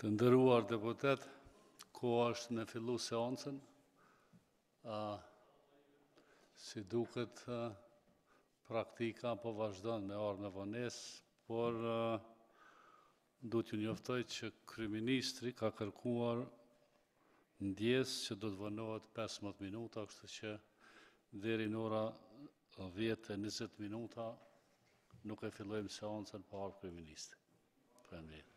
Të nderuar deputet, koha është me fillu seancën. Si duket, praktika po vazhdon me ardhur me vonesë, por du t'ju njoftoj që kryeministri ka kërkuar ndjes që do të vonohet 15 minuta, kështu që deri në ora 10:20 minuta nuk e fillojmë seancën pa ardhur kryeministri. Faleminderit.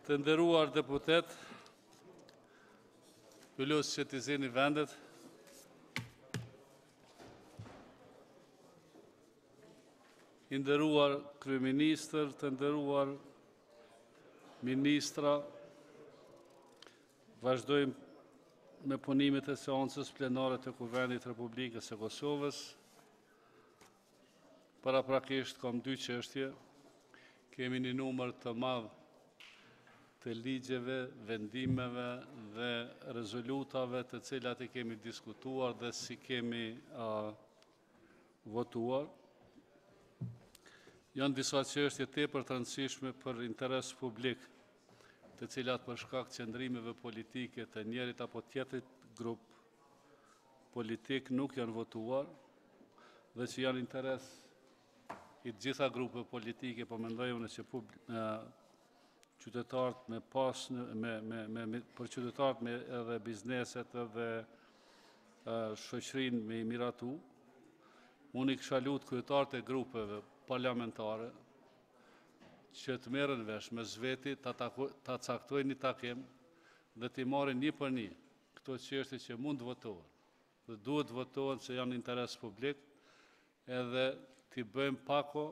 Të nderuar deputet, pylos që t'i zini vendet. I nderuar kryeministër, të nderuar ministra, vazhdojmë me punimet e seancës plenare të Kuvendit Republikës së Kosovës. Paraprakisht kam dy çështje. Kemi një numër të madh të ligjeve, vendimeve dhe rezolutave të cilat i kemi diskutuar dhe si kemi votuar. Janë disa çështje tepër të rëndësishme për interes publik, të cilat për shkak qëndrimeve politike të njerit apo tjetrit grup politik nuk janë votuar dhe që janë interes i të gjitha grupe politike, po mendojmë që qytetarët me pas, për qytetarët me edhe bizneset edhe shoqërinë me i miratu. Unë i kisha lutur kryetarët e grupeve parlamentare që të merren vesh me zveti, ta caktojnë një takim dhe t'i marrin një për një këto çështje që mund të votohen. Dhe duhet votohen se janë interes publik, edhe t'i bëjmë pako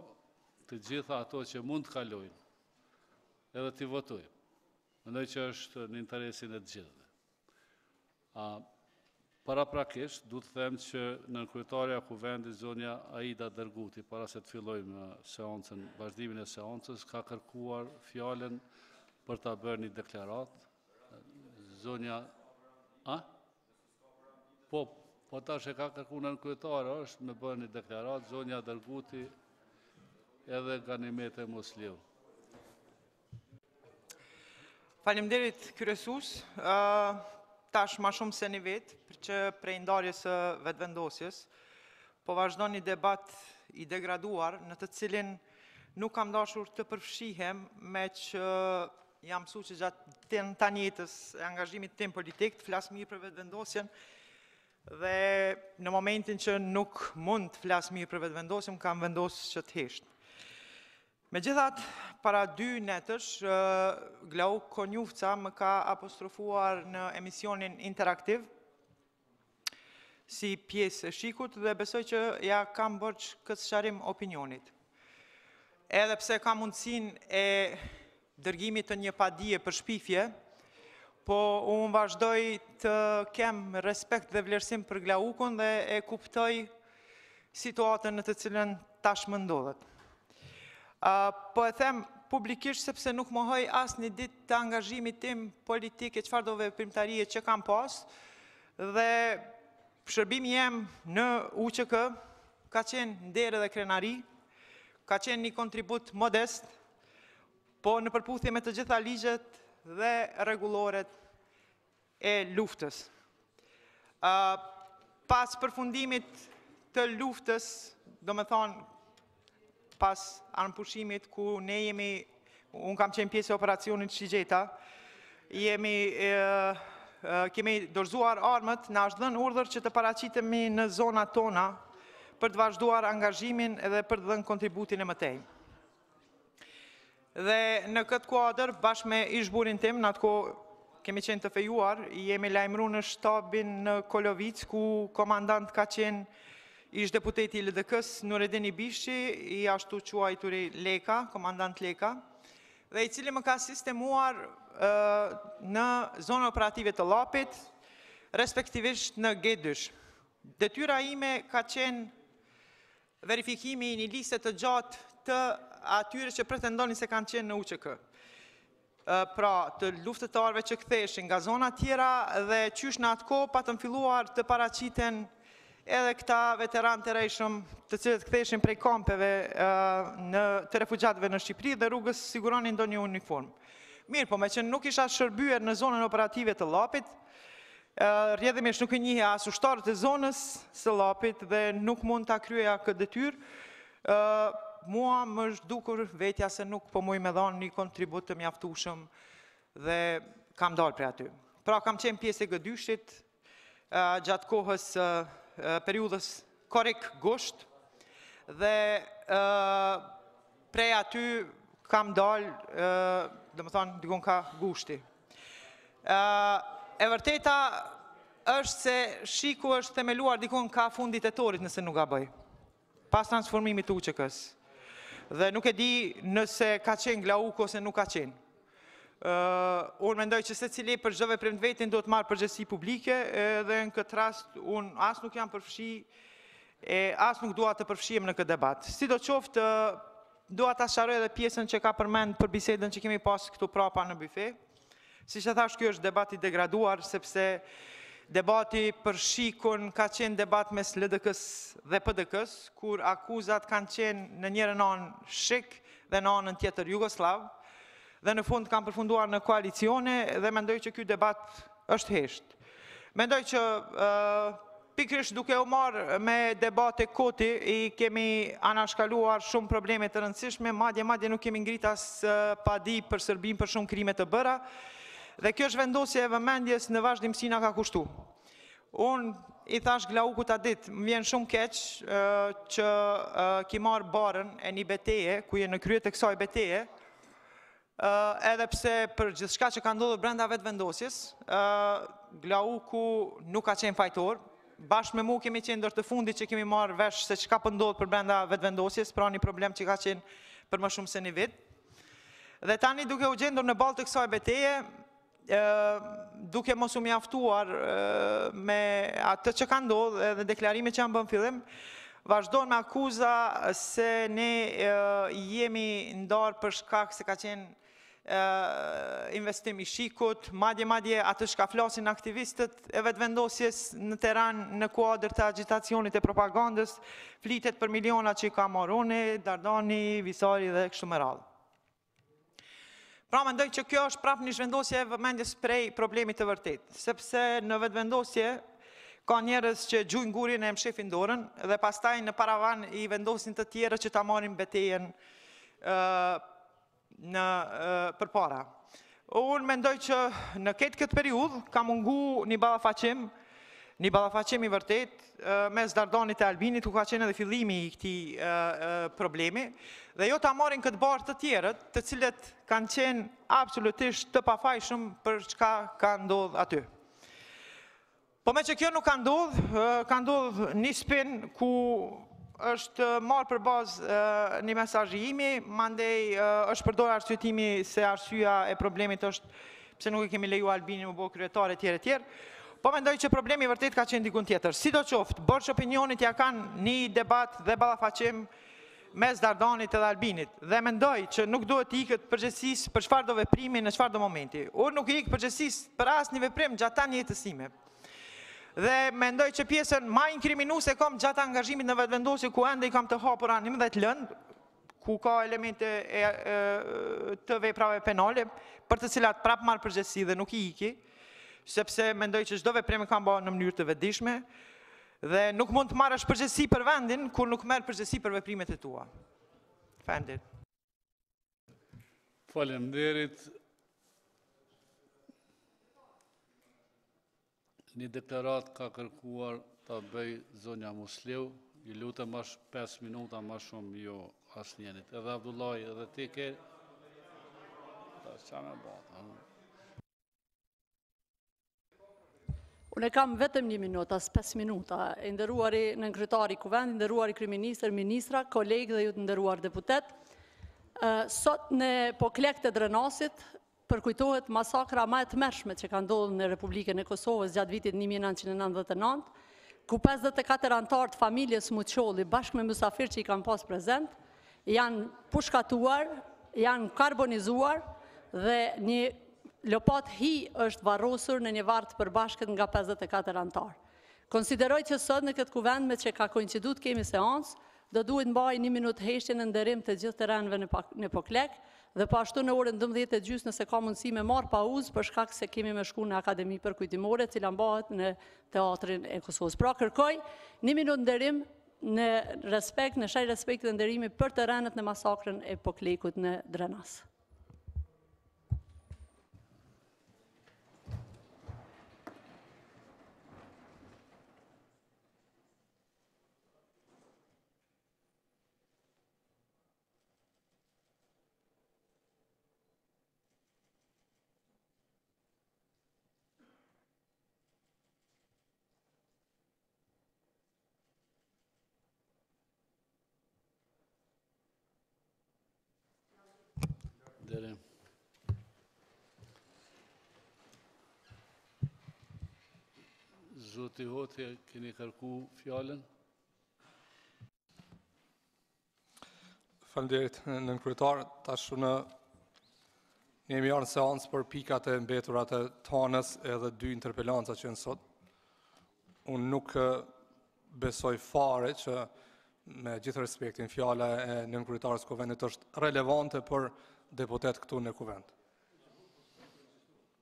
të gjitha ato që mund të kalojnë, edhe t'i votojmë. Mendoj që është në interesin e të gjithëve. Paraprakisht, du të them që në kryetarja e Kuvendit, zonja Aida Dërguti, para se të fillojmë seancën, vazhdimin e seancës, ka kërkuar fjalën për ta bërë një deklaratë. Zonja Po tash e ka kërkuar në kryetare është me bërë një deklaratë, zonja Dërguti edhe Ganimete Musliu. Faleminderit kryesues. Tash ma shumë se një vetë, që prej ndarjes së vetëvendosjes, po vazhdon një debat i degraduar, në të cilin nuk kam dashur të përfshihem, me që jam mësuar që gjatë tani jetës e angazhimit tim politik, të flas mirë për vetëvendosjen, dhe në momentin që nuk mund të flas mirë për vetëvendosjen, kam vendosur që të hesht. Megjithatë, para 2 netësh, Glau Konjufca më ka apostrofuar në emisionin interaktiv si pjesë e shikut dhe besoj që ja kam bërë këtë sqarim opinionit. Edhe pse ka mundësinë e dërgimit të një padije për shpifje, po unë vazhdoj të kem respekt dhe vlerësim për Glaukun dhe e kuptoj situatën në të cilën tashmë ndodhet. Po e them publikisht sepse nuk mohoj asnjë ditë të angazhimit tim politik e çfarëdo veprimtarie që kam pas, dhe shërbimi jem në UÇK ka qenë nder dhe krenari, ka qenë një kontribut modest, po në përputhje me të gjitha ligjet dhe rregulloret e luftës. Pas përfundimit të luftës, do me thonë pas armëpushimit ku ne unë kam qenë pjesë e operacionit Shigjeta, kemi dorëzuar armët, na është dhënë urdhër që të paraqitemi në zonat tona për të vazhduar angazhimin edhe për të dhënë kontributin e mëtej. Dhe në këtë kuadër, bashkë me ish-burrin tim, në atë kohë kemi qenë të fejuar, jemi lajmëruar në shtabin në Kolovic, ku komandant ka qenë ish deputeti i LDK-s, Nuredini Bishqi, i ashtu quajturi Leka, komandant Leka, dhe i cili më ka sistemuar në zonën operative të Llapit, respektivisht në G2. Detyra ime ka qenë verifikimi një liste të gjatë të atyre që pretendonin se kanë qenë në UÇK. Pra, të luftëtarëve që ktheheshin nga zona tjera dhe qysh në atë kohë patëm filluar të paraqiten edhe këta veteranë të rejshëm të cilët ktheheshin prej kampeve të refugjatëve në Shqipëri dhe rrugës siguronin ndonjë uniform. Mirë, po me që nuk isha shërbyer në zonën operative të Llapit, rrjedhimisht nuk i njihja as ushtarët e zonës së Llapit dhe nuk mund ta kryeja këtë detyrë, mua më është dukur vetja se nuk po muj me dhanë një kontribut të mjaftueshëm dhe kam dalë prej aty. Pra kam qenë pjesë e G2-shit gjatë kohës periudhës korrik gusht dhe prej aty kam dalë, dhe më thonë, dikon ka gushti. E vërteta është se shiku është themeluar dikon ka fundit e torit nëse nuk gaboj, pas transformimit të UÇK-s. Dhe nuk e di nëse ka qenë Glauku ose nuk ka qenë. Unë mendoj që se cili për çdo veprim të vetin do të marrë përgjegjësi publike dhe në këtë rast unë as nuk jam përfshi e as nuk dua të përfshihem në këtë debat. Sidoqoftë, dua ta sqaroj edhe pjesën që ka përmend për bisedën që kemi pas këtu prapa në byfe. Siç e thash, ky është debat i degraduar sepse debati për shikun ka qenë debat mes LDK-s dhe PDK-s, kur akuzat kanë qenë në njërin anë shik dhe në anën tjetër Jugoslav, dhe në fund kanë përfunduar në koalicione dhe mendoj që ky debat është hesht. Mendoj që pikërisht duke u marrë me debate koti i kemi anashkaluar shumë probleme të rëndësishme, madje nuk kemi ngrit as padi për Serbinë për shumë krime të bëra, dhe kjo është vendosje e vëmendjes në vazhdimsi na ka kushtu. Unë i thash Glaukut atë ditë, më vjen shumë keq që ki marrë barën e një beteje, ku je në krye të kësaj beteje, edhe pse për gjithçka që ka ndodhur brenda vetëvendosjes, Glauku nuk ka qenë fajtor. Bashkë me mu kemi qenë ndër të fundit që kemi marrë vesh se çka po ndodh për brenda vetëvendosjes, pra një problem që ka qenë për më shumë se një vit. Dhe tani duke u gjendur në balë të kësaj beteje, duke mos u mjaftuar me atë që ka ndodhur dhe deklarimet që janë bën fillim, vazhdon me akuza se ne jemi ndarë për shkak se ka qenë investim i shikut, madje atë shka flasin aktivistët e vetëvendosjes në Teran në kuadër të agitacionit e propagandës, flitet për miliona që i ka Maroni, Dardani, Visari dhe kështu me radhë. Pra mendoj që kjo është prap një zhvendosje e vëmendjes prej problemit të vërtet, sepse në vetëvendosje ka njerëz që gjujnë gurin e mshefin dorën dhe pastaj në paravan i vendosin të tjerë që ta marrin betejen në përpara. Unë mendoj që në këtë periudhë ka mungu një ballafaqim i vërtet mes Dardanit e Albinit, ku ka qenë edhe fillimi i këtij problemi, dhe jo ta marrin këtë barë të tjerët, të cilët kanë qenë absolutisht të pafajshëm për çka ka ndodhur aty. Po me që kjo nuk ka ndodhur një spin ku është marrë për bazë një mesazh i imi, mandej është përdorur arsyetimi se arsyeja e problemit është pse nuk e kemi leju Albinin u bë kryetar etj. Po mendoj që problemi vërtet ka qenë dikun tjetër. Sidoqoftë, borxh opinionit ja kanë një debat dhe ballafaqim mes Dardanit edhe Albinit, dhe mendoj që nuk duhet të ikët përgjegjësisë për çfarë do veprimi në çfarë do momenti. Unë nuk i ik përgjegjësisë për asnjë veprim gjatë një jetës time. Dhe mendoj që pjesën ma inkriminuese kam gjatë angazhimit në vetëvendosje, ku ende i kam të hapura 11 lëndë, ku ka elemente të veprave penale, për të cilat prap marrë përgjegjësi dhe nuk i iki, sepse mendoj që çdo veprim kam bërë në mënyrë të vetëdijshme, dhe nuk mund të marrësh përgjegjësi për vendin kur nuk merr përgjegjësi për veprimet e tua. Faleminderit. Faleminderit. Një deklarat ka kërkuar ta bëj zonja Musleu, ju lutem është 5 minuta më shumë, jo asnjënit. Edhe Abdullahi, edhe ti ke... Unë kam vetëm 1 minutë, as 5 minuta. E nderuari nënkryetari i Kuvendit, nderuari kryeministër, ministra, kolegë dhe ju të nderuar deputet. Sot në poklek të Drenasit përkujtohet masakra më e tmerrshme që ka ndodhur në Republikën e Kosovës gjatë vitit 1999, ku 54 anëtar të familjes Muçolli bashkë me mysafir që i kanë pas prezent, janë pushkatuar, janë karbonizuar dhe një lopat hi është varrosur në një varr të përbashkët nga 54 anëtar. Konsideroj që sot në këtë kuvend me që ka koinciduar kemi seancë, do duhet mbaj 1 minutë heshtje në nderim të gjithë terrenëve në poklek, dhe po ashtu në orën 12:30 nëse ka mundësi me marr pauzë për shkak se kemi me shku në Akademi Përkujtimore, cila mbahet në Teatrin e Kosovës. Pra kërkoj 1 minutë nderim në respekt, në shaj respekt dhe nderimi për terrenet në masakrën e poklekut në Drenas. Zoti Hoti, keni kërku fjallën? Faleminderit, nën kryetar, tash në jemi arë në seancë për pikat e mbeturat e tanës edhe 2 interpelanca që në sot. Unë nuk besoj fare që me gjithë respektin fjala e nën kryetarës kuvendit është relevante për deputet këtu në kuvend.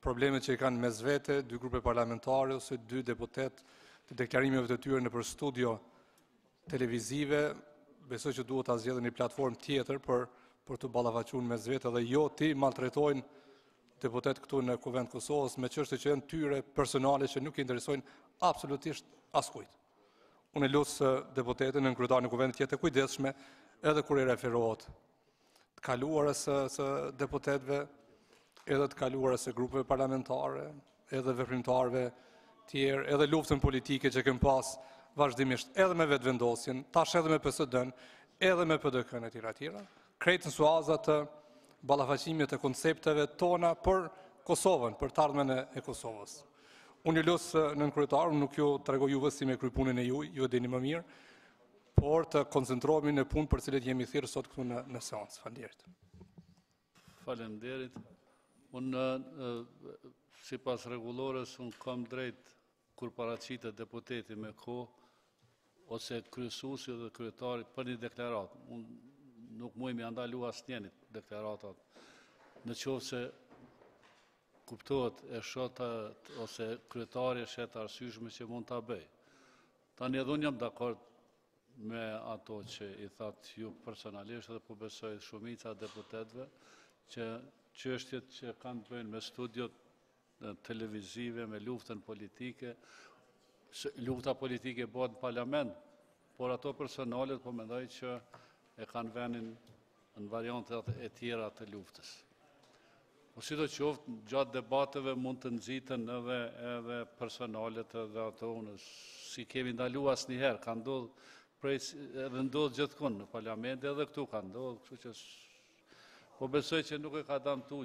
Problemet që i kanë mes vete, 2 grupe parlamentare ose 2 deputet të deklarimeve të tyre në për studio televizive, besoj që duhet ta zgjedhën një platformë tjetër për të ballafaqur mes vete dhe jo ti maltretojnë deputet këtu në kuvend Kosovës me çështje që janë tyre personale që nuk i interesojnë absolutisht askujt. Unë los deputetën në kryetar në kuvendit jetë kujdesshme edhe kur i referohet të kaluarës së deputetëve, edhe të kaluarës së grupeve parlamentare, edhe veprimtarëve tjerë, edhe luftën politike që kemë pas vazhdimisht edhe me vetëvendosjen, tash edhe me PSD-n, edhe me PDK-n e tjera, krejt në suazat të ballafaqimit të koncepteve tona për Kosovën, për të ardhmen e Kosovës. Unë ju losë nën kryetar, nuk ju tregoj juve si me kry punën e ju e dini më mirë, por të koncentrohemi në punë për cilët jemi thirrë sot këtu në seancë. Faleminderit. Faleminderit. Unë, sipas rregullores, unë kam drejt kur paraqitet deputeti me kohë, ose kryesuesi dhe kryetari për një deklaratë. Unë nuk muj me andalu asnjënit deklaratat. Në qoftë se kuptohet e shota ose kryetari e shet arsyeshme që mund ta bëj. Tani edhe unë jam dakord me ato që i thatë ju personalisht dhe po besoj shumica deputetëve që çështjet që kanë të bëjnë me studiot televizive, me luftën politike, lufta politike bëhet në parlament, por ato personalet po mendoj që e kanë venin në variantet e tjera të luftës. Po sidoqoftë, gjatë debateve mund të nxiten edhe personalet edhe ato unë, si kemi ndalu asnjëherë, ka ndodhur edhe ndodh gjithkund në parlament edhe këtu ka ndodhur, kështu që po besoj që nuk e ka damtu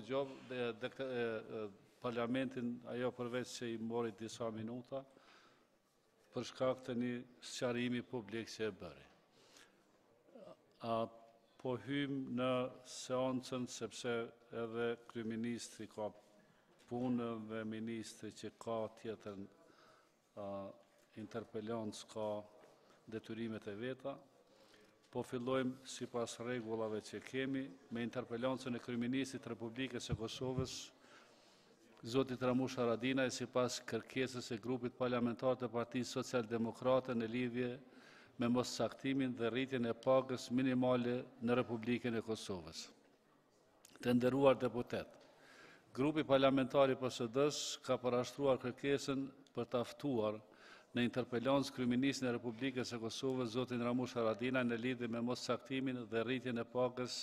parlamentin ajo përveç që i mori disa minuta për shkak të një sqarimi publik që e bëri. Po hym në seancën sepse edhe kryeministri ka punë dhe ministri që ka tjetër interpelancë ka detyrimet e veta. Po fillojmë sipas rregullave që kemi me interpelancën e kryeministrit të Republikës së Kosovës, zotit Ramush Haradinaj, sipas kërkesës e grupit parlamentar të Partisë Socialdemokrate në lidhje me moscaktimin dhe rritjen e pagës minimale në Republikën e Kosovës. Të nderuar deputet, grupi parlamentar i PSD-s ka parashtruar kërkesën për ta ftuar në interpelancë kryeministrin e Republikës së Kosovës, zotin Ramush Haradinaj, në lidhje me moscaktimin dhe rritjen e pagës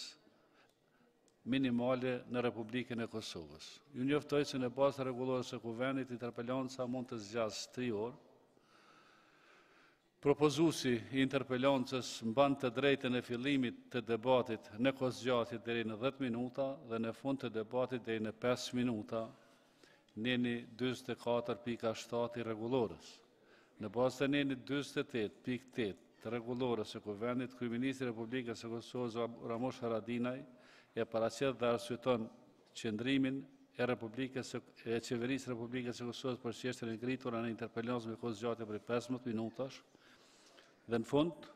minimale në Republikën e Kosovës. Ju njoftoj se në bazë të rregullores së kuvendit, interpelanca mund të zgjasë 3 orë. Propozuesi i interpelancës mban të drejtën e fillimit të debatit në kohëzgjatje deri në 10 minuta dhe në fund të debatit deri në 5 minuta, neni 44.7 i rregullores. Në bazë të neni 48.8 të rregullores së kuvendit, kryeministri i Republikës së Kosovës Ramush Haradinaj e paraqet dhe arsyeton qëndrimin e Qeverisë Republikës së Kosovës për çështjen e ngritura në interpelancë me kohëzgjatje për 15 minutash. Dhe në fund,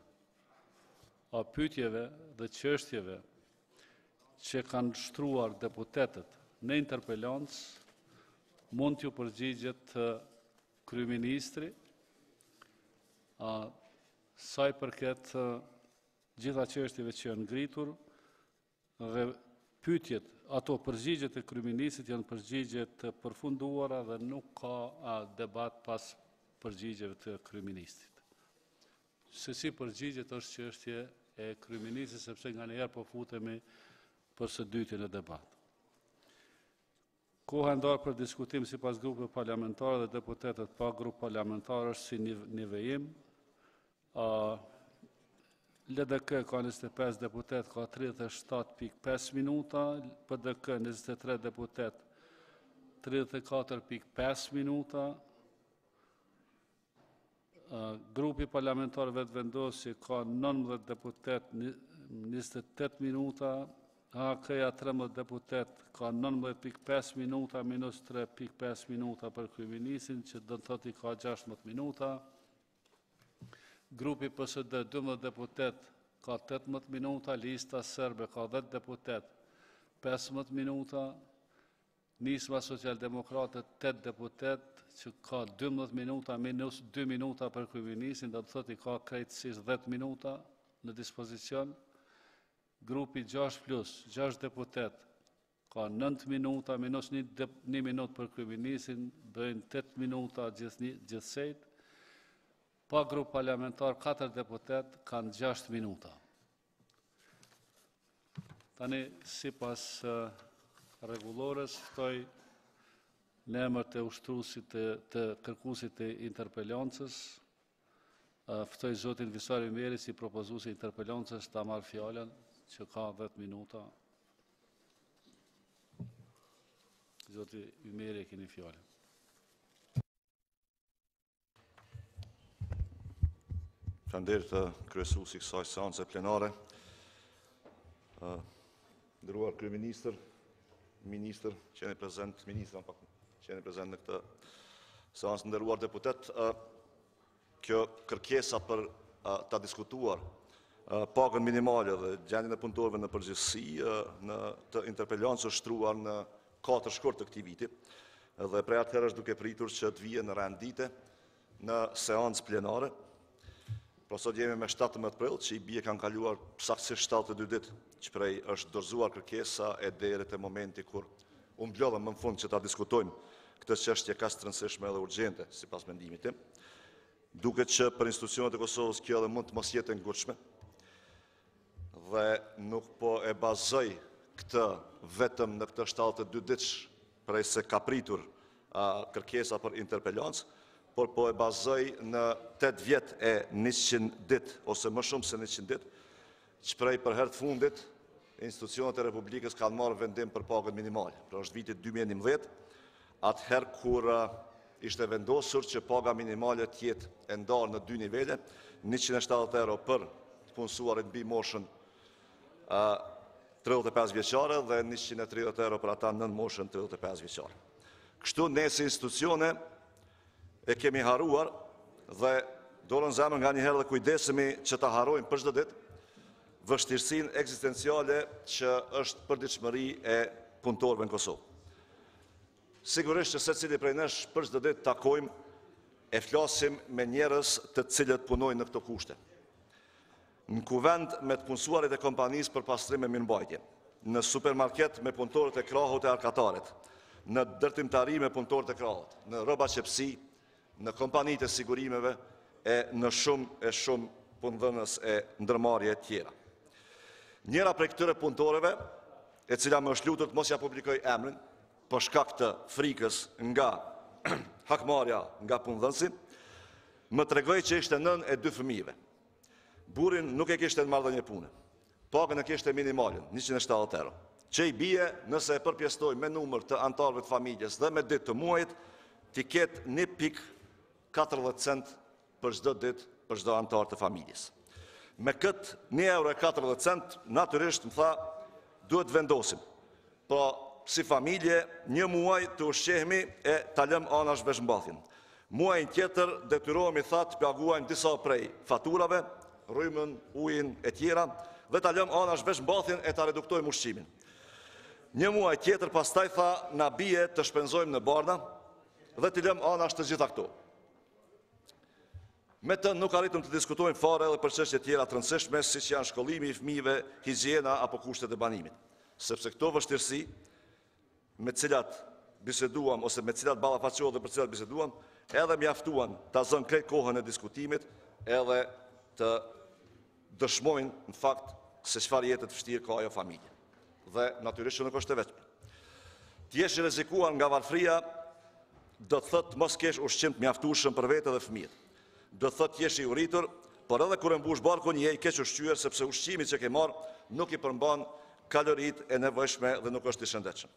pyetjeve dhe çështjeve që kanë shtruar deputetët në interpelancë mund t'ju përgjigjet kryeministri, sa i përket gjitha çështjeve që janë ngritur dhe pyetjet, ato përgjigjet e kryeministrit janë përgjigjet të përfunduara dhe nuk ka debat pas përgjigjeve të kryeministrit. Se si përgjigjet është çështje e kryeministrit, sepse nganjëherë po futemi për së dytën e debat. Koha e ndarë për diskutim sipas grupeve parlamentare dhe deputetët pa grup parlamentar është si një vejim. LDK ka 25 deputet, ka 37.5 minuta, PDK 23 deputet, 34.5 minuta, Grupi parlamentar vetëvendosje ka 19 deputet, 28 minuta, AK-ja 13 deputet ka 19.5 minuta minus 3.5 minuta për kryeministin, që do të thotë i ka 16 minuta. Grupi PSD 12 deputet ka 18 minuta, lista serbe ka 10 deputet 15 minuta, Nisma Socialdemokrate 8 deputet, që ka 12 minuta minus 2 minuta për kryeministin, do të thotë i ka krejtësisht 10 minuta në dispozicion. Grupi 6+6 deputet ka 9 minuta minus 1 minutë për kryeministin, bëjnë 8 minuta gjithsejt. Pa grup parlamentar 4 deputet kanë 6 minuta. Tani, sipas rregullores, ftoj në emër të ushtruesit të kërkuesit të interpelancës, ftoj zotin Visar Ymeri si propozuesi i interpelancës ta marrë fjalën, që ka 10 minuta. Zoti Ymeri, keni fjalën. Falënderit të kryesuesi i kësaj seance plenare, nderuar kryeministër, ministër që jeni prezent, ministra që jeni prezent në këtë seancë, nderuar deputet, kjo kërkesa për ta diskutuar pagën minimale dhe gjendjen e punëtorëve në përgjithësi në të interpelancës është shtruar në 4 shkurt të këtij viti dhe prej atëherë është duke pritur që të vijë në rendite në seancë plenare. Pra sot jemi me 17 prill, që i bie kanë kaluar saktësisht 72 ditë që prej është dorëzuar kërkesa e deri te momenti kur u mblodhëm më në fund që ta diskutojmë këtë çështje kaq të rëndësishme dhe urgjente, sipas mendimit tim. Duket që për institucionet e Kosovës kjo edhe mund të mos jetë e ngutshme dhe nuk po e bazoj këtë vetëm në këtë 72 ditë prej se ka pritur kërkesa për interpelancë, por po e bazoj në 8 vjet e 100 ditë, ose më shumë se 100 ditë, që prej për herë të fundit, institucionet e Republikës kanë marrë vendim për pagën minimale. Pra është viti 2011, atëherë kur ishte vendosur që paga minimale të jetë e ndarë në 2 nivele, 170 euro për të punësuarit mbi moshën 35 vjeçare dhe 130 euro për ata nën moshën 35 vjeçare. Kështu ne si institucione e kemi haruar dhe dorën zemër nga njëherë dhe kujdesemi që ta harojmë për çdo ditë vështirësinë ekzistenciale që është përditshmëri e punëtorëve në Kosovë. Sigurisht që secili prej nesh për çdo ditë takojmë e flasim me njerëz të cilët punojnë në këto kushte. Në kuvend me të punësuarit e kompanisë për pastrim e mirëmbajtje, në supermarket me punëtorët e krahut e arkatarit, në dërtimtari me punëtorët e krahut, në rroba qepsi, në kompanitë e sigurimeve e në shumë punëdhënës e ndërmarrje tjera. Njëra prej këtyre punëtorëve, e cila më është lutur të mos ja publikoj emrin, për shkak të frikës nga hakmarrja nga punëdhënësi, më tregoi që ishte nën e 2 fëmijëve. Burrin nuk e kishte në marrëdhënie pune. Pagën e kishte minimalen, 170 euro. Që i bie nëse e përpjestoj me numër të antarëve të familjes dhe me ditë të muajit, t'i ketë 1.40 cent për çdo ditë për çdo antar të familjes. Me këtë 1,40 cent, natyrisht më tha, duhet vendosim. Po, si familje, një muaj të ushqehemi e ta lëm anash veshmbathjen. Muajin tjetër detyrohemi tha të paguajmë disa prej faturave, rrymën, ujin e tjera, dhe ta lëm anash veshmbathjen e ta reduktojmë ushqimin. Një muaj tjetër pastaj tha na bie të shpenzojmë në barna dhe të lëm anash të gjitha këto. Me të nuk arritëm të diskutojmë fare edhe për çështje tjera të rëndësishme, siç janë shkollimi i fëmijëve, higjiena apo kushtet e banimit. Sepse këto vështirësi me të cilat biseduam ose me të cilat ballafaqohet dhe për të cilat biseduam, edhe mjaftuan ta zënë krejt kohën e diskutimit, edhe të dëshmojnë në fakt se çfarë jetë të vështirë ka ajo familje. Dhe natyrisht nuk është e vetme. Të jesh i rrezikuar nga varfëria do të thotë mos kesh ushqim të mjaftueshëm për vete dhe fëmijët. Do të thotë jesh i uritur, por edhe kur e mbush barkun je i keq ushqyer sepse ushqimi që ke marr nuk i përmban kaloritë e nevojshme dhe nuk është i shëndetshëm.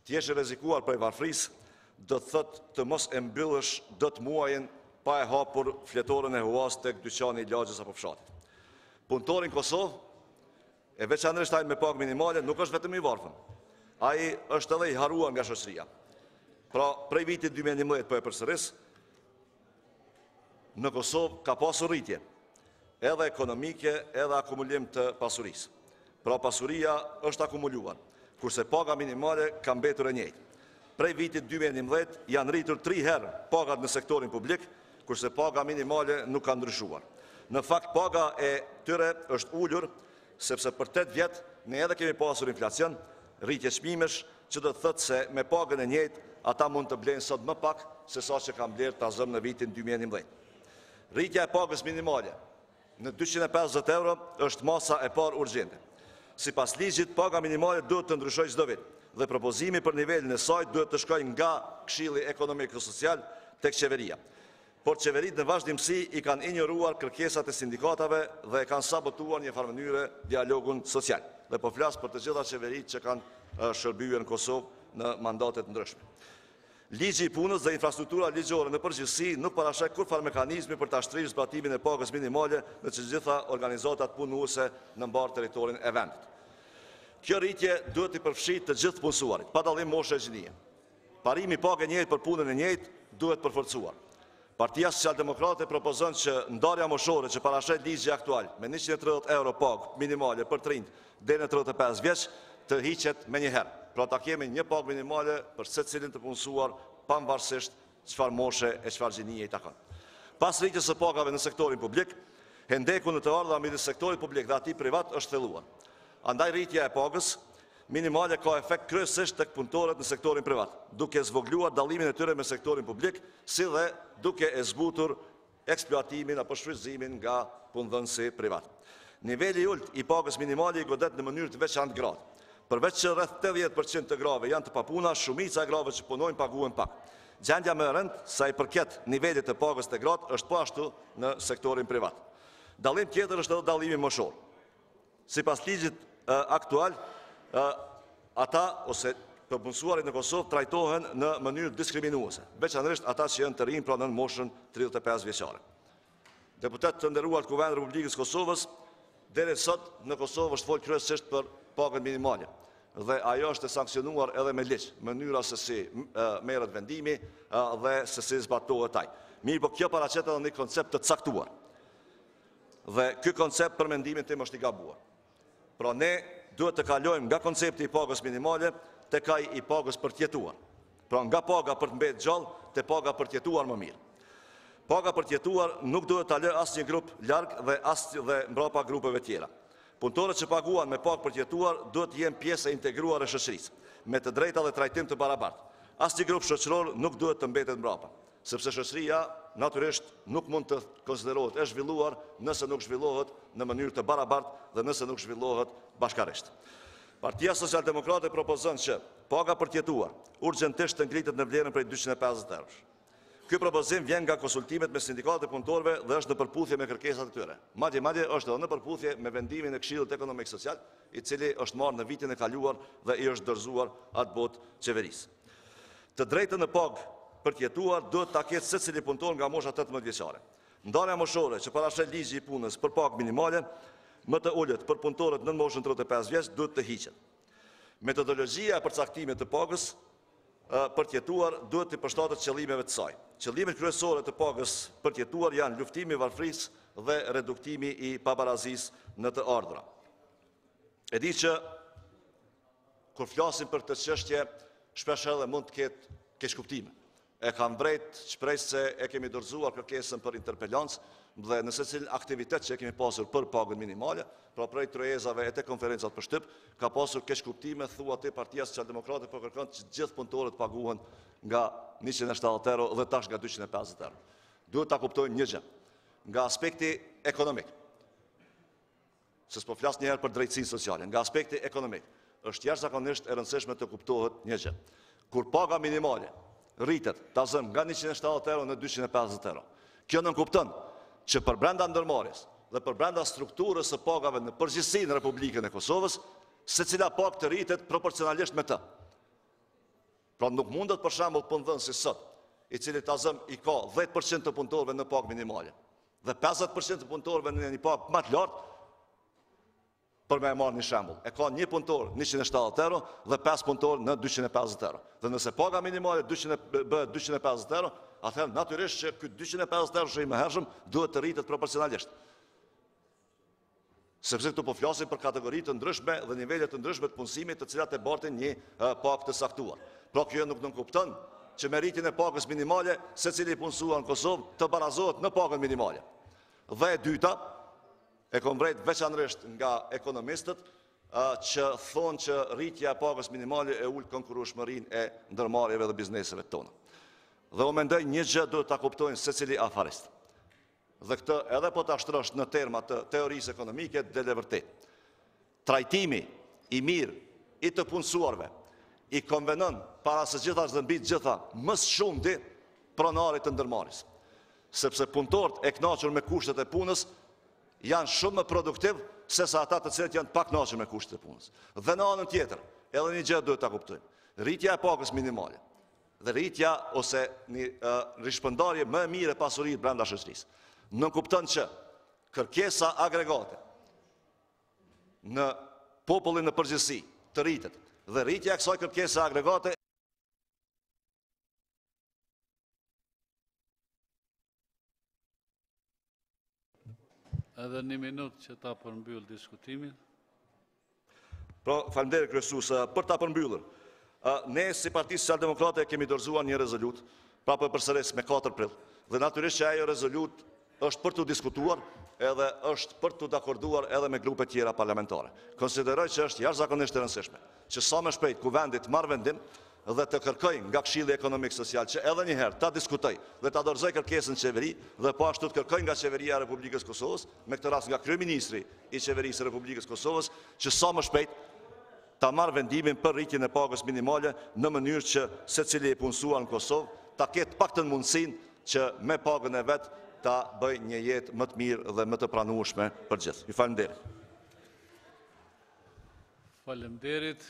Të jesh i rrezikuar prej varfërisë do të thotë të mos e mbyllësh dot muajin pa e hapur fletorën e huas tek dyqani i lagjës apo fshatit. Punëtori në Kosovë, e veçanërisht ai me pagë minimale, nuk është vetëm i varfër. Ai është edhe i haruar nga shoqëria. Pra, prej vitit 2011 po e përsëris, në Kosovë ka pasur rritje, edhe ekonomike, edhe akumulim të pasurisë. Pra, pasuria është akumuluar, kurse paga minimale ka mbetur e njëjtë. Prej vitit 2011 janë rritur 3 herë pagat në sektorin publik, kurse paga minimale nuk ka ndryshuar. Në fakt, paga e tyre është ullur, sepse për 8 vjetë ne edhe kemi pasur inflacion, rritje çmimesh, që do të thotë se me pagën e njëjtë ata mund të blenë sot më pak se sa që kanë blerë ta zëm në vitin 2011. Rritja e pagës minimale në 250 euro është masa e parë urgjente. Sipas ligjit, paga minimale duhet të ndryshojë çdo vit dhe propozimi për nivelin e saj duhet të shkojë nga Këshilli Ekonomik dhe Social tek qeveria. Por qeveritë në vazhdimsi i kanë injoruar kërkesat e sindikatave dhe e kanë sabotuar një farë mënyre dialogun social. Dhe po flas për të gjitha qeveritë që kanë shërbyer në Kosovë në mandatet ndryshme. Ligji i punës dhe infrastruktura ligjore në përgjithësi nuk parashek kurfar mekanizmi për ta shtrirë zbatimin e pagës minimale në të gjitha organizatat punuese në mbar territorin e vendit. Kjo rritje duhet i përfshijë të gjithë punësuarit, pa dallim moshe e gjinie. Parimi pagë e njëjtë për punën e njëjtë duhet përforcuar. Partia Socialdemokrate propozon që ndarja moshore që parashet ligji aktual me 130 euro pagë minimale për të rinj deri në 35 vjeç të hiqet me një herë. Pra ta kemi një pagë minimale për secilin të punësuar pavarësisht çfarë moshe e çfarë gjinie i takon. Pas rritjes së pagave në sektorin publik, hendeku në të ardhurën midis sektorit publik dhe atij privat është thelluar. Andaj rritja e pagës minimale ka efekt kryesisht tek punëtorët në sektorin privat, duke zvogluar dallimin e tyre me sektorin publik, si dhe duke e zbutur eksploatimin apo shfrytëzimin nga punëdhënësi privat. Niveli i ulët i pagës minimale i godet në mënyrë të veçantë gratë. Përveç që rreth 80% të grave janë të papuna, shumica e grave që punojnë paguhen pak. Gjendja më e rëndë sa i përket nivelit të pagës të gratë është po ashtu në sektorin privat. Dallim tjetër është edhe dallimi moshor. Sipas ligjit aktual, ata ose përpunësuarit në Kosovë trajtohen në mënyrë diskriminuese, veçanërisht ata që janë të rinj, pra në moshën 35 vjeçare. Deputet të nderuar të Kuvendit të Republikës Kosovës, deri sot në Kosovë është folur kryesisht për pagën minimale dhe ajo është e sankcionuar edhe me ligj, mënyra se si merret vendimi dhe se si zbatohet ai. Mirë, po kjo paraqet edhe një koncept të caktuar. Dhe ky koncept për mendimin tim është i gabuar. Pra ne duhet të kalojmë nga koncepti i pagës minimale tek ai i pagës për të jetuar. Pra nga paga për të mbetë gjallë te paga për të jetuar më mirë. Paga për të jetuar nuk duhet ta lë asnjë grup larg dhe mbrapa grupeve tjera. Punëtorët që paguan me pagë për të jetuar duhet të jenë pjesë e integruar e shoqërisë, me të drejta dhe trajtim të barabartë. Asnjë grup shoqëror nuk duhet të mbetet mbrapa, sepse shoqëria natyrisht nuk mund të konsiderohet e zhvilluar nëse nuk zhvillohet në mënyrë të barabartë dhe nëse nuk zhvillohet bashkërisht. Partia Socialdemokrate propozon që paga për të jetuar urgjentisht të ngritet në vlerën prej 250 eurosh. Ky propozim vjen nga konsultimet me sindikatë e punëtorëve dhe është në përputhje me kërkesat e tyre. Madje është edhe në përputhje me vendimin e Këshillit Ekonomik Social, i cili është marrë në vitin e kaluar dhe i është dorëzuar atë botë qeverisë. Të drejtën në pagë për të jetuar duhet ta ketë secili punëtor nga mosha 18 vjeçare. Ndarja moshore që parashet ligji i punës për pagë minimale, më të ulët për punëtorët nën moshën 35 vjeç duhet të hiqet. Metodologjia e përcaktimit të pagës për të jetuar duhet të përshtatet qëllimeve të saj. Qëllimet kryesore të pagës për të jetuar janë luftimi i varfërisë dhe reduktimi i pabarazisë në të ardhra. E di që kur flasim për këtë çështje, shpesh edhe mund të ketë keqkuptime. E kam vrejt shpresë se e kemi dorëzuar kërkesën për interpelancë dhe në secilin aktivitet që e kemi pasur për pagën minimale, pra prej trojezave e te konferencat për shtyp, ka pasur keqkuptime, thua te Partia Socialdemokrate po kërkon që gjithë punëtorët paguhen nga 170 euro dhe tash nga 250 euro. Duhet ta kuptojmë një gjë, nga aspekti ekonomik, se s'po flas njëherë për drejtësinë sociale, nga aspekti ekonomik, është jashtëzakonisht e rëndësishme të kuptohet një gjë. Kur paga minimale rritet ta zëm nga 170 euro në 250 euro, kjo nënkupton që për brenda ndërmarrjes dhe për brenda strukturës së pagave në përgjithësi në Republikën e Kosovës, secila pagë të rritet proporcionalisht me të. Pra nuk mundet për shembull punëdhënësi sot i cili tazëm i ka 10% të punëtorëve në pagë minimale dhe 50% të punëtorëve në një pagë më të lartë. Për me e marrë një shembull, e ka një punëtor 170 euro dhe 5 punëtor në 250 euro. Dhe nëse paga minimale bëhet 250 euro, atëherë natyrisht që ky 250 euro që i mëhershëm duhet të rritet proporcionalisht. Sepse këtu po flasim për kategori të ndryshme dhe nivele të ndryshme të punësimit, të cilat e bartin një pagë të saktuar. Pra kjo nuk kupton që me rritjen e pagës minimale secili punësuar në Kosovë të barazohet në pagën minimale. Dhe e dyta, e kom vrejt veçanërisht nga ekonomistët që thonë që rritja e pagës minimale e ullë konkurueshmërinë e ndërmarrjeve dhe bizneseve tona. Dhe o mendoj një gjë duhet ta kuptojnë secili afarist. Dhe këtë edhe po ta shtrosh në terma të teorisë ekonomike del e vërtet. Trajtimi i mirë i të punësuarve i konvenon para së gjithas dhe mbi të gjitha më shumë di pronarit të ndërmarrjes. Sepse punëtorët e kënaqur me kushtet e punës janë shumë më produktiv se sa ata të cilët janë pak kënaqur me kushtet e punës. Dhe në anën tjetër, edhe një gjë duhet ta kuptojmë. Rritja e pagës minimale dhe rritja ose një rishpërndarje më e mirë e pasurisë brenda shoqërisë nuk kupton që kërkesa agregate në popullin në përgjithësi të rritet dhe rritja e kësaj kërkese agregate Edhe një minutë që ta përmbyll diskutimin. Pra, faleminderit kryesues, për ta përmbyllur. Ne si Partia Socialdemokrate kemi dorëzuar një rezolut, pra përsëris me 4 prill. Dhe natyrisht që ajo rezolut është për të diskutuar edhe është për të dakorduar edhe me grupe tjera parlamentare. Konsideroj që është jashtëzakonisht e rëndësishme që sa më shpejt kuvendi të marrë vendim dhe të kërkoj nga Këshilli Ekonomik Social që edhe një herë ta diskutoj dhe ta dorëzoj kërkesën në qeveri dhe po ashtu të kërkoj nga Qeveria e Republikës Kosovës, me këtë rast nga kryeministri i Qeverisë së Republikës Kosovës, që sa më shpejt ta marrë vendimin për rritjen e pagës minimale në mënyrë që secili i punësuar në Kosovë ta ketë paktën mundësinë që me pagën e vet ta bëj një jetë më të mirë dhe më të pranueshme për gjithë. Ju faleminderit. Faleminderit.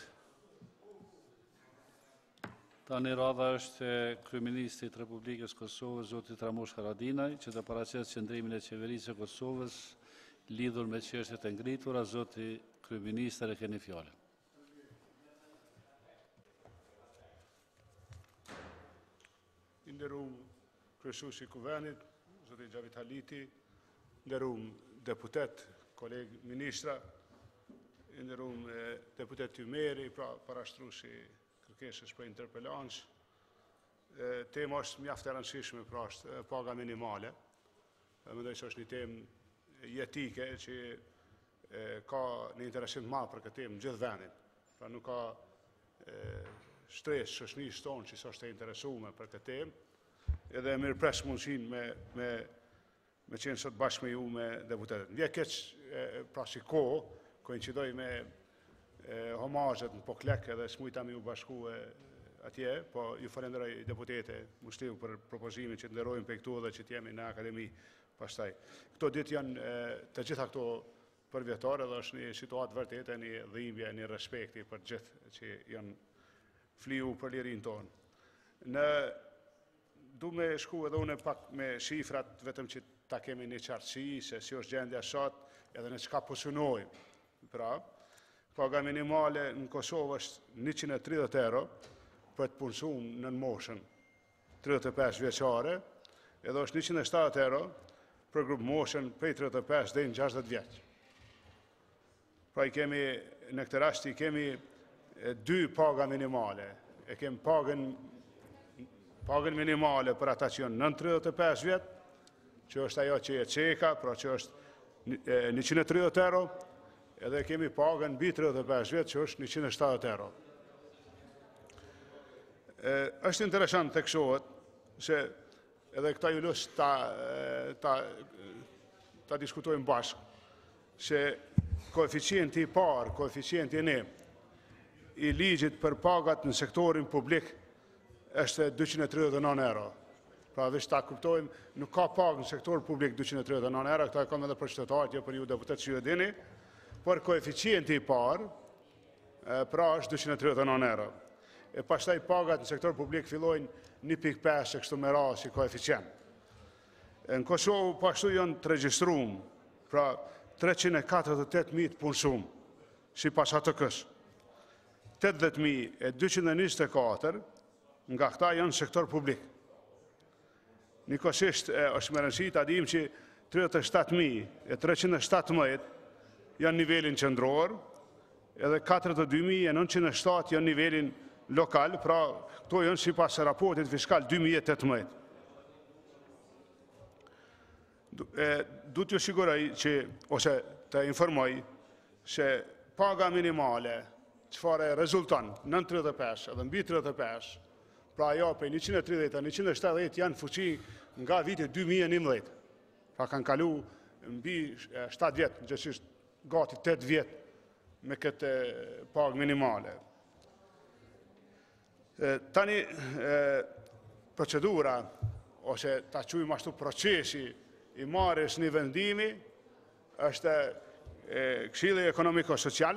Tani radha është e kryeministrit të Republikës Kosovës, zotit Ramush Haradinaj, që të paraqes qëndrimin e qeverisë së Kosovës lidhur me çështjet e ngritura. Zoti kryeministër, e keni fjalën. Nderuar kryesuesi i Kuvendit, zoti Xhavit Haliti, nderuar deputet, kolegë ministra, nderuar deputet Ymeri, pra parashtruesi kërkesës për interpelancë. Tema është mjaft e rëndësishme, pra është paga minimale. Mendoj se është një temë jetike që ka një interesim të madh për këtë temë në gjithë vendin. Pra nuk ka stres shoqërisë tonë që është e interesuar për këtë temë. Edhe mirëpres mundësinë me qenë sot bashkë me ju me deputetët. Vje keq pra si kohë, koincidoj me homazhet në Poklek edhe smujta me ju bashku atje, po ju falenderoj deputete Musliu për propozimin që të nderojmë për këtu dhe që të jemi në akademi pastaj. Këto ditë janë të gjitha këto përvjetare dhe është një situatë vërtetë, një dhimbje, një respekti për gjithë që janë fliu për lirinë tonë. Du me shku edhe une pak me shifrat, vetëm që ta kemi një qartësi se si është gjendja sot edhe në çka pushonojmë. Pra, paga minimale në Kosovë është 130 euro për të punësuar në moshën 35 vjeçare, edhe është 170 euro për grup moshën prej 35 deri në 60 vjeç. Pra i kemi në këtë rast i kemi 2 paga minimale. E kemi pagën minimale për ata që janë nën 35 vjet, që është ajo që e çeka, pra që është 130 euro, edhe kemi pagën mbi 35 vjet që është 170 euro. Është interesant të këshohet se edhe këta ju lus ta diskutojmë bashkë se koeficienti i parë, koeficienti i i ligjit për pagat në sektorin publik është 239 euro. Pra veç ta kuptojmë, nuk ka pagë në sektor publik 239 euro, këta e kam edhe për qytetarët, jo për ju deputet që ju e dini, por koeficienti i parë, pra është 239 euro. e pastaj pagat në sektor publik fillojnë 1.5 e kështu me radhë si koeficient. Në Kosovë pashtu janë të regjistruar, pra 348.000 punësuar, sipas ATK-s. 80.224 nga këta janë në sektor publik. Nikosisht është me rëndësi ta dim që 37.317 janë nivelin qendror, edhe 42.907 janë nivelin lokal, pra këto janë sipas raportit fiskal 2018. Du t'ju siguroj që, ose të informoj, se paga minimale çfarë rezulton nën 35 edhe mbi 35, pra ajo për 130 e 170 janë fuqi nga viti 2011. Pra kanë kalu mbi 7 vjetë, gjithësisht gati 8 vjetë me këtë pagë minimale. Tani procedura, ose ta quajmë ashtu procesi i marrjes një vendimi, është Këshilli Ekonomiko-Social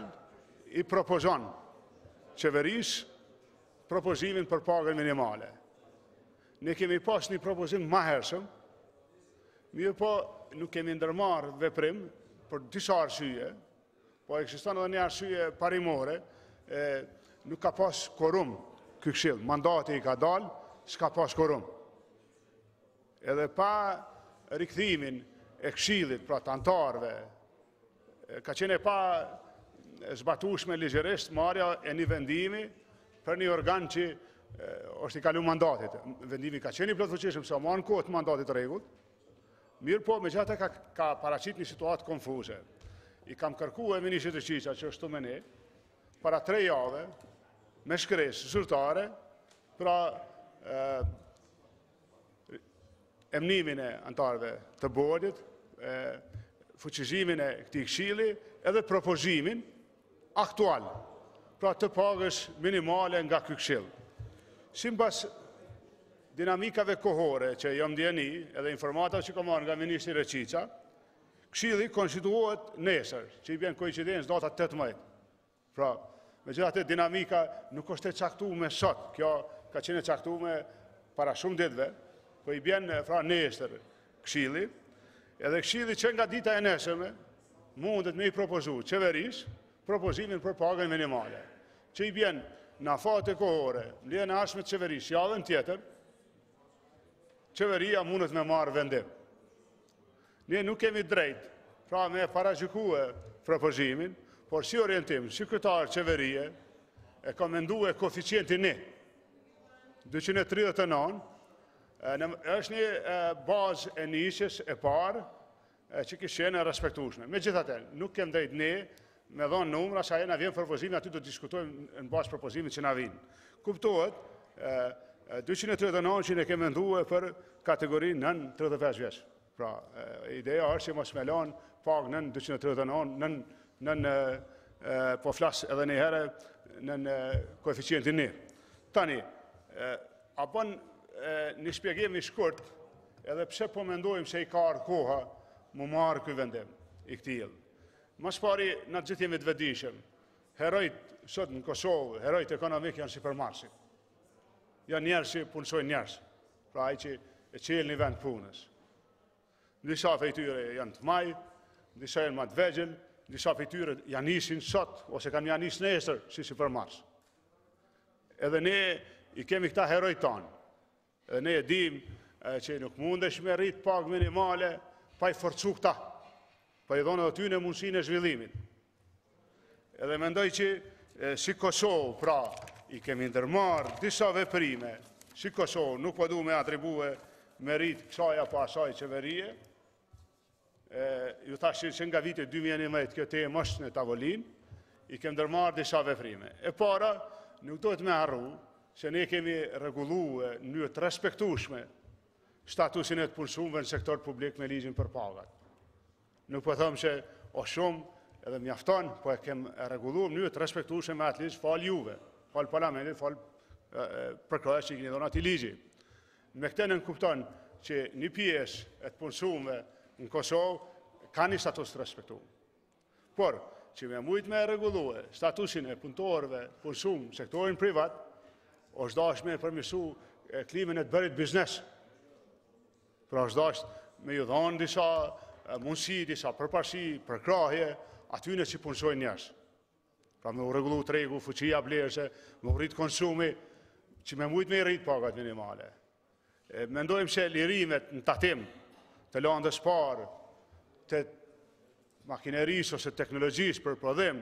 i propozon qeverisë propozimin për pagën minimale. Ne kemi pas një propozim ma hershëm, mirë po nuk kemi ndërmarrë veprim për disa arsye, po ekziston edhe një arsye parimore, nuk ka pas korum ky këshill, mandati i ka dalë, s'ka pas korum. Edhe pa rikthimin e këshillit, pra të antarëve, ka qenë pa zbatueshme ligjërisht marrja e një vendimi për një organ që është i kalu mandatit. Vendimi ka qenë i plotfuqishëm, sa marrën kohë të mandatit rregullt, mirë po megjithatë ka paraqit një situatë konfuze. I kam kërkuar ministrit të Qiqa që është me ne, para 3 javë, me shkresë zyrtare, pra emnimin e antarëve të bordit, fuqizimin e këtij këshilli, edhe propozimin aktual, pra të pagës minimale nga ky këshill. Sipas dinamikave kohore që jam ndjeni, edhe informatave që kam marrë nga ministri Qiqa, këshilli konstituohet nesër, që i bën koincidencë data 18. Pra, megjithatë dinamika nuk është e caktuar sot, kjo ka qenë e caktuar para shumë ditëve, po i bën pra nesër këshilli, edhe këshilli që nga dita e nesërme mundet me i propozu qeverisë propozimin për pagën minimale, që i bën në afate kohore, mbledhjen e ardhshme të qeverisë, javën tjetër, qeveria mundet me marrë vendim. Ne nuk kemi drejt, pra me parajgjykue propozimin, por si orientim, si kryetar qeverie, e ka menduar koeficientin 239, është një bazë e nisjes e parë që kishte qenë respektueshme. Megjithatë, nuk kem drejt ne me dhënë numra, sa na vjen propozimi, aty do të diskutojmë në bazë propozimit që na vjen. Kuptohet, 239 që ne kemi menduar për kategorinë nën 35 vjeç. Pra, ideja është që mos me lanë pagë nën 239, nën po flas edhe një herë nën koeficientin 1. Tani, a bën një shpjegim i shkurt, edhe pse po mendojmë se i ka ardhur koha mu marrë ky vendim i këtij. Mas pari, na gjithë jemi të vetëdijshëm. Herojt sot në Kosovë, herojt ekonomik janë si për Marsit. Janë njerëz që punësojnë njerëz, pra ai që e çel në vend punës. Disa prej tyre janë të maj, disa janë më të vegjël, disa prej tyre janë nisin sot ose kanë janë nis nesër, si për Mars. Edhe ne i kemi këta herojt tanë. Edhe ne e dim që nuk mundesh me rrit pagë minimale pa i forcu këta, pa i dhonë edhe ty në mundësinë e zhvillimit. Edhe mendoj që si Kosovë, pra, i kemi ndërmarrë disa veprime, si Kosovë, nuk po du me atribue merit kësaj apo asaj qeverie, ju thashë që nga viti 2011 kjo temë është në tavolinë, i kemi ndërmarrë disa veprime. E para, nuk duhet me harru se ne kemi rregulluar në mënyrë të respektueshme statusin e të punësuarve në sektor publik me ligjin për pagat. Nuk po them se o shumë edhe mjafton, po e kem rregulluar në mënyrë të respektueshme me atë ligj, fal juve, fal parlamentit, fal përkrahës që i keni dhënë atij ligji. Me këtë nën kupton që një pjesë e të punësuarve në Kosovë ka një status të respektuar. Por që me mujt me rregulluar statusin e punëtorëve punësuar në sektorin privat, është dash me përmirësu klimën e të bërit biznes. Pra është dash me ju dhonë disa mundësi, disa përparësi, përkrahje, atyne që punësojnë njerëz. Pra me u regullu tregu, fuqia blerëse, me u rritë konsumi, që me mujtë me i rritë pagat minimale. Mendojmë se lirimet në tatim të landës parë, të makinerisë ose teknologjisë për prodhim,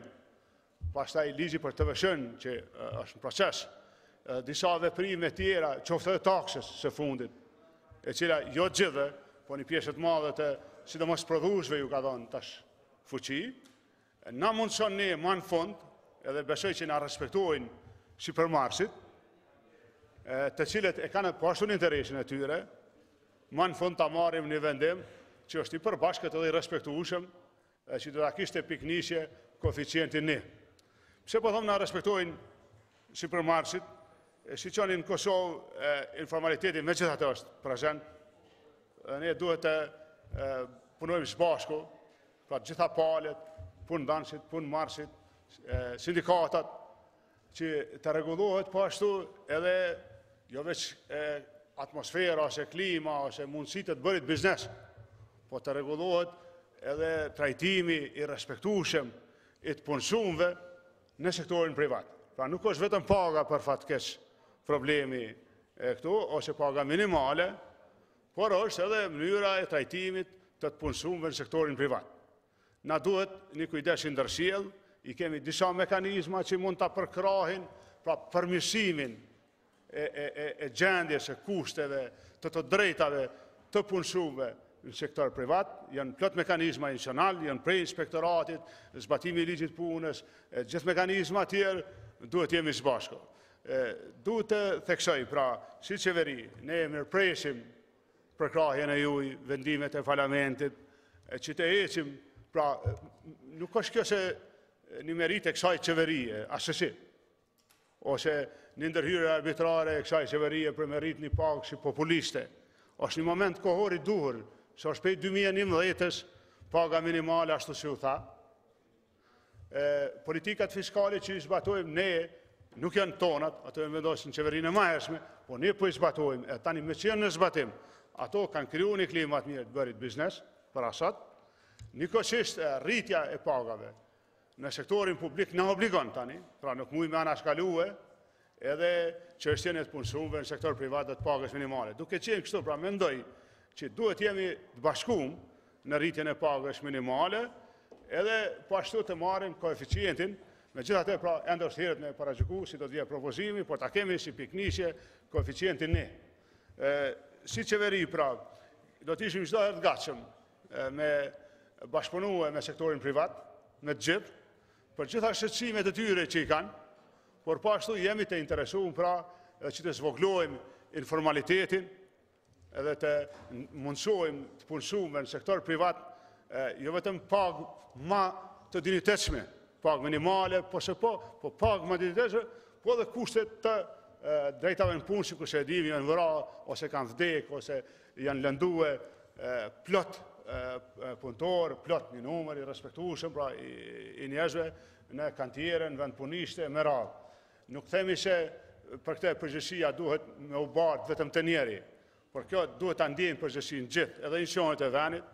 pastaj ligji për TVSH-n që është në proces, disa veprime tjera, qoftë edhe taksës së fundit, e cila jo gjithë, po një pjesët madhe të sidomos prodhuesve ju ka dhënë tash fuqi, na mundson ne më në fund, edhe besoj që na respektojnë supermarketit, të cilët e kanë po ashtu në interesin e tyre, më në fund ta marrim një vendim që është i përbashkët edhe i respektueshëm, që do ta kishte piknisje koeficientin 1. Pse po them na respektojnë supermarketit, si që në Kosovë informaliteti megjithatë është prezent, ne duhet të punojmë së bashku, pra gjitha palët, punë danësit, punë marsit, sindikatat, që të regulohet po ashtu edhe jo veç atmosfera, ose klima, ose mundësit të bërit biznes, po të regulohet edhe trajtimi i respektueshëm i të punësumve në sektorin privat. Pra nuk është vetëm paga për fatkeq problemi këtu, ose paga minimale, por është edhe mënyra e trajtimit të punësumve në sektorin privat. Na duhet një kujdes i ndërsjellë, i kemi disa mekanizma që mund të përkrahin, pra përmirësimin e gjendjes e kushteve të drejtave të punësumve në sektor privat, janë plot mekanizma nacional, janë prej inspektoratit, zbatimi i ligjit punës, gjithë mekanizma tjerë duhet jemi së bashku. Duhet të theksoj, pra, si qeveri, ne mirëpresim përkrahjen e juaj, vendimet e parlamentit, që të ecim, pra, nuk është kjo se një merit e kësaj qeverie, asësi, ose një ndërhyrje arbitrare e kësaj qeverie për merit një pagë si populiste. Është një moment kohor i duhur, se është prej 2011-ës paga minimale ashtu si u tha. Politikat fiskale që i zbatojmë ne, nuk janë tonat, ato e vendosin qeverinë e mahershme, po ne po i zbatojmë, e tani me qenë në zbatim, ato kanë kriju një klimat mirë të bërit biznes, për asat, njëkohësisht rritja e pagave në sektorin publik në obligon tani, pra nuk mujmë me anashkalue, edhe çështjen e të punësumve në sektor privat dhe të pagës minimale. Duke qenë kështu, pra mendoj që duhet jemi të bashkuar në rritjen e pagës minimale, edhe po ashtu të marrim koeficientin, megjithatë pra ende është herët me paragjyku si do të vijë propozimi, por ta kemi si piknisje koeficientin 1. Si qeveri, pra, do të ishim çdo herë të gatshëm me bashkëpunue me sektorin privat, me të gjithë, për gjitha shqetësimet e tyre që i kanë, por po ashtu jemi të interesuar, pra, që të zvoglojmë informalitetin, edhe të mundsojmë të punësume në sektor privat, jo vetëm pagë ma të dinjitetshme, pagë minimale, po pagë ma dinjitetshme, po edhe kushtet të drejtave në punë, sikur se e dimi janë vëra, ose kanë vdek, ose janë lëndue plot punëtor, plot një numër i respektueshëm, pra i njerëzve në kantierën, në vend punishte, me radhë. Nuk themi se për këtë përgjegjësia duhet me u bardh vetëm të njeri, por kjo duhet ta ndjejmë përgjegjësinë gjithë, edhe institucionet e vendit,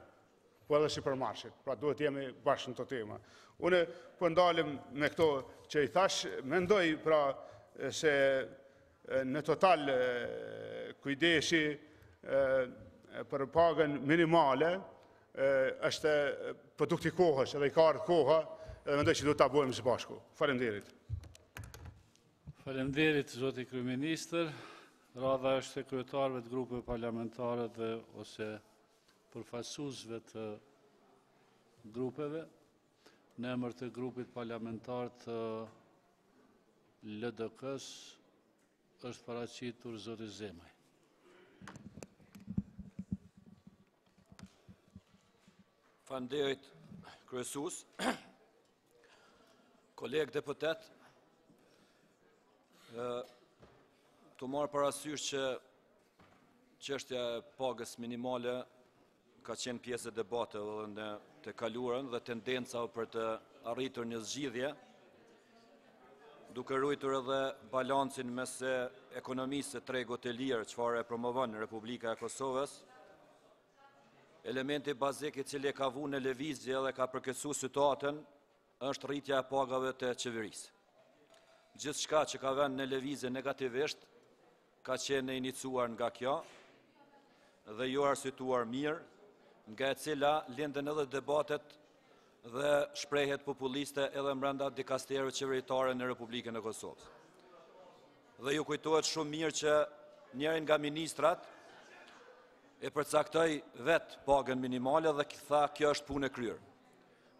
po edhe supermarketit. Pra duhet jemi bashkë në këto tema. Unë po ndalim me këto që i thash, mendoj pra se në total kujdesi për pagën minimale është produkti kohës, edhe i ka ardhur koha, edhe mendoj që duhet ta bëjmë së bashku. Faleminderit. Faleminderit, zoti kryeministër. Radha është e kryetarëve të grupeve parlamentare dhe ose përfaqësuesve të grupeve, në emër të grupit parlamentar të LDK-s është paraqitur zoti Zemaj. Faleminderit kryesues, kolegë deputet, të marrë parasysh që çështja e pagës minimale ka qenë pjesë e debateve edhe në të kaluarën dhe tendenca për të arritur një zgjidhje. duke ruajtur edhe balancin mes ekonomisë së tregut të lirë, çfarë e promovon Republika e Kosovës, elementi bazik i cili ka vu në lëvizje dhe ka përkesu situatën është rritja e pagave të qeverisë. Gjithçka që ka vënë në lëvizje negativisht ka qenë inicuar nga kjo dhe jo arsyetuar mirë, nga e cila lindën edhe debatet dhe shprehjet populiste edhe brenda dikasterëve qeveritare në Republikën e Kosovës. Dhe ju kujtohet shumë mirë që njërin nga ministrat e përcaktoi vetë pagën minimale dhe tha kjo është punë e kryer.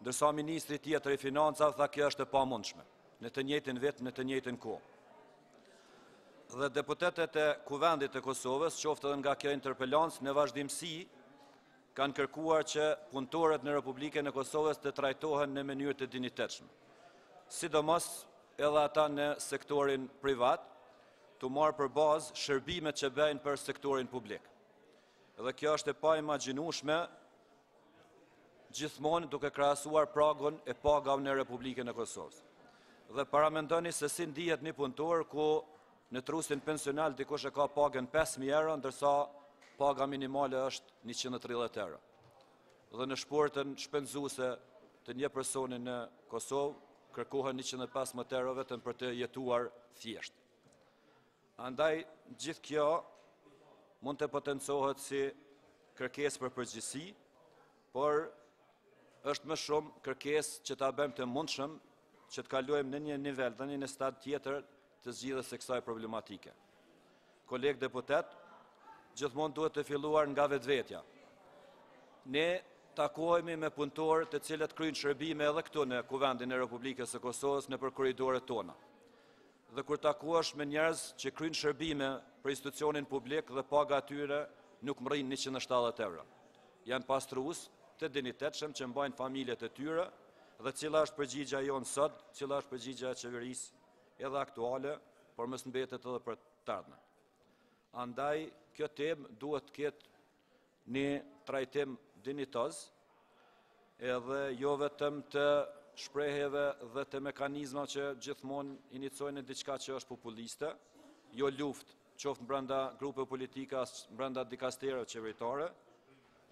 Ndërsa ministri tjetër i financave tha kjo është e pamundshme, në të njëjtin vit, në të njëjtin kohë. Dhe deputetët e Kuvendit të Kosovës, qoftë edhe nga kjo interpelancë, në vazhdimsi kanë kërkuar që punëtorët në Republikën e Kosovës të trajtohen në mënyrë të dinjitetshme. Sidomos edhe ata në sektorin privat, të marrë për bazë shërbimet që bëjnë për sektorin publik. Dhe kjo është e paimagjinueshme gjithmonë duke krahasuar pragun e pagave në Republikën e Kosovës. Dhe paramendoni se si ndihet një punëtor ku në trusin pensional dikush e ka pagën 5.000 euro, ndërsa paga minimale është 130 euro. Dhe në shportën shpenzuese të një personi në Kosovë kërkohen 115 euro vetëm për të jetuar thjesht. Andaj gjithë kjo mund të potencohet si kërkesë për përgjegjësi, por është më shumë kërkesë që ta bëjmë të mundshëm që të kalojmë në një nivel dhe në stad tjetër të zgjidhjes së kësaj problematike. Kolegë deputet, gjithmonë duhet të filluar nga vetvetja. Ne takohemi me punëtorë të cilët kryejnë shërbime edhe këtu në Kuvendin e Republikës së Kosovës nëpër korridoret tona. Dhe kur takohesh me njerëz që kryejnë shërbime për institucionin publik dhe paga atyre nuk mrrin 170 euro. Janë pastrues të dinjitetshëm që mbajnë familjet e tyre dhe cila është përgjigjja jonë sot, cila është përgjigjja e qeverisë edhe aktuale, por mos mbetet edhe për të ardhmen. Andaj kjo temë duhet të ketë një trajtim dinjitoz, edhe jo vetëm të shprehjeve dhe të mekanizma që gjithmonë iniciojnë diçka që është populiste, jo luftë, qoftë brenda grupe politike as brenda dikasterëve qeveritare,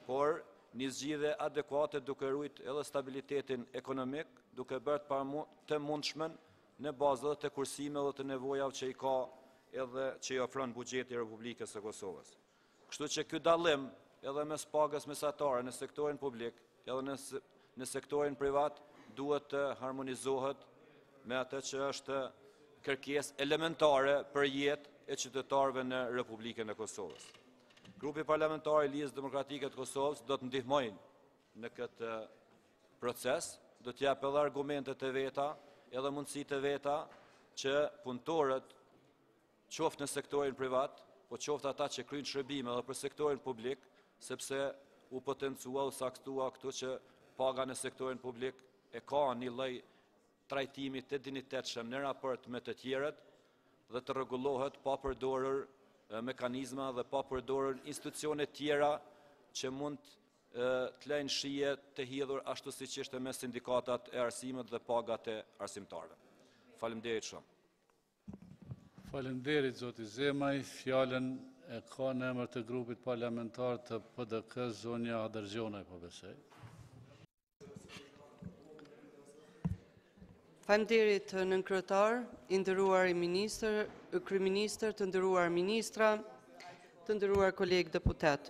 por një zgjidhje adekuate duke ruajtur edhe stabilitetin ekonomik, duke bërë të mundshmen në bazë të kursimeve dhe të nevojave që i ka edhe që i ofron buxheti i Republikës së Kosovës. Kështu që ky dallim edhe mes pagës mesatare në sektorin publik edhe në sektorin privat duhet të harmonizohet me atë që është kërkesë elementare për jetë e qytetarëve në Republikën e Kosovës. Grupi parlamentar i Lidhjes Demokratike të Kosovës do të ndihmojnë në këtë proces, do të japë edhe argumentet e veta, edhe mundësitë e veta që punëtorët, qoftë në sektorin privat, po qoftë ata që kryejnë shërbime edhe për sektorin publik, sepse u potencua u saktua këtu që paga në sektorin publik e ka një lloj trajtimi të dinjitetshëm në raport me të tjerët dhe të rregullohet pa përdorur mekanizma dhe pa përdorur institucione tjera që mund të lejnë shije të hidhur ashtu siç ishte me sindikatat e arsimit dhe pagat e arsimtarëve. Faleminderit shumë. Faleminderit zoti Zemaj, fjalën e ka në emër të grupit parlamentar të PDK zonja Adërgjonaj po besoj. Faleminderit nën kryetar, i nderuar i ministër, kryeministër, të nderuar ministra, të nderuar kolegë deputet.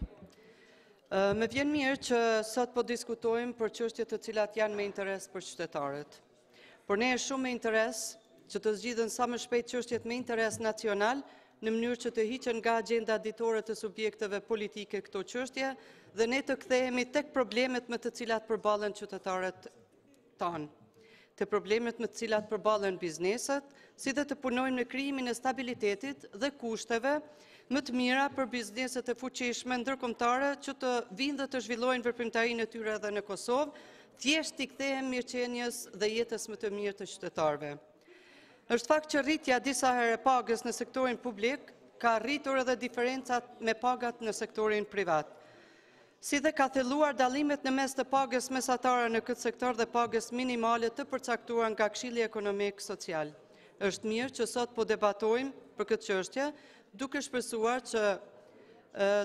Më vjen mirë që sot po diskutojmë për çështje të cilat janë me interes për qytetarët. Por ne është shumë me interes që të zgjidhen sa më shpejt çështjet me interes nacional në mënyrë që të hiqen nga agjenda ditore të subjekteve politike këto çështje dhe ne të kthehemi tek problemet me të cilat përballen qytetarët tanë, të problemet me të cilat përballen bizneset, si dhe të punojmë në krijimin e stabilitetit dhe kushteve më të mira për bizneset e fuqishme ndërkombëtare që të vinë dhe të zhvillojnë veprimtarinë e tyre edhe në Kosovë, thjesht i kthehen mirëqenies dhe jetës më të mirë të qytetarëve. Është fakt që rritja disa herë e pagës në sektorin publik ka rritur edhe diferencat me pagat në sektorin privat. Si dhe ka thelluar dallimet në mes të pagës mesatare në këtë sektor dhe pagës minimale të përcaktuar nga Këshilli Ekonomik Social. është mirë që sot po debatojmë për këtë çështje, duke shpresuar që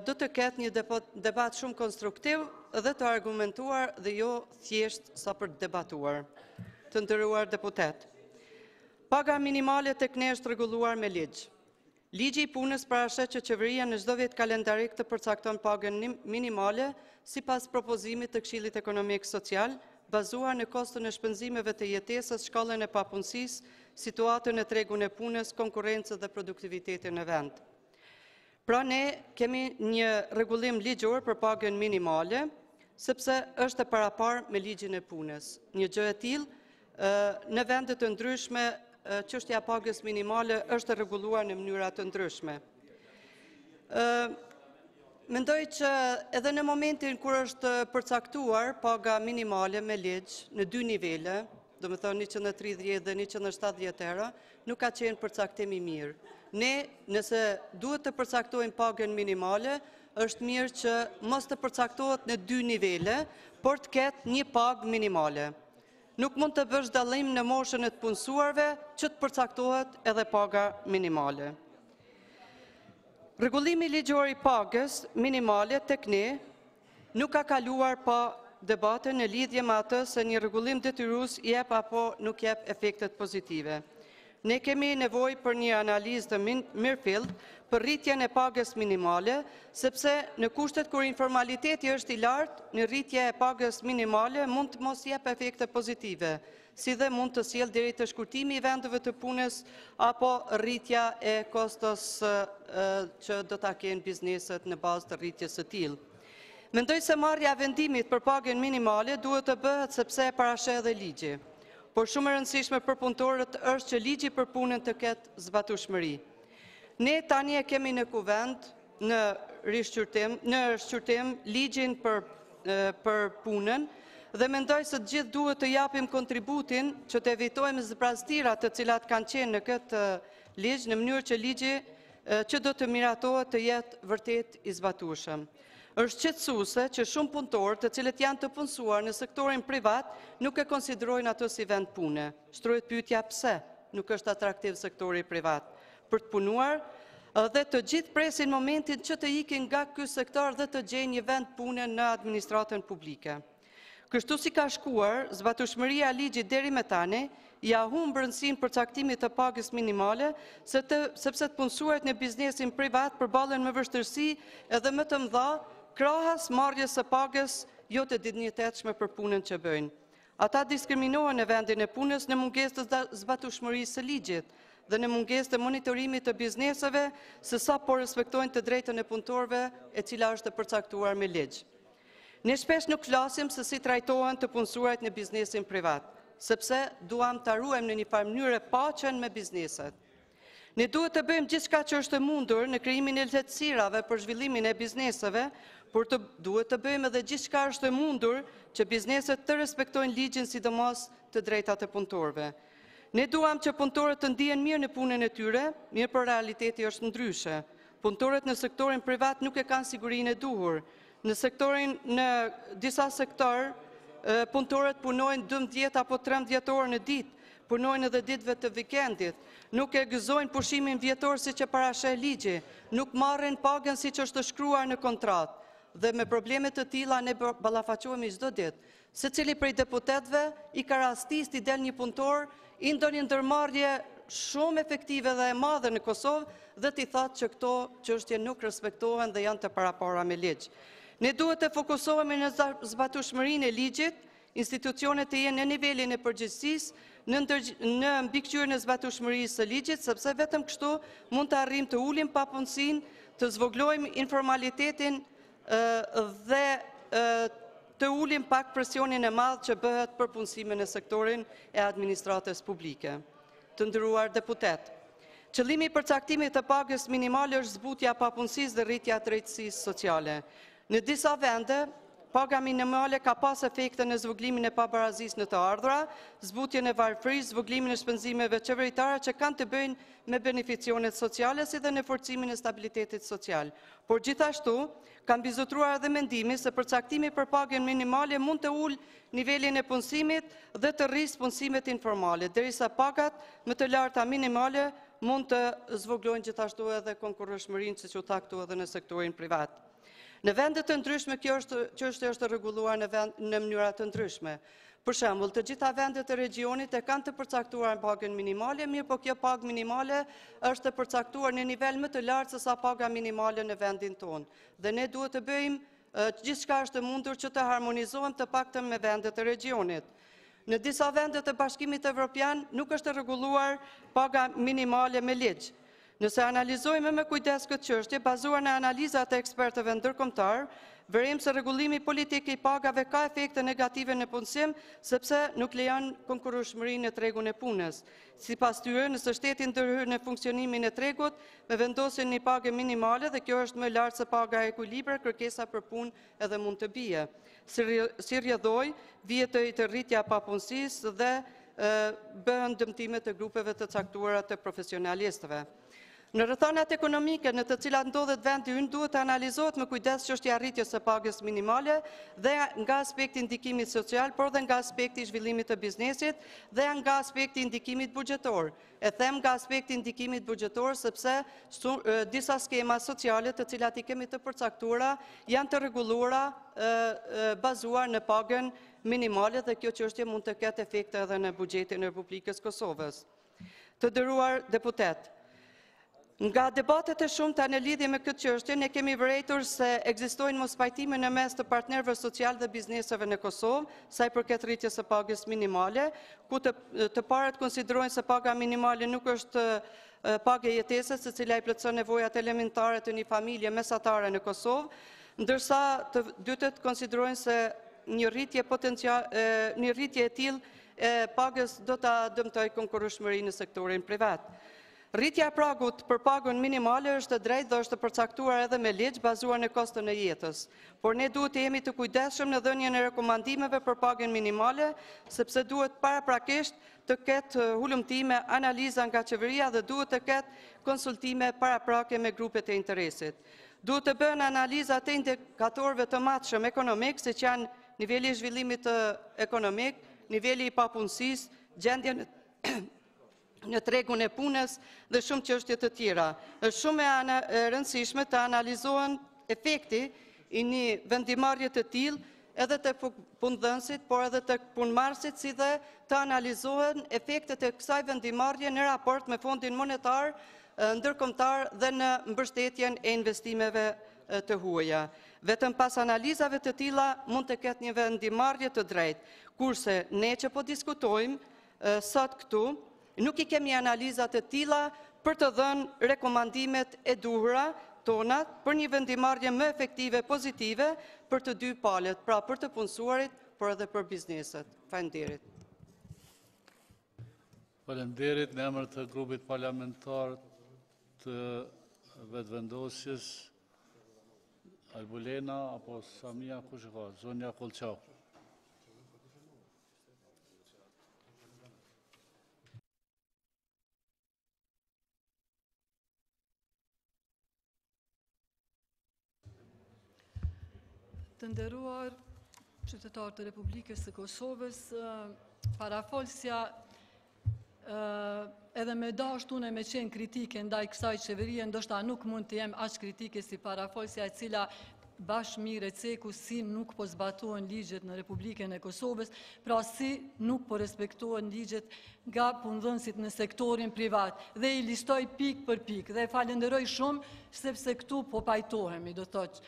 do të ketë një debat shumë konstruktiv dhe të argumentuar dhe jo thjesht sa për debatuar. Të nderuar deputet. Paga minimale tek ne është rregulluar me ligj. Ligji i punës parashet që qeveria në çdo vit kalendarik të përcakton pagën minimale sipas propozimit të Këshillit Ekonomik Social, bazuar në kostën e shpenzimeve të jetesës, shkallën e papunësisë, situatën e tregun e punës, konkurrencën dhe produktivitetin në vend. Pra ne kemi një rregullim ligjor për pagën minimale, sepse është e paraparë me ligjin e punës. Një gjë e tillë në vende të ndryshme çështja e pagës minimale është rregulluar në mënyra të ndryshme. Mendoj që edhe në momentin kur është përcaktuar paga minimale me ligj në dy nivele, do të thonë 130 dhe 170 euro, nuk ka qenë përcaktim i mirë. Ne, nëse duhet të përcaktojmë pagën minimale, është mirë që mos të përcaktohet në dy nivele, por të ketë një pagë minimale. Nuk mund të bësh dallim në moshën e të punësuarve që të përcaktohet edhe paga minimale. Rregullimi ligjor i pagës minimale tek ne nuk ka kaluar pa debate në lidhje me atë se një rregullim detyrues jep apo nuk jep efektet pozitive. Ne kemi nevojë për një analizë të mirëfillt për rritjen e pagës minimale, sepse në kushtet kur informaliteti është i lartë, në rritje e pagës minimale mund të mos jep efekte pozitive, si dhe mund të sjellë deri te shkurtimi i vendeve të punës apo rritja e kostos që do ta kenë bizneset në bazë të rritjes së tillë. Mendoj se marrja e vendimit për pagën minimale duhet të bëhet sepse e parashet edhe ligji. Por shumë e rëndësishme për punëtorët është që ligji për punën të ketë zbatueshmëri. Ne tani e kemi në kuvend, në shqyrtim ligjin për punën dhe mendoj se të gjithë duhet të japim kontributin që të evitojmë zbraztirat të cilat kanë qenë në këtë ligj në mënyrë që ligji që do të miratohet të jetë vërtet i zbatueshëm. Është qetësuese që shumë punëtorë të cilët janë të punësuar në sektorin privat nuk e konsiderojnë atë si vend pune. Shtrohet pyetja pse nuk është atraktiv sektori privat për të punuar dhe të gjithë presin momentin që të ikin nga ky sektor dhe të gjejnë një vend pune në administratën publike. Kështu si ka shkuar, zbatueshmëria e ligjit deri me tani ja humb rëndësinë përcaktimit të pagës minimale, sepse të punësuarit në biznesin privat përballen me vështirësi edhe më të mëdha krahas marrjes së pagës jo të dinjitetshme për punën që bëjnë. Ata diskriminohen në vendin e punës në mungesë të zbatueshmërisë së ligjit dhe në mungesë të monitorimit të bizneseve se sa po respektojnë të drejtën e punëtorëve e cila është e përcaktuar me ligj. Ne shpesh nuk flasim se si trajtohen të punësuarit në biznesin privat, sepse duam ta ruajmë në një farë mënyrë paqen me bizneset. Ne duhet të bëjmë gjithçka që është e mundur në krijimin e lehtësirave për zhvillimin e bizneseve, por duhet të bëjmë edhe gjithçka është e mundur që bizneset të respektojnë ligjin, sidomos të drejtat e punëtorëve. Ne duam që punëtorët të ndihen mirë në punën e tyre, mirë por realiteti është ndryshe. Punëtorët në sektorin privat nuk e kanë sigurinë e duhur. Në disa sektor, punëtorët punojnë 12 apo 13 orë në ditë, punojnë edhe ditëve të vikendit, nuk e gëzojnë pushimin vjetor si që parashet ligji, nuk marrin pagën si që është shkruar në kontratë, dhe me problemet të tilla ne ballafaqohemi çdo ditë. Secili prej deputetëve i ka rastis t'i del një punëtor, i ndonjë ndërmarrje shumë efektive dhe e madhe në Kosovë dhe t'i thatë që këto çështje nuk respektohen dhe janë të parapara me ligj. Ne duhet të fokusohemi në zbatueshmërinë e ligjit, institucionet të jenë në nivelin e përgjegjësisë në mbikëqyrjen e zbatueshmërisë së ligjit, sepse vetëm kështu mund të arrijmë të ulim papunësinë, të zvoglojmë informalitetin dhe të ulim pak presionin e madh që bëhet për punësimin në sektorin e administratës publike. Të nderuar deputet, qëllimi i përcaktimit të pagës minimale është zbutja e papunësisë dhe rritja e drejtësisë sociale. Në disa vende, paga minimale ka pas efekte në zvogëlimin e pabarazisë në të ardhura, zbutjen e varfërisë, zvogëlimin e shpenzimeve qeveritare që kanë të bëjnë me beneficionet sociale si dhe në forcimin e stabilitetit social. Por gjithashtu, kam bizotruar edhe mendimi se përcaktimi për pagën minimale mund të ulë nivelin e punësimit dhe të rrisë punësimet informale, derisa pagat më të larta minimale mund të zvoglojnë gjithashtu edhe konkurrëshmërinë, siç u tha këtu edhe në sektorin privat. Në vendet të ndryshme kjo çështje është rregulluar në mënyra të ndryshme. Për shembull, të gjitha vendet e regionit e kanë të përcaktuar pagën minimale, mirë po kjo pagë minimale është të përcaktuar në nivel më të lartë se sa paga minimale në vendin tonë. Dhe ne duhet të bëjmë gjithçka është mundur që të harmonizohem të paktën me vendet e regionit. Në disa vendet të Bashkimit Evropian nuk është rregulluar paga minimale me ligj. Nëse analizojmë me kujdes këtë çështje, bazuar në analizat e ekspertëve ndërkombëtar, vërim se rregullimi politik i pagave ka efekte negative në punësim, sepse nuk lejon konkurrueshmërinë në tregun e punës. Sipas tyre, nëse shteti ndërhyr në funksionimin e tregut me vendosjen e një page minimale dhe kjo është më lart se paga e ekuilibër, kërkesa për punë edhe mund të bie. Si rrjedhoi, vihet të rritja e papunësisë dhe bëhen dëmtime të grupeve të caktuara të profesionalistëve. Në rrethonat ekonomike në të cilat ndodhet vendi ynë duhet të analizohet me kujdes çështja e rritjes së pagës minimale dhe nga aspekti ndikimit social, por dhe nga aspekti i zhvillimit të biznesit dhe nga aspekti i ndikimit buxhetor. E them nga aspekti i ndikimit buxhetor sepse disa skema sociale të cilat i kemi të përcaktuara janë të rregulluara bazuar në pagën minimale dhe kjo çështje mund të ketë efekte edhe në buxhetin e Republikës Kosovës. Të nderuar deputet, nga debatet e shumta në lidhje me këtë çështje, ne kemi vërejtur se ekzistojnë mospajtime në mes të partnerëve social dhe bizneseve në Kosovë, sa i përket rritjes së pagës minimale, ku të parët konsiderojnë se paga minimale nuk është pagë jetesës, e cila i plotëson nevojat elementare të një familje mesatare në Kosovë, ndërsa të dytët konsiderojnë se një rritje e tillë e pagës do ta dëmtojë konkurrueshmërinë në sektorin privat. Rritja e pragut për pagën minimale është e drejtë dhe është të përcaktuar edhe me ligj bazuar në koston e jetës. Por ne duhet të jemi të kujdesshëm në dhënien e rekomandimeve për pagën minimale, sepse duhet paraprakisht të ketë hulumtime, analiza nga qeveria dhe duhet të ketë konsultime paraprake me grupet e interesit. Duhet të bëhen analiza të indikatorëve të matshëm ekonomik, siç janë niveli i zhvillimit ekonomik, niveli i papunësisë, gjendja në tregun e punës dhe shumë çështje të tjera. Është shumë e rëndësishme të analizohen efekti i një vendimarrje të tillë edhe të punëdhënësit, por edhe të punëmarrësit, si dhe të analizohen efektet e kësaj vendimarrje në raport me Fondin Monetar Ndërkombëtar dhe në mbështetjen e investimeve të huaja. Vetëm pas analizave të tilla mund të ketë një vendimarrje të drejtë, kurse ne që po diskutojmë sot këtu nuk i kemi analizat e tilla për të dhënë rekomandimet e duhura tona për një vendimarrje më efektive, pozitive për të dy palët, pra për të punësuarit, por edhe për bizneset. Faleminderit. Faleminderit në emër të grupit parlamentar të vetëvendosjes Albulena apo Samia kush ka? Zonja Kolçau. Të nderuar qytetarë të Republikës së Kosovës, parafolsja edhe me dashur unë me qenë kritike ndaj kësaj qeverie, ndoshta nuk mund të jem aq kritike si parafolsja e cila bashkë mi receku si nuk po zbatohen ligjet në Republikën e Kosovës, pra si nuk po respektohen ligjet nga punëdhënësit në sektorin privat. Dhe i listoj pik për pik dhe falenderoj shumë sepse këtu po pajtohemi, do thotë,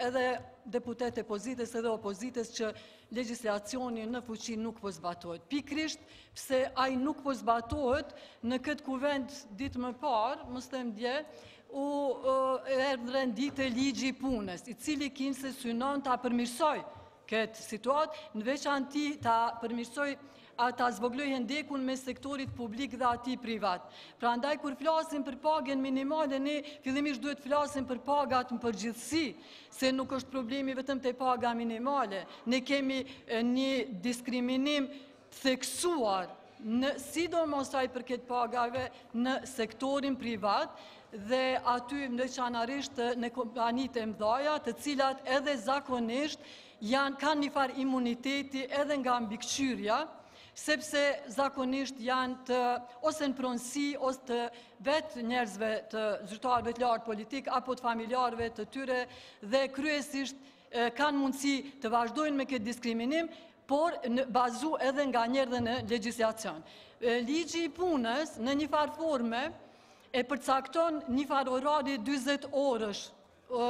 edhe deputet e pozitës edhe opozitës që legjislacioni në fuqi nuk po zbatohet. Pikrisht pse ai nuk po zbatohet në këtë kuvend ditë më parë, mos them dje, u rendite ligji i punës, i cili kinë se synon ta përmirësoj këtë situatë, në veçanti ta përmirësoj ata zvogloj hendekun me sektorit publik dhe ati privat. Pra ndaj, kur flasim për pagën minimale, ne fillimisht duhet flasim për pagat në përgjithsi, se nuk është problemi vetëm të paga minimale. Ne kemi një diskriminim theksuar, sidomos sa i përket pagave në sektorin privat, dhe aty veçanërisht në kompanitë e mëdha, të cilat edhe zakonisht kanë një farë imuniteti edhe nga mbikëqyrja, sepse zakonisht janë të ose në pronësi, ose të vetë njerëzve të zyrtarëve të lartë politik, apo të familjarëve të tyre, dhe kryesisht kanë mundësi të vazhdojnë me këtë diskriminim, por bazu edhe nga njerë dhe në legjislacion. Ligji i punës në një farë forme e përcakton një farë orari 20 orësh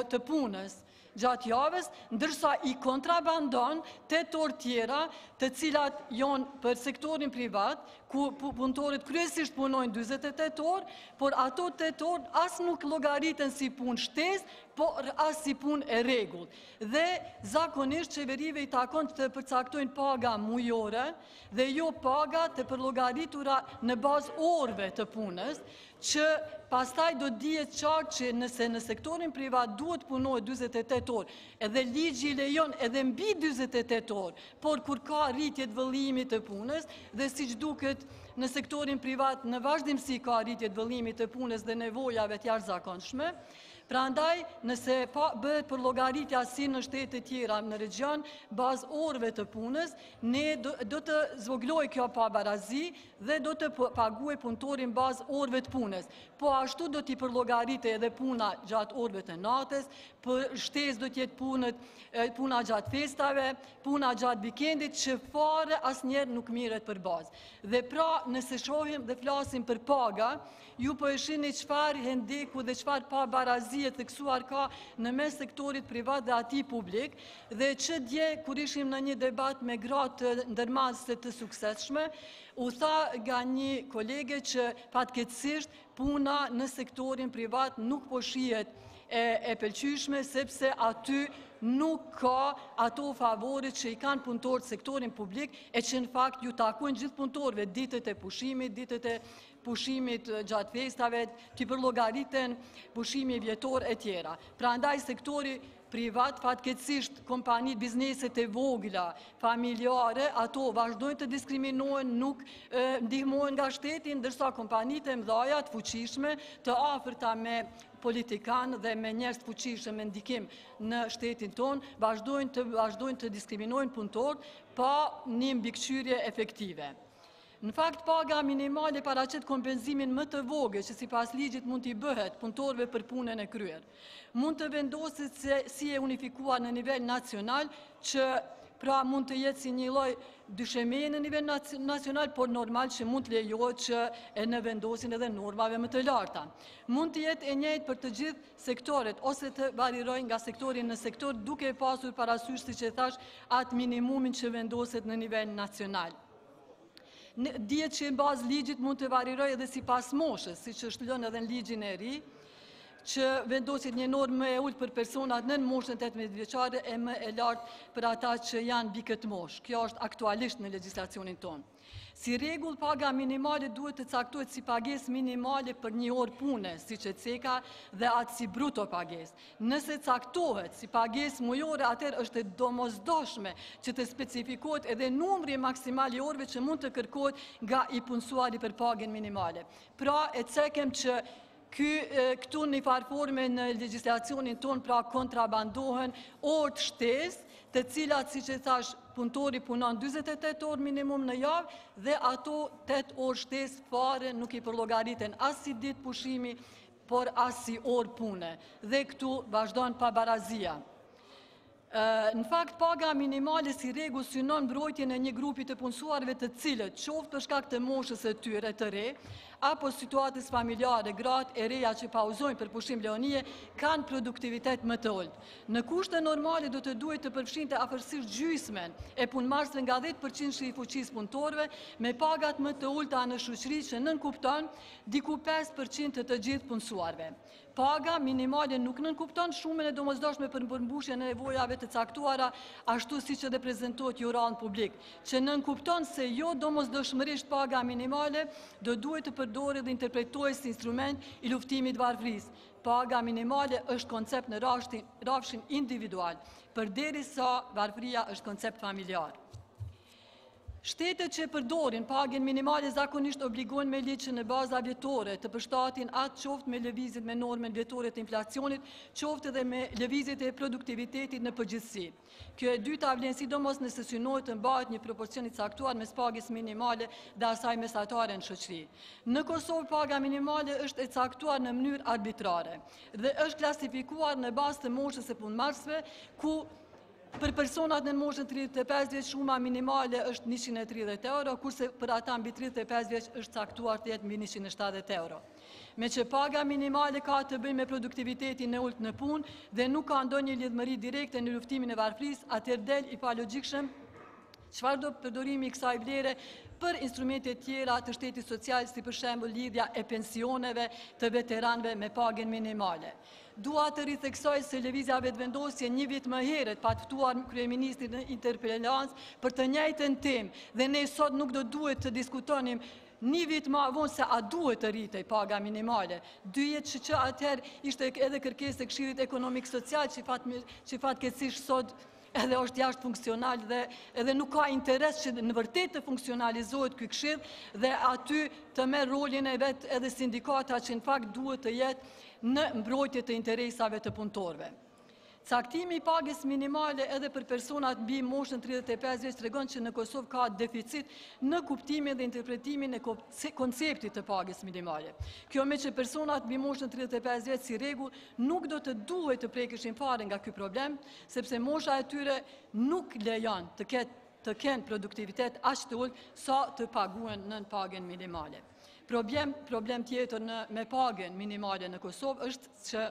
të punës gjatë javës, ndërsa i kontrabandon 8 orë tjera, të cilat janë për sektorin privat, ku punëtorët kryesisht punojnë 28 orë, por ato 8 orë as nuk llogariten si punë shtesë, por as si punë e rregullt. Dhe zakonisht qeverive i takon të përcaktojnë paga mujore dhe jo paga të përllogaritura në bazë orëve të punës, që pastaj do dihet qartë që nëse në sektorin privat duhet punohet 48 orë, edhe ligji lejon edhe mbi 48 orë, por kur ka rritje të vëllimit të punës, dhe siç duket në sektorin privat në vazhdimsi ka rritje të vëllimit të punës dhe nevojave të jashtëzakonshme. Prandaj, nëse bëhet përllogaritja si në shtete tjera në region, bazë orëve të punës, ne do të zvogloj kjo pabarazi dhe do të paguaj punëtorin bazë orëve të punës. Po ashtu do t'i përllogarite edhe puna gjatë orëve të natës, për shtesë do t'jetë puna gjatë festave, puna gjatë vikendit, që fare asnjëherë nuk mirret për bazë. Dhe pra, nëse shohim dhe flasim për paga, ju po e shihni çfarë hendeku dhe çfarë pabarazie theksuar ka në mes sektorit privat dhe atij publik, dhe që dje kur ishim në një debat me gratë ndërmarrëse të suksesshme, u tha nga një kolege që fatkeqësisht puna në sektorin privat nuk po shihet e pëlqyeshme, sepse aty nuk ka ato favorit që i kanë punëtorët sektorin publik, e që në fakt ju takojnë gjithë punëtorëve ditët e pushimit, ditët e pushimit gjatë festave, t'i përllogariten pushimi vjetor e tjera. Prandaj sektori privat, fatkeqësisht kompanit, bizneset e vogla, familjare, ato vazhdojnë të diskriminohen, nuk ndihmohen nga shteti, ndërsa kompanit e mëdha të fuqishme, të afërta me politikan dhe me njerëz të fuqishëm me ndikim në shtetin ton, vazhdojnë të diskriminojnë punëtorët pa një mbikëqyrje efektive. Në fakt, paga minimale paraqet kompenzimin më të vogël që sipas ligjit mund t'i bëhet punëtorëve për punën e kryer. Mund të vendoset se si e unifikuar në nivel nacional, që pra mund të jetë si një lloj dyshemeje në nivel nacional, por normal që mund të lejohet që e në vendosin edhe normave më të larta. Mund të jetë e njëjtë për të gjithë sektoret, ose të varirojnë nga sektori në sektor, duke pasur parasysh, siç e thash, atë minimumin që vendoset në nivel nacional. Dihet që në bazë ligjit mund të varirojë edhe sipas moshës, siç është lënë edhe në ligjin e ri, që vendosit një normë më e ulët për personat nën moshën 18 vjeçare e më e lartë për ata që janë mbi këtë moshë. Kjo është aktualisht në legjislacionin tonë. Si rregull, paga minimale duhet të caktohet si pagesë minimale për një orë pune, siç e ceka, dhe atë si bruto pagesë. Nëse caktohet si pagesë mujore, atëherë është e domosdoshme që të specifikohet edhe numri maksimal i orëve që mund të kërkohet nga i punësuari për pagën minimale. Pra, e cekem që këtu në farë forme në legjislacionin ton, pra kontrabandohen orë të shtesë, të cilat, siç e thash, punëtori punon 48 orë minimum në javë, dhe ato 8 orë shtesë fare nuk i përllogariten as si ditë pushimi, por as si orë pune. Dhe këtu vazhdon pabarazia. Në fakt, paga minimale si rregull synon mbrojtjen e një grupi të punësuarve të cilët, qoftë për shkak të moshës së tyre të re, apo situatës familjare, gratë e reja që pauzojnë për pushim leonie, kanë produktivitet më të ullët. Në kushte normale do të duhet të përfshinte afërsisht gjysmen e punëmarrësve nga 10% që i fuqisë punëtorëve, me pagat më të ullëta në shoqëri që nënkupton diku 5% të gjithë punësuarve. Paga minimale nuk nënkupton shumën e domosdoshme për përmbushjen e nevojave të caktuara, ashtu siç edhe prezantohet jurallën publik, që nënkupton se jo domosdoshmërisht paga minimale do duhet të përdoret dhe interpretohet si instrument i luftimit varfërisë. Paga minimale është koncept në rafshin individual, përderisa varfëria është koncept familjar. Shtetet që përdorin pagën minimale zakonisht obligojnë me ligj që në baza vjetore të përshtatin atë qoftë me lëvizjet me normën vjetore të inflacionit, qoftë edhe me lëvizjet e produktivitetit në përgjithësi. Kjo e dyta vlen sidomos nëse synohet të mbahet një proporcion i caktuar mes pagës minimale dhe asaj mesatare në shoqëri. Në Kosovë paga minimale është e caktuar në mënyrë arbitrare dhe është klasifikuar në bazë të moshës së punëmarrësve, ku për personat në moshën 35 vjeç shuma minimale është 130 euro, kurse për ata mbi 35 vjeç është caktuar të jetë mbi 170 euro. Me që paga minimale ka të bëjë me produktivitetin e ulët në punë dhe nuk ka ndonjë lidhmëri direkte në luftimin e varfërisë, atëherë del i palogjikshëm çfarë do përdorimi i kësaj vlere për instrumente tjera të shtetit social, si për shembull lidhja e pensioneve të veteranëve me pagën minimale. Dua të ritheksoj se lëvizja vetëvendosje një vit më herët pa të ftuar kryeministrin në interpelancë për të njëjtën temë dhe ne sot nuk do duhet të diskutonim një vit më vonë se a duhet të rritej paga minimale. Dyjet që atëherë ishte edhe kërkesë e Këshillit Ekonomik Social që fatkeqësisht sot edhe është jashtë funksional dhe edhe nuk ka interes që në vërtet të funksionalizohet ky këshill dhe aty të merr rolin e vet edhe sindikata që në fakt duhet të jetë në mbrojtje të interesave të punëtorëve. Caktimi i pagës minimale edhe për personat mbi moshën 35 vjeç tregon që në Kosovë ka deficit në kuptimin dhe interpretimin e konceptit të pagës minimale. Kjo me që personat mbi moshën 35 vjeç si rregull nuk do të duhet të prekëshin fare nga ky problem, sepse mosha e tyre nuk lejon të kenë produktivitet aq të ulët sa të paguen nën pagën minimale. Problem tjetër me pagën minimale në Kosovë është që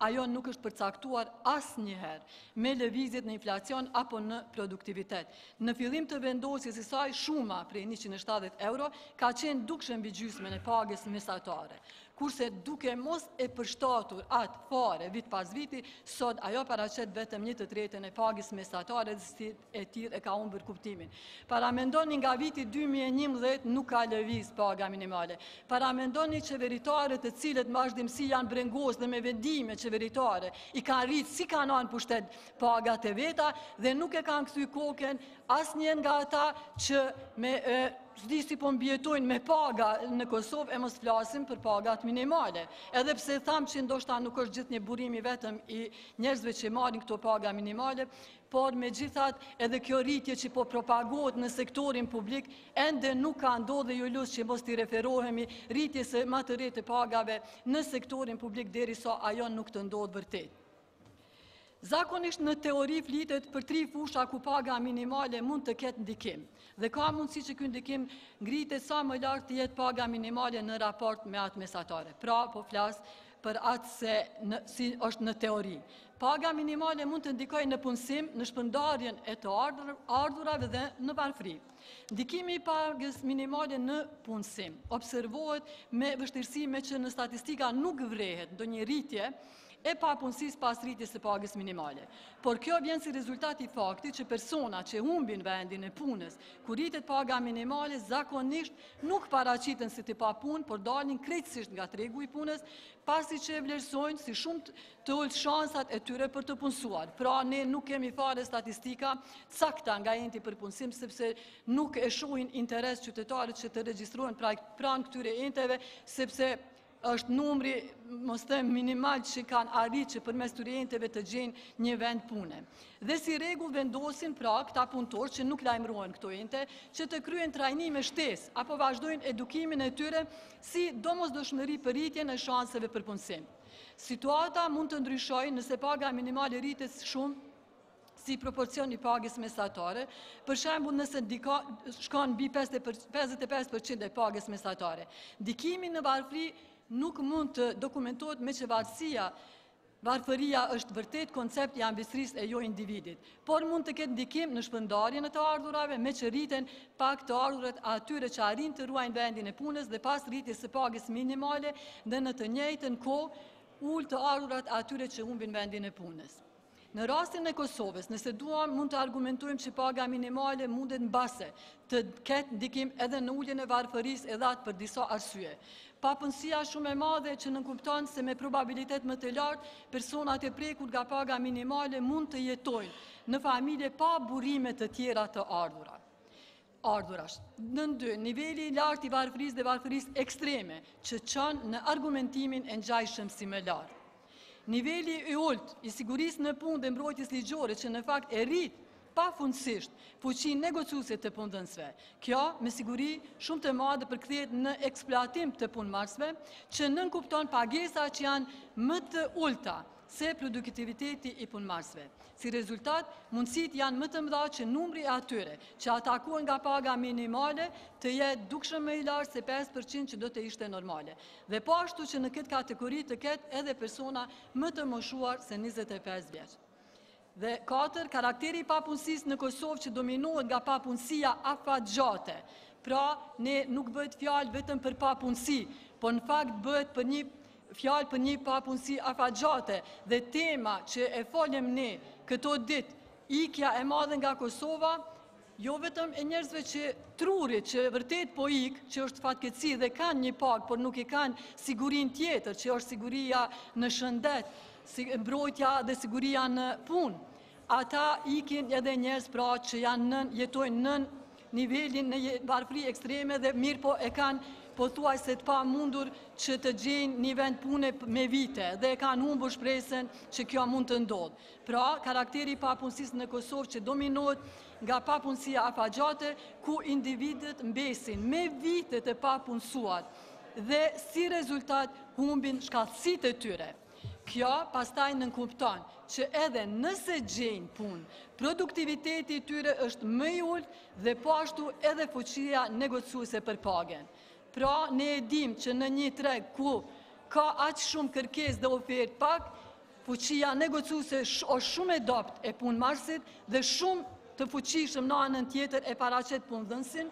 ajo nuk është përcaktuar asnjëherë me lëvizjet në inflacion apo në produktivitet. Në fillim të vendosjes së saj, shuma prej 170 euro ka qenë dukshëm mbi gjysmën e pagës mesatare. Kurse duke mos e përshtatur atë fare vit pas viti, sot ajo paraqet vetëm 1/3 e pagës mesatare dhe si e tillë e ka humbur kuptimin. Paramendoni nga viti 2011 nuk ka lëviz paga minimale. Paramendoni qeveritarët të cilët me vazhdimsi janë brengos dhe me vendime qeveritare i kanë rritë si kanë anë pushtet pagat e veta dhe nuk e kanë kthy kokën asnjë nga ata që me s'di si po mbjetojnë me paga në Kosovë e mos flasim për pagat minimale. Edhe pse tham që ndoshta nuk është gjithë një burimi vetëm i njerëzve që marrin këto paga minimale, por me gjithat edhe kjo rritje që po propagohet në sektorin publik, ende nuk ka ndodhur dhe ju lut që mos t'i referohemi rritjes së më të re të pagave në sektorin publik derisa ajo nuk të ndodhë vërtet. Zakonisht në teori flitet për 3 fusha ku paga minimale mund të ketë ndikim dhe ka mundësi që ky ndikim ngritet sa më lart të jetë paga minimale në raport me atë mesatare. Pra, po flas për atë si është në teori. Paga minimale mund të ndikojë në punësim, në shpërndarjen e të ardhurave dhe në varfëri. Ndikimi i pagës minimale në punësim observohet me vështirësi me që në statistika nuk vrehet ndonjë rritje e papunësisë pas rritjes së pagës minimale. Por kjo vjen si rezultat i faktit që persona që humbin vendin e punës, kur rritet paga minimale, zakonisht nuk paraqiten si të papunë, por dalin krejtësisht nga tregu i punës, pasi që e vlerësojnë si shumë të ulët shansat e tyre për të punësuar. Pra, ne nuk kemi fare statistika sakta nga enti për punësim, sepse nuk e shohin interes qytetarët që të regjistrojnë pranë këtyre enteve, sepse është numri, mos them minimal, që kanë arritë që përmes këtyre enteve të gjejnë një vend pune. Dhe si rregull vendosin pra këta punëtorë që nuk lajmërohen këto ente, që të kryen trajnime shtesë apo vazhdojnë edukimin e tyre si domosdoshmëri për rritjen e shanseve për punësim. Situata mund të ndryshojë nëse paga minimale rritet shumë, si proporcion i pagës mesatare. Për shembull, nëse shkon mbi 55% e pagës mesatare. Ndikimi në varfëri nuk mund të dokumentohet me që varfëria është vërtet koncept i ambisrisë e jo individit, por mund të ketë ndikim në shpërndarjen e të ardhurave me që rriten pak të ardhurat atyre që arrin të ruajnë vendin e punës dhe pas rritjes së pagës minimale dhe në të njëjtën kohë ul të ardhurat atyre që humbin vendin e punës. Në rastin e Kosovës, nëse duam mund të argumentojmë që paga minimale mundet mbase të ketë ndikim edhe në uljen e varfërisë edhe atë për disa arsye. Papunësia shumë e madhe që nënkupton se me probabilitet më të lartë, personat e prekur nga paga minimale mund të jetojnë në familje pa burime të tjera të ardhurash. Në dy, niveli i lartë i varfërisë dhe varfërisë ekstreme që çon në argumentimin e ngjajshëm similar. Niveli i ulët i sigurisë në punë dhe mbrojtjes ligjore që në fakt e rrit pafundësisht fuqinë negociuese të punëdhënësve. Kjo, me siguri, shumë të madhe përkthehet në eksploatim të punëmarrësve, që nënkupton pagesa që janë më të ulta se produktiviteti i punëmarrësve. Si rezultat, mundësitë janë më të mëdha që numri i atyre që atakohen nga paga minimale të jetë dukshëm më i lartë se 5% që do të ishte normale. Dhe po ashtu që në këtë kategori të ketë edhe persona më të moshuar se 25 vjeç. Dhe 4, karakteri i papunësisë në Kosovë që dominohet nga papunësia afatgjate. Pra, ne nuk bëhet fjalë vetëm për papunësi, por në fakt bëhet për një fjalë për një papunësi afatgjate. Dhe tema që e folem ne këto ditë, ikja e madhe nga Kosova, jo vetëm e njerëzve që trurit, që vërtet po ikë, që është fatkeqësi dhe kanë një pagë, por nuk e kanë sigurinë tjetër, që është siguria në shëndet, mbrojtja dhe siguria në punë. Ata ikin edhe njerëz pra që jetojnë nën nivelin në varfëri ekstreme dhe mirë po e kanë pothuajse të pa mundur që të gjejnë një vend pune me vite dhe e kanë humbur shpresën që kjo mund të ndodhë. Pra, karakteri i papunësisë në Kosovë që dominohet nga papunësia afatgjate, ku individët mbesin me vitet e papunësuar dhe si rezultat humbin shkallësitë e tyre. Kjo pastaj nënkupton që edhe nëse gjejnë punë, produktiviteti i tyre është më i ulët dhe po ashtu edhe fuqia negociuese për pagën. Pra, ne e dim që në një treg ku ka aq shumë kërkesë dhe ofertë pak, fuqia negociuese është shumë e dobët e punëmarrësit dhe shumë të fuqishëm në anën tjetër e paraqet punëdhënësin,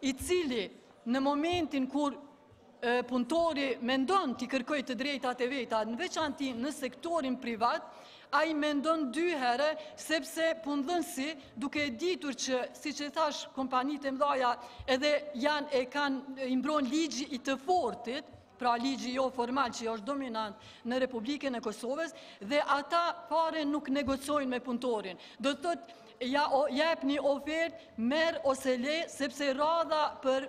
i cili në momentin kur punëtori mendon t'i kërkojë të drejtat e veta, në veçanti në sektorin privat, a i mendon 2 herë, sepse punëdhënësi, duke ditur që, si që thash, kompanitë e mdhaja edhe i mbron ligji i të fortit, pra ligji jo formal që është dominant në Republikën e Kosovës, dhe ata fare nuk negocojnë me punëtorin. Do të thotë, jep një ofertë, merr ose le, sepse radha për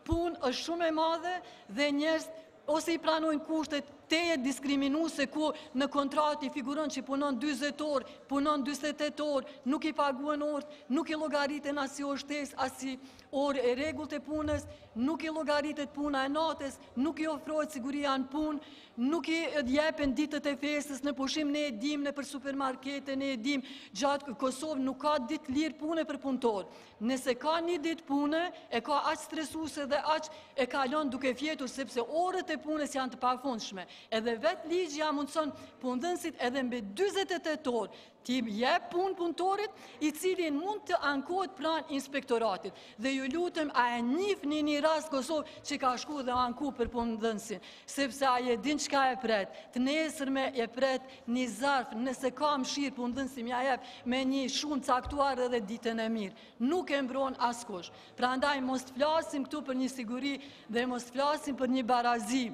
punë është shumë e madhe dhe njerëz ose i pranojnë kushtet teje diskriminuese ku në kontratë i figuron që punon 40 orë, punon 48 orë, nuk i paguhen orët, nuk i llogariten as si orë shtesë, as si orë e rregullt e punës, nuk i llogaritet puna e natës, nuk i ofrohet siguria në punë, nuk i jepen ditët e festës në pushim, ne e dim në për supermarkete, ne e dim gjatë Kosovë nuk ka ditë lirë pune për punëtor. Nëse ka një ditë pune, e ka aq stresuese dhe aq e kalon duke fjetur sepse orët e punës janë të pafundshme. Edhe vetë ligji ja mundson punëdhënësit edhe mbi 48 orë t'i jep punë punëtorit i cili mund të ankohet pranë inspektoratit. Dhe ju lutem, a e njihni një rast Kosovë që ka shku dhe anku për punëdhënësin, sepse ai e din çka e pret. Të nesërme e pret një zarf, nëse ka mëshirë punëdhënësi m'ja jep me një shumë caktuar edhe ditën e mirë. Nuk e mbron askush. Prandaj mos të flasim këtu për një siguri dhe mos të flasim për një barazi.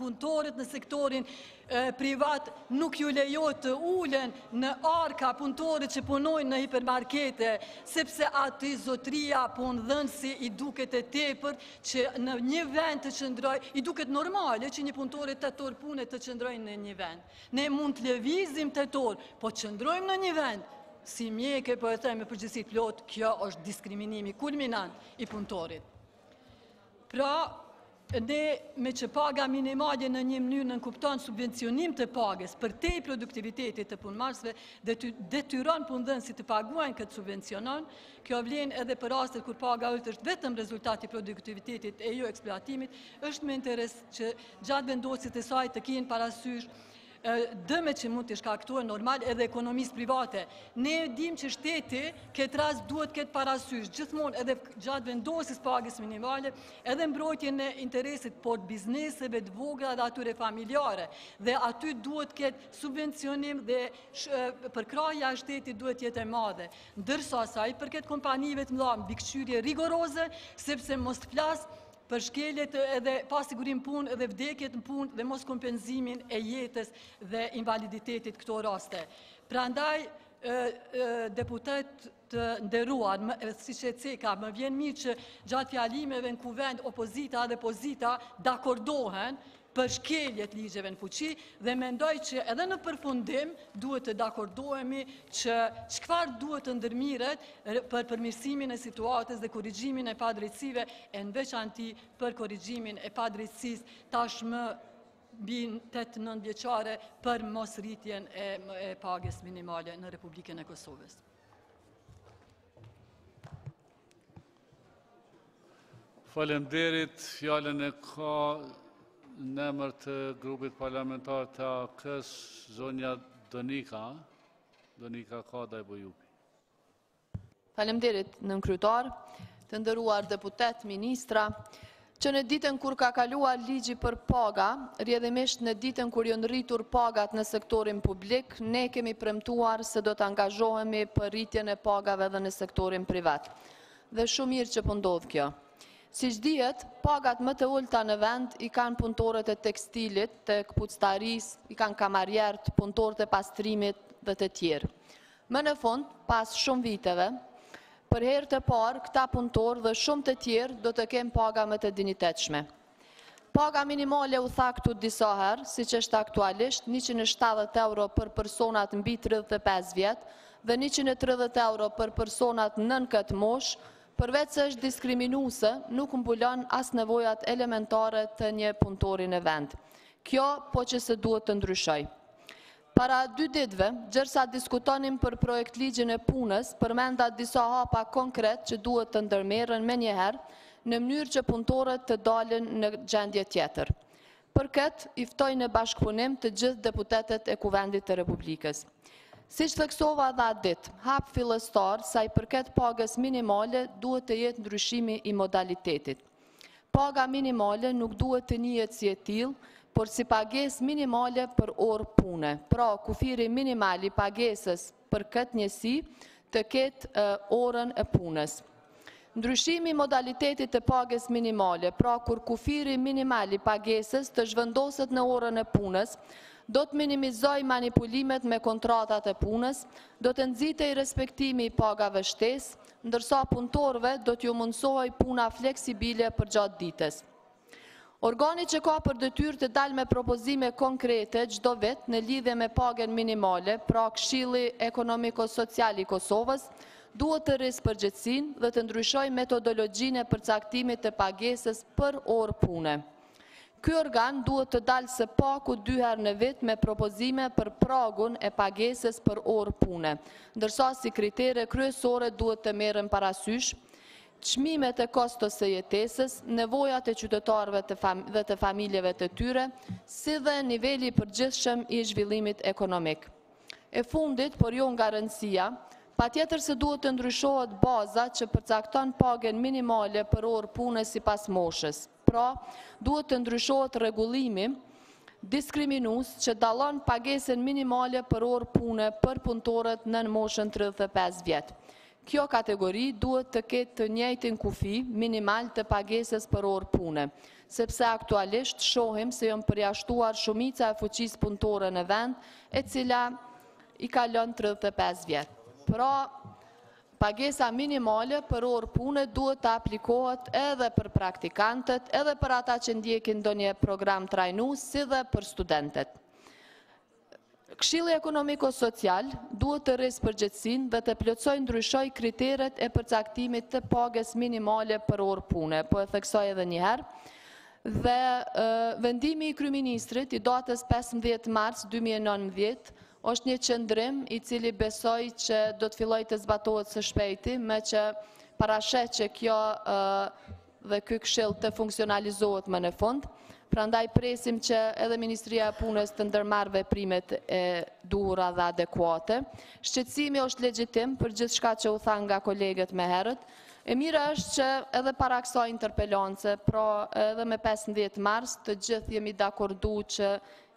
Punëtorët në sektorin privat nuk ju lejohet të ulen në arka punëtorët që punojnë në hipermarkete, sepse aty zotria punëdhënësi i duket e tepër që në një vend të qëndroj, i duket normale që një punëtor 8 orë pune të qëndrojnë në një vend. Ne mund të lëvizim 8 orë, po qëndrojmë në një vend. Si mjeke, po e them me përgjithësi plot, kjo është diskriminimi kulminant i punëtorit. Pra, ne me që paga minimale në një mënyrë nënkupton subvencionim të pagës për te i produktivitetit të punëmarrësve dhe të detyron punëdhënësit të paguajnë këtë subvencionon, kjo vlen edhe për rastet kur paga ulët është vetëm rezultati i produktivitetit e jo eksploatimit, është me interes që gjatë vendosit e saj të kenë parasysh dëmet që mund të shkaktohen normal edhe ekonomisë private. Ne dim që shteti këtë rast duhet këtë parasysh, gjithmonë edhe gjatë vendosis pagës minimale, edhe mbrojtjen e interesit por bizneseve të vogla dhe atyre familjare. Dhe aty duhet këtë subvencionim dhe përkraja e shtetit duhet jetë e madhe. Ndërsa asaj për këtë kompanive të mëdha mbikëqyrje rigoroze, sepse mos të flasë për shkeljet edhe pasigurim punë edhe vdekjet në punë dhe mos kompenzimin e jetës dhe invaliditetit këto raste. Prandaj, deputet të nderuar, si që ceka, më vjen mirë që gjatë fjalimeve në kuvend opozita dhe pozita dakordohen për shkeljet ligjeve në fuqi dhe mendoj që edhe në përfundim duhet të dakordohemi që çfarë duhet të ndërmiret për përmirësimin e situatës dhe korrigjimin e padrejtësive e në veçanti për korrigjimin e padrejtësisë tashmë mbi 8-9 vjeçare për mos rritjen e pagës minimale në Republikën e Kosovës. Faleminderit, fjalën e ka në emër të grupit parlamentar të AK-s, zonja Donika. Donika Kadaj Bojupi. Faleminderit nënkrytar, të nderuar deputet, ministra, që në ditën kur ka kaluar ligji për paga, rrjedhimisht në ditën kur janë rritur pagat në sektorin publik, ne kemi premtuar se do të angazhohemi për rritjen e pagave edhe në sektorin privat. Dhe shumë mirë që po ndodh kjo. Si që dihet, pagat më të ulta në vend i kanë punëtorët e tekstilit, të këpuctaris, i kanë kamarjerët, punëtorët e pastrimit dhe të tjerë. Më në fund, pas shumë viteve, për herë të parë, këta punëtorë dhe shumë të tjerë do të kemë paga më të dinitetshme. Paga minimale u tha këtu disa herë, si që është aktualisht, 170 euro për personat mbi 35 vjetë dhe 130 euro për personat nën këtë moshë, përveç se është diskriminuese, nuk mbulon as nevojat elementare të një punëtori në vend. Kjo po që se duhet të ndryshoj. Para 2 ditëve, gjërsa diskutonim për projekt ligjin e punës, përmenda disa hapa konkret që duhet të ndërmerren me njëherë në mënyrë që punëtorët të dalin në gjendje tjetër. Për këtë, i ftoj në bashkëpunim të gjithë deputetet e Kuvendit të Republikës. Si që theksova dhe atë ditë, hap fillestar sa i përket pagës minimale duhet të jetë ndryshimi i modalitetit. Paga minimale nuk duhet të njihet si e tillë, por si pagesë minimale për orë pune. Pra, kufiri minimal i pagesës për këtë njësi të ketë orën e punës. Ndryshimi i modalitetit të pagës minimale, pra kur kufiri minimal i pagesës të zhvendoset në orën e punës, do të minimizoj manipulimet me kontratat e punës, do të nxitej respektimi i pagave shtesë, ndërsa punëtorëve do t'ju mundsohej puna fleksibile për gjatë ditës. Organi që ka për detyrë të dalë me propozime konkrete çdo vit në lidhje me pagën minimale, pra Këshilli Ekonomiko-Social i Kosovës, duhet të rrisë përgjegjësinë dhe të ndryshojë metodologjinë e përcaktimit të pagesës për orë pune. Ky organ duhet të dalë së paku 2 herë në vit me propozime për pragun e pagesës për orë pune, ndërsa si kritere kryesore duhet të merren parasysh çmimet e kostos së jetesës, nevojat e qytetarëve dhe të familjeve të tyre, si dhe niveli i përgjithshëm i zhvillimit ekonomik. E fundit, por jo nga rëndësia, patjetër se duhet të ndryshohet baza që përcakton pagën minimale për orë pune sipas moshës. Pra, duhet të ndryshohet rregullimi diskriminues që dallon pagesën minimale për orë pune për punëtorët nën moshën 35 vjet. Kjo kategori duhet të ketë të njëjtin kufi minimal të pagesës për orë pune, sepse aktualisht shohim se janë përjashtuar shumica e fuqisë punëtore në vend, e cila i kalon 35 vjet. Pra, pagesa minimale për orë pune duhet të aplikohet edhe për praktikantët, edhe për ata që ndjekin ndonjë program trajnues, si dhe për studentët. Këshilli Ekonomiko-Social duhet të rrisë përgjegjësinë dhe të plotësojë ndryshoj kriteret e përcaktimit të pagës minimale për orë pune. Po e theksoj edhe një herë, Dhe vendimi i kryeministrit i datës 15 mars 2019 është një qëndrim i cili besoj që do të filloj të zbatohet së shpejti, me që parashet që kjo dhe ky këshill të funksionalizohet më në fund. Prandaj presim që edhe Ministria e Punës të ndërmarrë veprimet e duhura dhe adekuate. Shqetësimi është legjitim për gjithçka që u tha nga kolegët më herët. E mira është që edhe para kësaj interpelance, pra edhe me 15 mars, të gjithë jemi dakordu që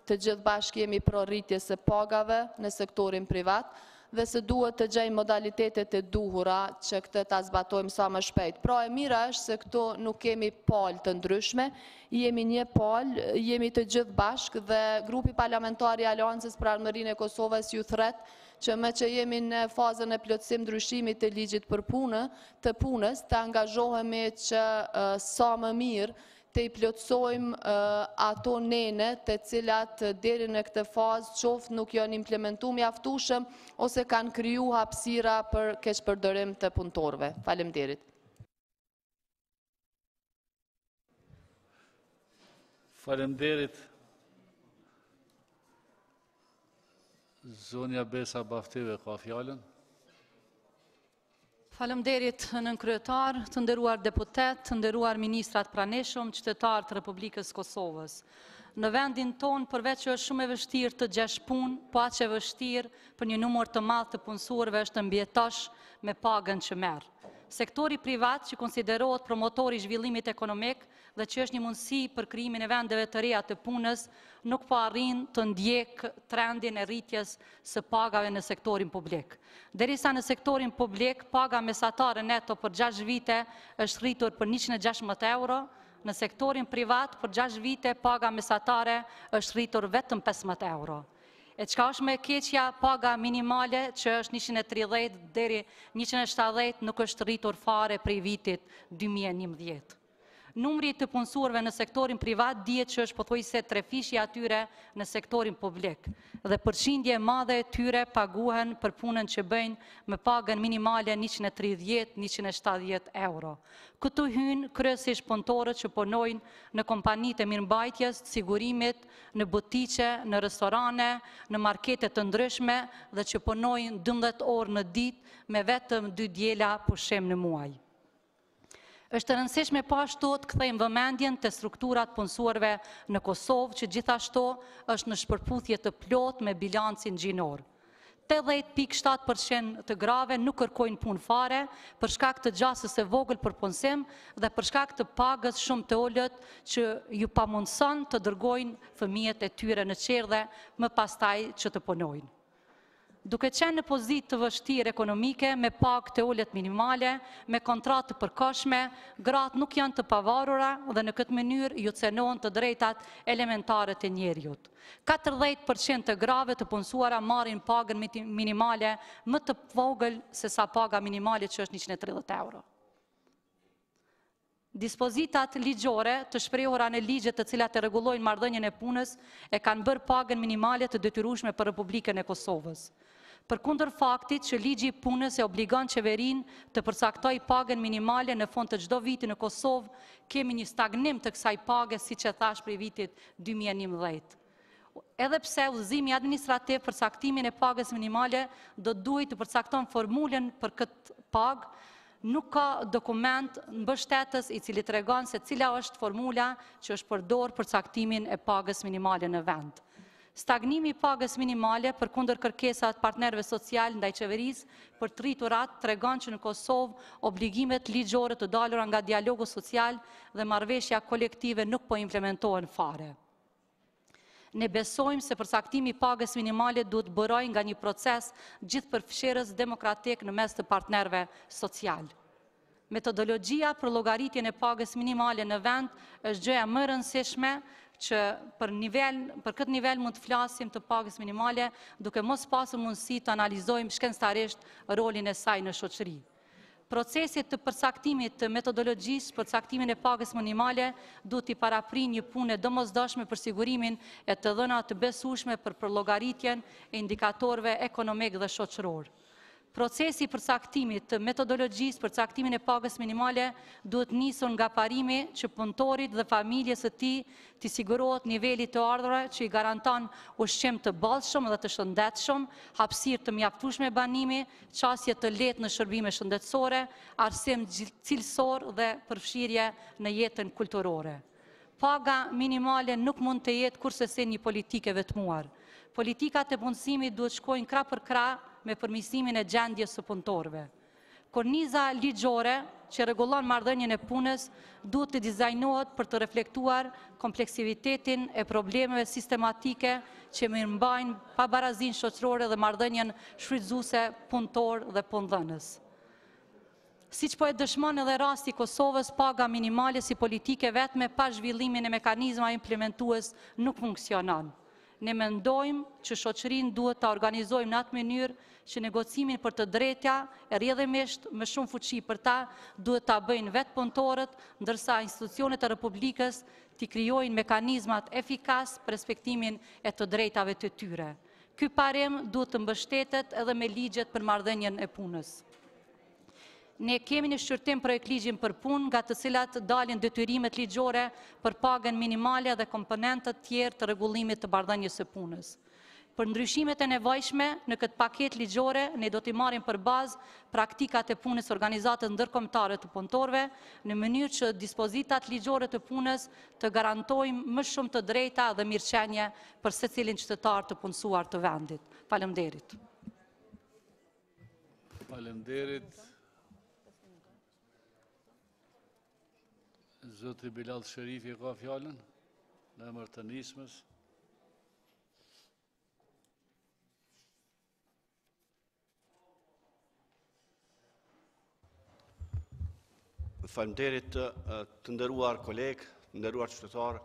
të gjithë bashkë jemi pro rritjes së pagave në sektorin privat, dhe se duhet të gjejmë modalitetet e duhura që këtë ta zbatojmë sa më shpejt. Pra e mira është se këto nuk kemi palë të ndryshme, jemi një palë, jemi të gjithë bashkë dhe grupi parlamentari i Aleancës për Armërinë e Kosovës ju thret që me që jemi në fazën e plotësim ndryshimit të ligjit për punës, të angazhohemi që sa më mirë të i plotësojmë ato nene të cilat deri në këtë fazë qoftë nuk janë implementu mjaftueshëm ose kanë kriju hapësira për keqpërdorim të punëtorëve. Faleminderit. Faleminderit. Zonja Besa Baftive ka fjalën. Faleminderit nën kryetar, të nderuar deputet, të nderuar ministrat praneshëm, qytetarë të Republikës Kosovës. Në vendin tonë, përveç që është shumë e vështirë të gjesh punë, po aq e vështirë për një numër të madh të punësuarve është të mbjetosh me pagën që merr. Sektori privat, që konsiderohet promotori i zhvillimit ekonomik dhe që është një mundësi për krijimin e vendeve të reja të punës, nuk po arrin të ndjek trendin e rritjes së pagave në sektorin publik. Derisa në sektorin publik, paga mesatare neto për 6 vite është rritur për 116 euro, në sektorin privat për 6 vite paga mesatare është rritur vetëm 15 euro. E çka është me keqja, paga minimale që është 130 deri 170 nuk është rritur fare prej vitit 2011. Numri të punësuarve në sektorin privat dihet që është pothuajse 3 atyre në sektorin publik dhe përqindje e madhe e tyre paguhen për punën që bëjnë me pagën minimale 130-170 euro. Këtu hynë kryesisht punëtorët që punojnë në kompanitë e mirëmbajtjes, sigurimit, në butiqe, në restorane, në marketet të ndryshme dhe që punojnë 12 orë në ditë me vetëm 2 diela pushim në muaj. Është e rëndësishme po ashtu të kthejmë vëmendjen te strukturat punësuarve në Kosovë, që gjithashtu është në shpërputhje të plotë me bilancin gjinor. 80.7% të grave nuk kërkojnë punë fare për shkak të gjasës e vogël për punësim dhe për shkak të pagës shumë të ulët që ju pamundson të dërgojnë fëmijët e tyre në qerdhe më pastaj që të punojnë. Duke qenë në pozitë të vështirë ekonomike, me pagë të ulët minimale, me kontratë të përkohshme, gratë nuk janë të pavarura dhe në këtë mënyrë ju cenohen të drejtat elementare të njerëzit. 40% të grave të punësuara marrin pagën minimale më të vogël se sa paga minimale që është 130 euro. Dispozitat ligjore të shprehura në ligjet të cilat e rregullojnë marrëdhënien e punës e kanë bërë pagën minimale të detyrueshme për Republikën e Kosovës. Përkundër faktit që ligji i punës e obligon qeverinë të përcaktojë pagën minimale në fund të çdo viti në Kosovë, kemi një stagnim të kësaj page, siç e thash, prej vitit 2011. Edhe pse udhëzimi administrativ për caktimin e pagës minimale do duhet të përcakton formulën për këtë pagë, nuk ka dokument mbështetës i cili tregon se cila është formula që është përdorur për caktimin e pagës minimale në vend. Stagnimi i pagës minimale përkundër kërkesat partnerëve social ndaj qeverisë për të rriturat tregon që në Kosovë obligimet ligjore të dalura nga dialogu social dhe marrëveshja kolektive nuk po implementohen fare. Ne besojmë se përcaktimi i pagës minimale duhet bërojë nga një proces gjithëpërfshirës demokratik në mes të partnerëve social. Metodologjia për llogaritjen e pagës minimale në vend është gjëja më e rëndësishme që për këtë nivel mund të flasim të pagës minimale duke mos pasur mundësi të analizojmë shkencëtarisht rolin e saj në shoqëri. Procesit të përcaktimit të metodologjisë për caktimin e pagës minimale duhet i paraprin një punë e domosdoshme për sigurimin e të dhënave të besueshme për llogaritjen e indikatorëve ekonomik dhe shoqëror. Procesi përcaktimit të metodologjisë për caktimin e pagës minimale duhet nisur nga parimi që punëtorit dhe familjes së tij t'i sigurohet niveli të ardhurave që i garanton ushqim të bollshëm dhe të shëndetshëm, hapësirë të mjaftueshme banimi, çësje të lehtë në shërbime shëndetësore, arsim cilësor dhe përfshirje në jetën kulturore. Paga minimale nuk mund të jetë kurse një politikë e vetmuar. Politikat e punësimit duhet shkojnë krah për krah me përmirësimin e gjendjes së punëtorëve. Korniza ligjore që rregullon marrëdhënien e punës duhet të dizajnohet për të reflektuar kompleksivitetin e problemeve sistematike që mirëmbajnë pabarazinë shoqërore dhe marrëdhënien shfrytëzuese punëtor dhe punëdhënës. Siç po e dëshmon edhe rasti i Kosovës, paga minimale si politike vetme pa zhvillimin e mekanizmave implementues nuk funksionon. Ne mendojmë që shoqërinë duhet ta organizojmë në atë mënyrë që negocimin për të drejta e rrjedhimisht me shumë fuqi për ta duhet ta bëjnë vetë punëtorët, ndërsa institucionet e Republikës t'i krijojnë mekanizmat efikas për respektimin e të drejtave të tyre. Ky parim duhet të mbështetet edhe me ligjet për marrëdhënien e punës. Ne kemi në shqyrtim projekt ligjin për punë, nga të cilat dalin detyrimet ligjore për pagën minimale dhe komponentët tjerë të rregullimit të marrëdhënies së punës. Për ndryshimet e nevojshme në këtë paketë ligjore, ne do t'i marrim për bazë praktikat e punës organizatës ndërkombëtare të punëtorëve, në mënyrë që dispozitat ligjore të punës të garantojnë më shumë të drejta dhe mirëqenie për secilin qytetar të punësuar të vendit. Faleminderit. Faleminderit. Zoti Bilal Sherifi ka fjalën në emër të nismës. Faleminderit të nderuar kolegë, të nderuar qytetarë.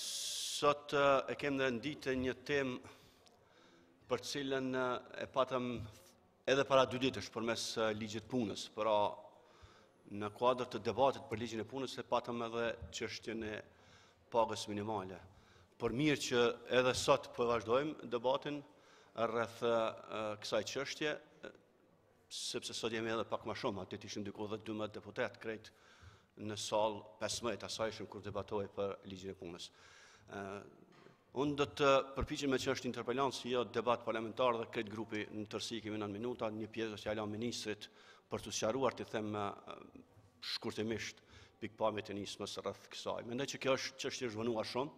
Sot e kem në renditje një temë për cilën e patëm edhe para 2 ditësh përmes ligjit punës, pra në kuadër të debatit për ligjin e punës e patëm edhe çështjen e pagës minimale. Por mirë që edhe sot po vazhdojmë debatin rreth kësaj çështje, sepse sot jemi edhe pak më shumë, aty ishin diku 12 deputet krejt në sallë 15 asajshëm kur debatoj për ligjin e punës. Unë do të përpiqem me që është interpelancë, jo debat parlamentar dhe krejt grupi në tërësi kemi 9 minuta, një pjesë që ja ministrit për të sqaruar të them shkurtimisht pikpamjet e nismës rreth kësaj. Mendoj që kjo është çështje e zhvënuar shumë.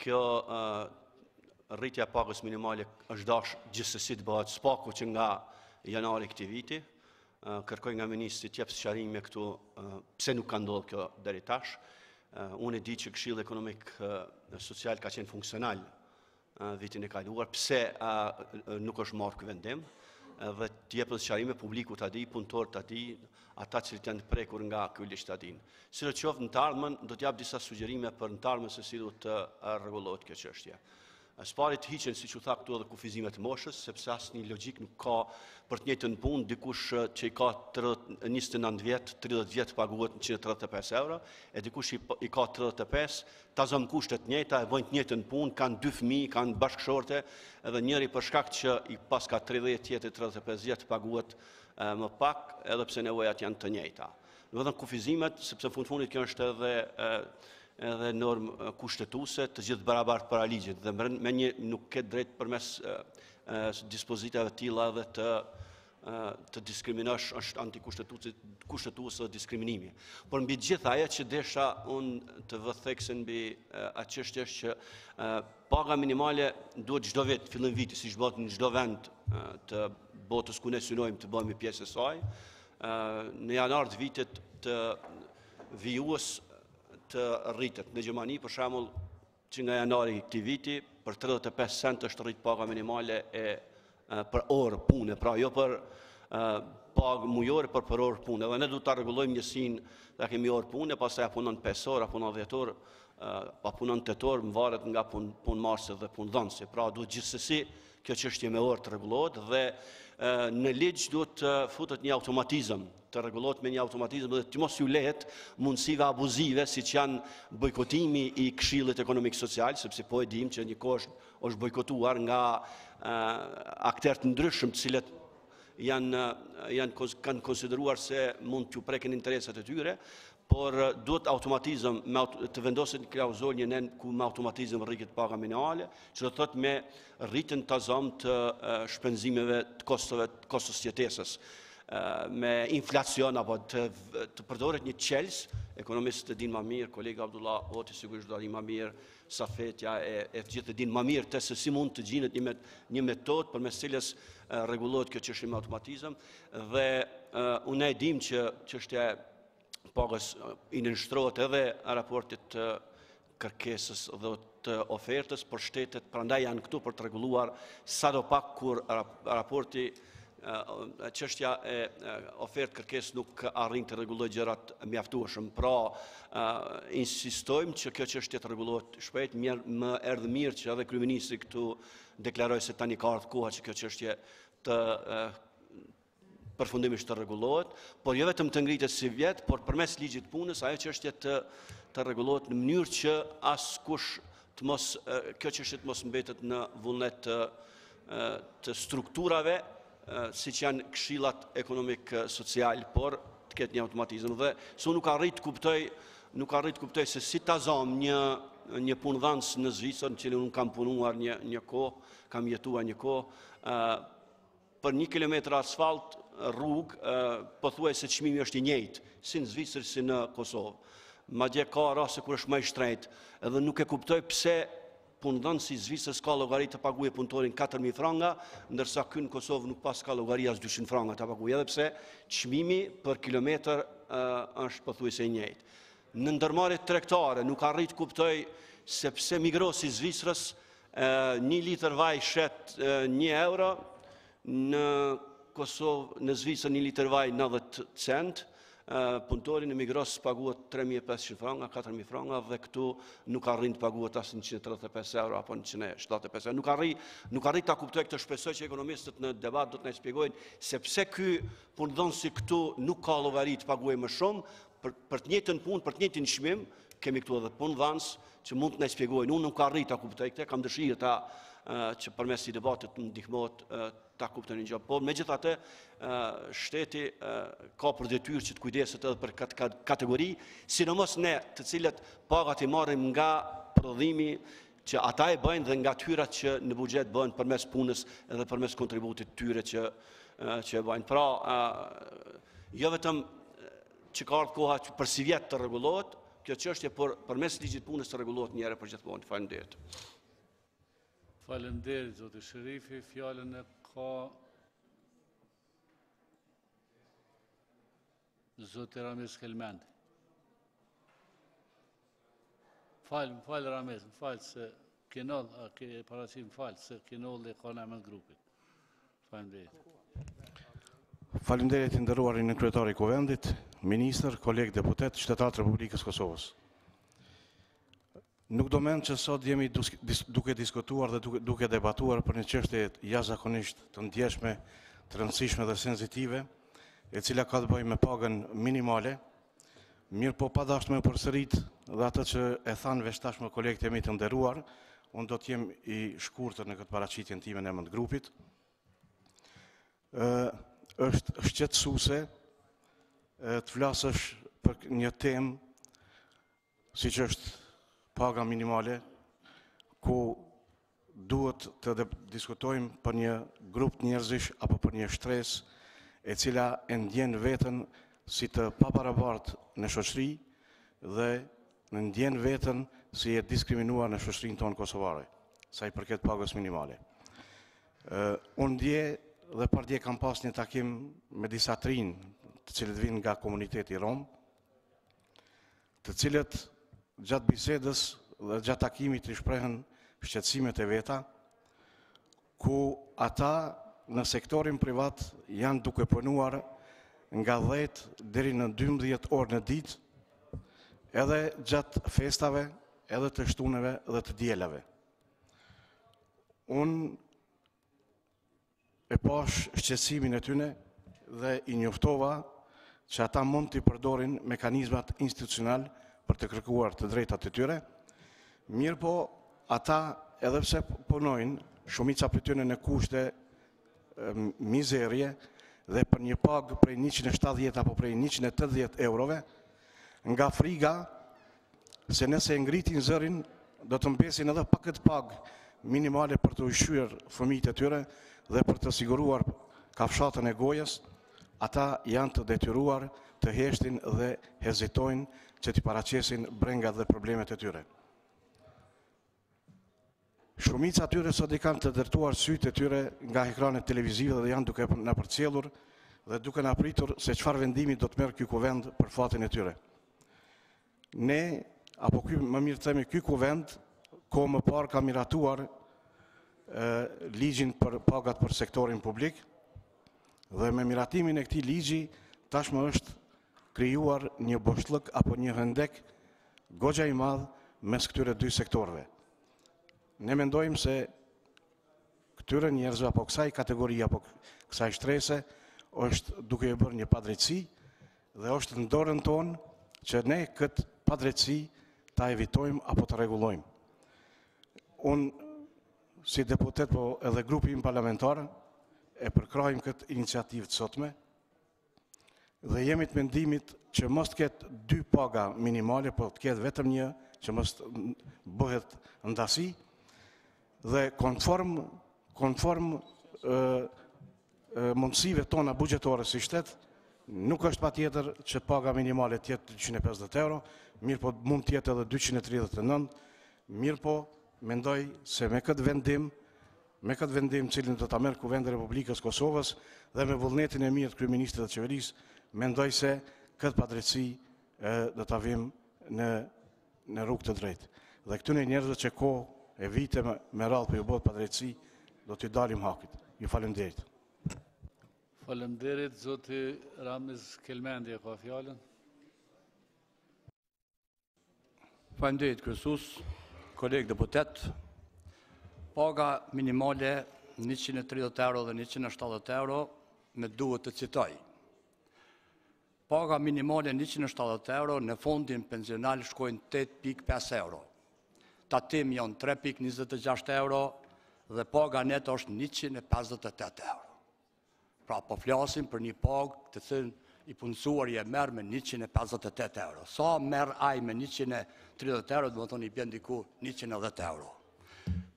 Kjo rritja e pagës minimale është dash gjithsesi të bëhet spaku që nga janari këtij viti. Kërkoj nga ministri të jap sqarime këtu pse nuk ka ndodhur kjo deri tash. Unë e di që Këshilli Ekonomik Social ka qenë funksional vitin e kaluar, pse nuk është marrë ky vendim dhe të jepet sqarime publiku ta di, punëtorët ta di, ata që janë të prekur nga ky ligj ta dinë. Sidoqoftë në të ardhmen do të jap disa sugjerime për në të ardhmen se si duhet të rregullohet kjo çështje. Së pari të hiqen, siç u tha këtu, edhe kufizimet e moshës, sepse asnjë logjik nuk ka për të njëjtën punë dikush që i ka 29 vjet, 30 vjet paguhet 135 euro, e dikush i ka 35, ta zëm kushtet njëjta, e bojnë të njëjtën punë, kanë 2 fëmijë, kanë bashkëshorte, edhe njëri për shkak që i pas ka 30 tjetri 35 vjet paguhet më pak, edhe pse nevojat janë të njëjta. Domethënë kufizimet, sepse në fundit kjo është edhe normë kushtetuese të gjithë barabartë para ligjit dhe me një nuk ke drejt përmes dispozitave të tilla edhe të diskriminosh, është antikushtetuese dhe diskriminimi. Por mbi gjithë ajo që desha unë të vë thekse mbi atë çështje është që paga minimale duhet çdo vit, fillim viti, siç bëhet në çdo vend të botës ku ne synojmë të bëhemi pjesë e saj, në janar të vitit të vijues të rritet. Në Gjermani, për shembull, që nga janari këtij viti, për 35 cent është rrit paga minimale për orë pune, pra jo për pagë mujore, por për orë pune. Dhe ne duhet ta rregullojmë njësinë, ta kemi orë pune, pastaj a punon 5 orë, a punon 10 orë, a punon 8 orë, varet nga punëmarrësi dhe punëdhënësi. Pra duhet gjithsesi kjo çështje me orë të rregullohet dhe në ligj duhet futet një automatizëm të rregullohet me një automatizëm dhe të mos ju lehet mundësive abuzive siç janë bojkotimi i Këshillit Ekonomik Social, sepse po e dim që një kohë është bojkotuar nga aktorë të ndryshëm të cilët kanë konsideruar se mund t'ju preken interesat e tyre, por duhet automatizëm të vendoset një klauzul një nen ku me automatizëm rritet paga minimale, që do të thotë me rritjen të zamë të shpenzimeve të kostos jetesës, me inflacion apo të përdoret një qels, ekonomistët e din më mirë, kolega Abdullah Oti sigurisht do di më mirë, Safetja e të gjithë e din më mirë se si mund të gjinet një metodë përmes cilës rregullohet kjo çështje me automatizëm dhe unë e dim që çështja pagës i nënshtrohet edhe raportit të kërkesës dhe të ofertës, por shtetet prandaj janë këtu për të rregulluar sadopak kur raporti çështja e ofertë kërkesë nuk arrin të rregullojë gjërat mjaftueshëm. Pra, insistojmë që kjo çështje të rregullohet shpejt. Më erdhi mirë që edhe kryeministri këtu deklaroi se tani ka ardhur koha që kjo çështje të përfundimisht të rregullohet, por jo vetëm të ngritet si vjet, por përmes ligjit punës ajo çështje të rregullohet në mënyrë që askush kjo çështje të mos mbetet në vullnet të strukturave siç janë këshillat ekonomik-social, por të ketë një automatizëm. Dhe su nuk arrit të kuptoj se si ta zam një punëdhënës në Zvicër, në cilën unë kam punuar një kohë, kam jetuar një kohë, për 1 kilometër asfalt rrugë, pothuajse çmimi është i njëjtë, si në Zvicër si në Kosovë. Madje ka raste kur është më i shtrenjtë, edhe nuk e kuptoj pse punëdhënësi i Zvicrës ka llogari të paguajë punëtorin 4.000 franga, ndërsa ky në Kosovë nuk pas ka llogari as 200 franga të paguajë, edhe pse çmimi për kilometër është pothuajse i njëjtë. Në ndërmarrjet tregtare nuk arrit kuptoj se pse Migrosi i Zvicrës 1 litër vaj shet 1 euro, në Kosovë, në Zvicër 1 litër vaj 90 cent, punëtori në Migros paguhet 3.500 franga, 4.000 franga dhe këtu nuk arrin të paguhet as 135 euro apo 175 euro. Nuk arrit ta kuptoj këtë, shpresoj që ekonomistët në debat do të na shpjegojnë se pse ky punëdhënësi këtu nuk ka llogari të paguajë më shumë për të njëjtën punë, për të njëjtin çmim. Kemi këtu edhe punëdhënës që mund të na shpjegojnë. Unë nuk arrit ta kuptoj këtë, kam dëshirë që përmes i debatit të ndihmohet ta kuptoj një gjë. Por megjithatë, shteti ka për detyrë që të kujdeset edhe për këtë kategori, sidomos ne, të cilët pagat i marrim nga prodhimi që ata e bëjnë dhe nga tyrat që në buxhet bëhen përmes punës edhe përmes kontributit tyre që e bëjnë. Pra, jo vetëm që ka ardhur koha që për si vjet të rregullohet kjo çështje, por përmes ligjit punës të rregullohet një herë për gjithmonë. Faleminderit. Faleminderit, zoti Sherifi. Fjalën e ka zoti Ramiz Helmendi. Falë Ramiz, falë se Kinol, ke parasim falë se Kinol e ka në emër grupit. Faleminderit. Faleminderit i nderuari në kryetari i Kuvendit, ministër, kolegë deputet, qytetarë të Republikës Kosovës. Nuk do mend që sot jemi duke diskutuar dhe duke debatuar për një çështje jashtëzakonisht të ndjeshme, të rëndësishme dhe sensitive, e cila ka të bëjë me pagën minimale, mirë po pa dashur me përsërit dhe atë që e thanë veç tashmë kolegët e mi të nderuar, unë do të jem i shkurtër në këtë paraqitjen time në emër të grupit. Është shqetësuese të flasësh për një temë siç është paga minimale, ku duhet të diskutojmë për një grup njerëzish apo për një shtresë e cila e ndjen veten si të paparabartë në shoqëri dhe në ndjen veten si e diskriminuar në shoqërinë tonë kosovare, sa i përket pagës minimale. Unë dje dhe pardje kam pas një takim me disa trinë të cilët vinë nga komuniteti rom, të cilët gjatë bisedës dhe gjatë takimit i shprehen shqetësimet e veta, ku ata në sektorin privat janë duke punuar nga 10 deri në 12 orë në ditë, edhe gjatë festave, edhe të shtuneve dhe të dielave. Unë e pash shqetësimin e tyne dhe i njoftova që ata mund të përdorin mekanizmat institucional për të kërkuar të drejtat e tyre. Mirë po, ata edhe pse punojnë, shumica për tyre në kushte mizerje dhe për një pagë prej 170 apo prej 180 eurove, nga friga se nëse ngritin zërin, do të mbesin edhe pa këtë pagë minimale për të ushqyer fëmijët e tyre dhe për të siguruar kafshatën e gojës, ata janë të detyruar të heshtin dhe hezitojnë që të paraqesin brengat dhe problemet e tyre. Shumica tyre sot i kanë të dërtuar sytë e tyre nga ekranet televizive dhe janë duke na përcjellur dhe duke na pritur se çfarë vendimi do të merr ky kuvend për fatin e tyre. Ne, apo më mirë të themi, ky kuvend kohë më parë ka miratuar ligjin për pagat për sektorin publik dhe me miratimin e këtij ligji tashmë është krijuar një boshllëk apo një hendek goxha i madh mes këtyre dy sektorëve. Ne mendojmë se këtyre njerëzve apo kësaj kategorie apo kësaj shtrese është duke e bërë një padrejtësi dhe është në dorën tonë që ne këtë padrejtësi ta evitojmë apo ta rregullojmë. Unë si deputet po edhe grupi im parlamentar e përkrahim këtë iniciativë të sotme dhe jemi të mendimit që mos të ketë dy paga minimale, po të ketë vetëm një, që mos bëhet ndasi dhe konform mundësive tona bugjetore si shtet, nuk është patjetër që paga minimale të jetë 250 euro, mirë po mund të jetë edhe 239, mirë po mendoj se me këtë vendim cilin do ta merr Kuvendi i Republikës Kosovës dhe me vullnetin e mirë të kryeministrit dhe qeverisë, mendoj se këtë padrejtësi do ta vim në rrugë të drejtë. Dhe këtyre njerëzve që kohë e vite me radhë për ju bëhet padrejtësi, do t'ju dalim hakit. Ju faleminderit. Faleminderit, zoti Ramiz Kelmendi ka fjalën. Faleminderit kryesues, kolegë deputet. Paga minimale 130 euro dhe 170 euro me duhet të citoj. Paga minimale 170 euro në fondin pensional shkojnë 8.5 euro. Tatim janë 3.26 euro dhe paga net është 158 euro. Pra po flasim për një pagë të cilën i punësuari e merr me 158 euro. Sa merr ai me 130 euro, do të thonë i bën diku 110 euro.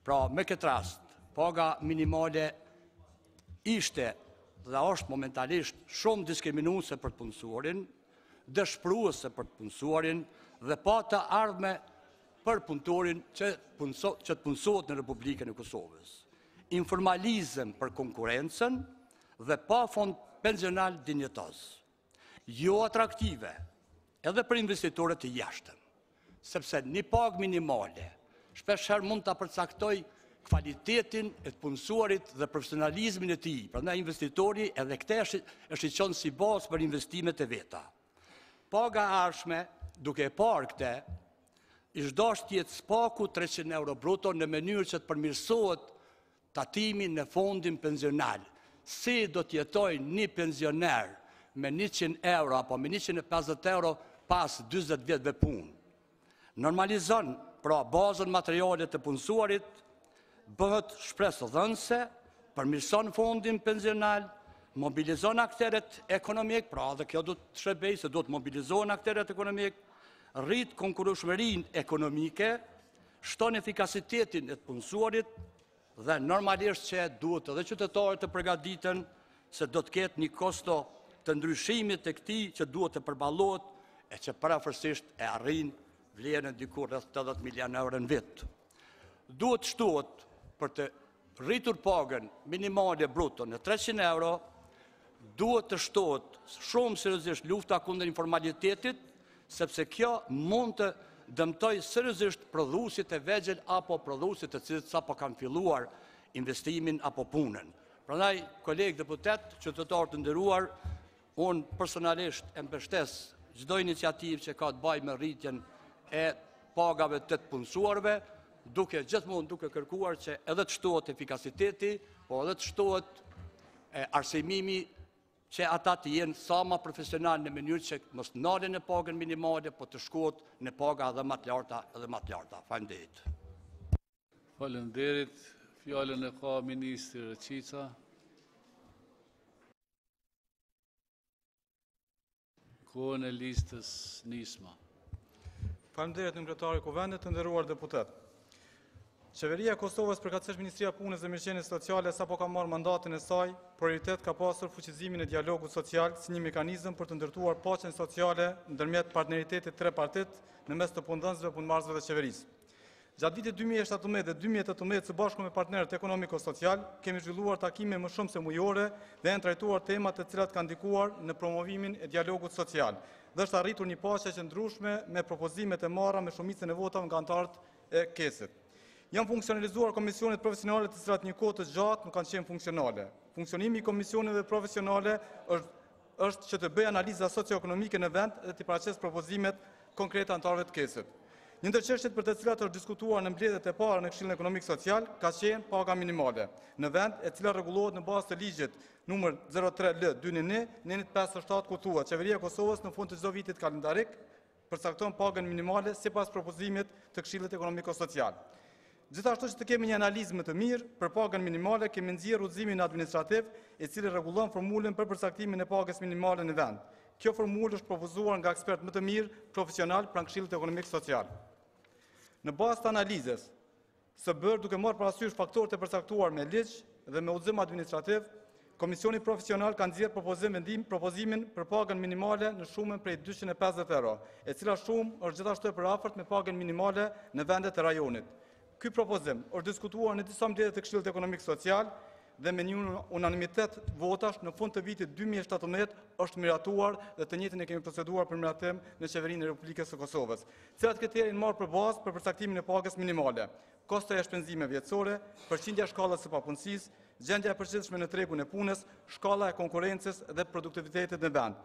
Pra me këtë rast, paga minimale ishte dhe është momentalisht shumë diskriminuese për të punësuarin, dëshpëruese për të punësuarin dhe pa të ardhme për punëtorin që të punësohet në Republikën e Kosovës. Informalizëm për konkurencën dhe pa fond pensional dinjetoz. Jo atraktive, edhe për investitorët të jashtëm, sepse një pagë minimale shpeshherë mund të përcaktoj kvalitetin e të punësuarit dhe profesionalizmin e tij. Prandaj investitori edhe këtë e shiqon si bazë për investimet e veta. Paga ardhshme, duke e parë këtë, ish dashur të jetë spaku 300 euro bruto në mënyrë që të përmirësohet tatimi në fondin pensional. Si do të jetojë një pensioner me 100 euro apo me 150 euro pas 40 vjetëve punë? Normalizon pra bazën materiale të punësuarit, bëhet shpresë dhënëse, përmirëson fondin pensional, mobilizon akteret ekonomik, pra dhe kjo do të shërbej se do të mobilizohen akteret ekonomik, rrit konkurrueshmërinë ekonomike, shton efikasitetin e të punësuarit dhe normalisht që duhet edhe qytetarët të përgatiten se do të ketë një kosto të ndryshimit të këtij që duhet të përballohet e që parafërsisht e arrin vlerën diku rreth 80 milion euro në vit. Duhet shtohet për të rritur pagën minimale bruto në 300 euro, duhet të shtohet shumë seriozisht lufta kundër informalitetit, sepse kjo mund të dëmtoj seriozisht prodhuesit e vegjël apo prodhuesit të cilët sapo kanë filluar investimin apo punën. Prandaj, kolegë deputet, qytetarë të nderuar, unë personalisht e mbështes çdo iniciativë që ka të bëjë me rritjen e pagave të punësuarve, gjithmonë duke kërkuar që edhe të shtohet efikasiteti, po edhe të shtohet arsimimi që ata të jenë sa ma profesional në mënyrë që mos nalin në pagën minimale, po të shkuat në paga edhe më të larta edhe më të larta. Faleminderit. Faleminderit. Fjalën e ka Ministri Rëqica. Kohën e listës nisma. Faleminderit Kryetari i Kuvendit, të nderuar deputet. Qeveria e Kosovës përkatësisht Ministria e Punës dhe Mirëqenies Sociale sapo ka marrë mandatin e saj, prioritet ka pasur fuqizimin e dialogut social si një mekanizëm për të ndërtuar paqen sociale ndërmjet partneritetit trepartit në mes të punëdhënësve, punëmarrësve dhe qeverisë. Gjatë vitit 2017 dhe 2018 së bashku me partnerët ekonomiko-social, kemi zhvilluar takime më shumë se mujore dhe janë trajtuar temat të cilat kanë ndikuar në promovimin e dialogut social dhe është arritur një paqe qëndrueshme me propozimet e marra me shumicën e votave nga anëtarët e kesit. Janë funksionalizuar komisionet profesionale të cilat një kohë të gjatë nuk kanë qenë funksionale. Funksionimi i komisioneve profesionale është që të bëjë analiza socio-ekonomike në vend dhe të paraqesë propozimet konkrete anëtarëve të kesit. Një ndër çështjet për të cilat është diskutuar në mbledhjet e para në Këshillin Ekonomik Social ka qenë paga minimale në vend, e cila rregullohet në bazë të ligjit numër 03L-299/57 ku thuhet Qeveria e Kosovës në fund të çdo vitit kalendarik përcakton pagën minimale sipas propozimit të Këshillit Ekonomiko-Social. Gjithashtu që të kemi një analizë më të mirë për pagën minimale, kemi nxjerrë udhëzimin administrativ i cili rregullon formulën për përcaktimin e pagës minimale në vend. Kjo formulë është propozuar nga ekspert më të mirë profesional pranë Këshillit Ekonomik Social. Në bazë të analizës së bërë duke marrë parasysh faktorët e përcaktuar me ligj dhe me udhëzim administrativ, Komisioni profesional ka nxjerrë propozimin për pagën minimale në shumën prej 250 euro, e cila shumë është gjithashtu e përafërt me pagën minimale në vendet e rajonit. Ky propozim është diskutuar në disa mbledhje të Këshillit Ekonomik Social dhe me një unanimitet votash në fund të vitit 2017 është miratuar dhe të njëjtën e kemi proceduar për miratim në Qeverinë e Republikës së Kosovës. Cilat kriteri marrë për bazë për përcaktimin e pagës minimale? Kostoja e shpenzimeve vjetësore, përqindja e shkallës së papunësisë, gjendja e përgjithshme në tregun e punës, shkalla e konkurrencës dhe produktivitetit në vend.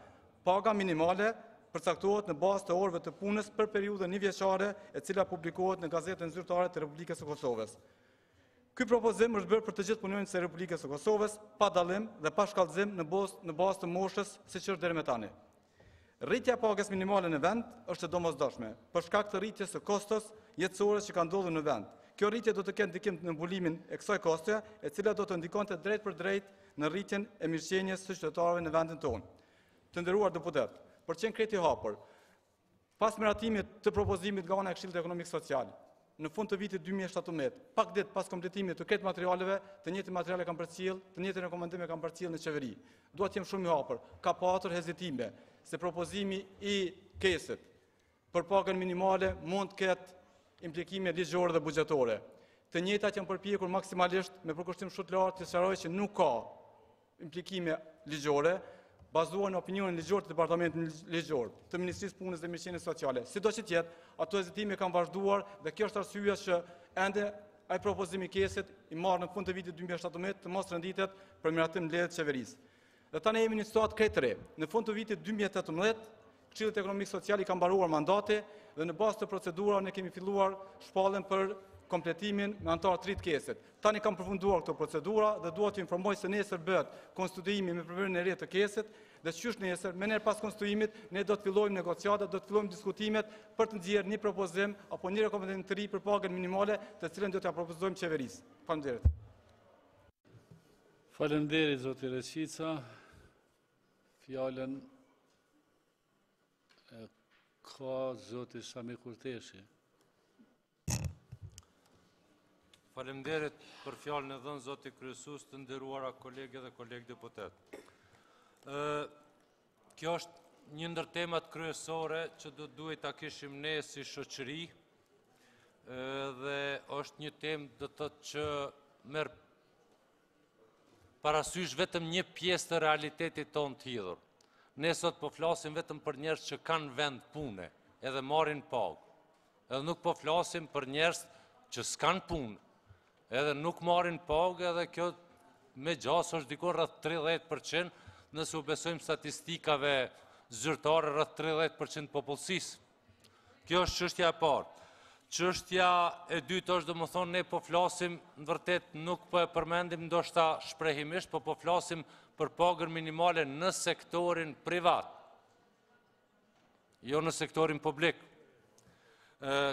Paga minimale përcaktohet në bazë të orëve të punës për periudhën një-vjeçare, e cila publikohet në Gazetën Zyrtare të Republikës së Kosovës. Ky propozim është bërë për të gjithë punonjësit e Republikës së Kosovës, pa dallim dhe pa shkallëzim në bazë të moshës, siç është deri më tani. Rritja e pagës minimale në vend është e domosdoshme, për shkak të rritjes së kostos jetësore që ka ndodhur në vend. Kjo rritje do të ketë ndikim në mbulimin e kësaj koste, e cila do të ndikonte drejt për drejt në rritjen e mirëqenies së qytetarëve në vendin tonë. Të nderuar deputet, për të qenë krejt i hapur, pas miratimit të propozimit nga ana e Këshillit Ekonomik Social, në fund të vitit 2017, pak ditë pas kompletimit të kretë materialeve, të njëjtë materiale kanë përcjell, të njëjtën rekomandime kanë përcjell në qeveri. Dua të jem shumë i hapur, ka patur hezitime se propozimi i kesit për pagën minimale mund të ketë implikime ligjore dhe buxhetore. Të njëjtat janë përpjekur maksimalisht me përkushtim shumë të lartë të sqarojë që nuk ka implikime ligjore, bazuar në opinionin ligjor të Departamentit Ligjor të Ministrisë Punës dhe Mirëqenies Sociale. Sido që tjetë, ato hezitime kanë vazhduar dhe kjo është arsyeja që ende ai propozimi i kesit i marrë në fund të vitit 2017 të mos renditet për miratim mbledhjet të qeverisë. Dhe tani jemi në situatë krejt të re. Në fund të vitit 2018, Këshillit Ekonomik Social i ka mbaruar mandati dhe në bazë të procedurave ne kemi filluar shpalljen për kompletimin me anëtar të ri të kesit. Tani kam përfunduar këto procedura dhe dua të informoj se nesër bëhet konstituimi me përbërjen e re të kesit dhe qysh nesër, me herë pas konstituimit, ne do të fillojmë negociatat, do të fillojmë diskutimet për të nxjerrë një propozim apo një rekomandim të ri për pagën minimale, të cilën do t'ia propozojmë qeverisë. Faleminderit. Faleminderit zoti Rëqica. Fjalën ka zoti Sami Kurteshi. Faleminderit për fjalën e dhënë zoti kryesues, të nderuara kolegë dhe kolegë deputet. Kjo është një ndër temat kryesore që do duhet ta kishim ne si shoqëri dhe është një temë do të thotë që merr parasysh vetëm një pjesë të realitetit tonë të hidhur. Ne sot po flasim vetëm për njerëz që kanë vend pune edhe marrin pagë. Edhe nuk po flasim për njerëz që s'kan punë, edhe nuk marrin pagë, edhe kjo me gjas është diku rreth 30%, nëse u besojmë statistikave zyrtare rreth 30% popullsisë. Kjo është çështja e parë. Çështja e dytë është domethënë ne po flasim, në vërtet nuk po e përmendim ndoshta shprehimisht, po flasim për pagën minimale në sektorin privat, jo në sektorin publik.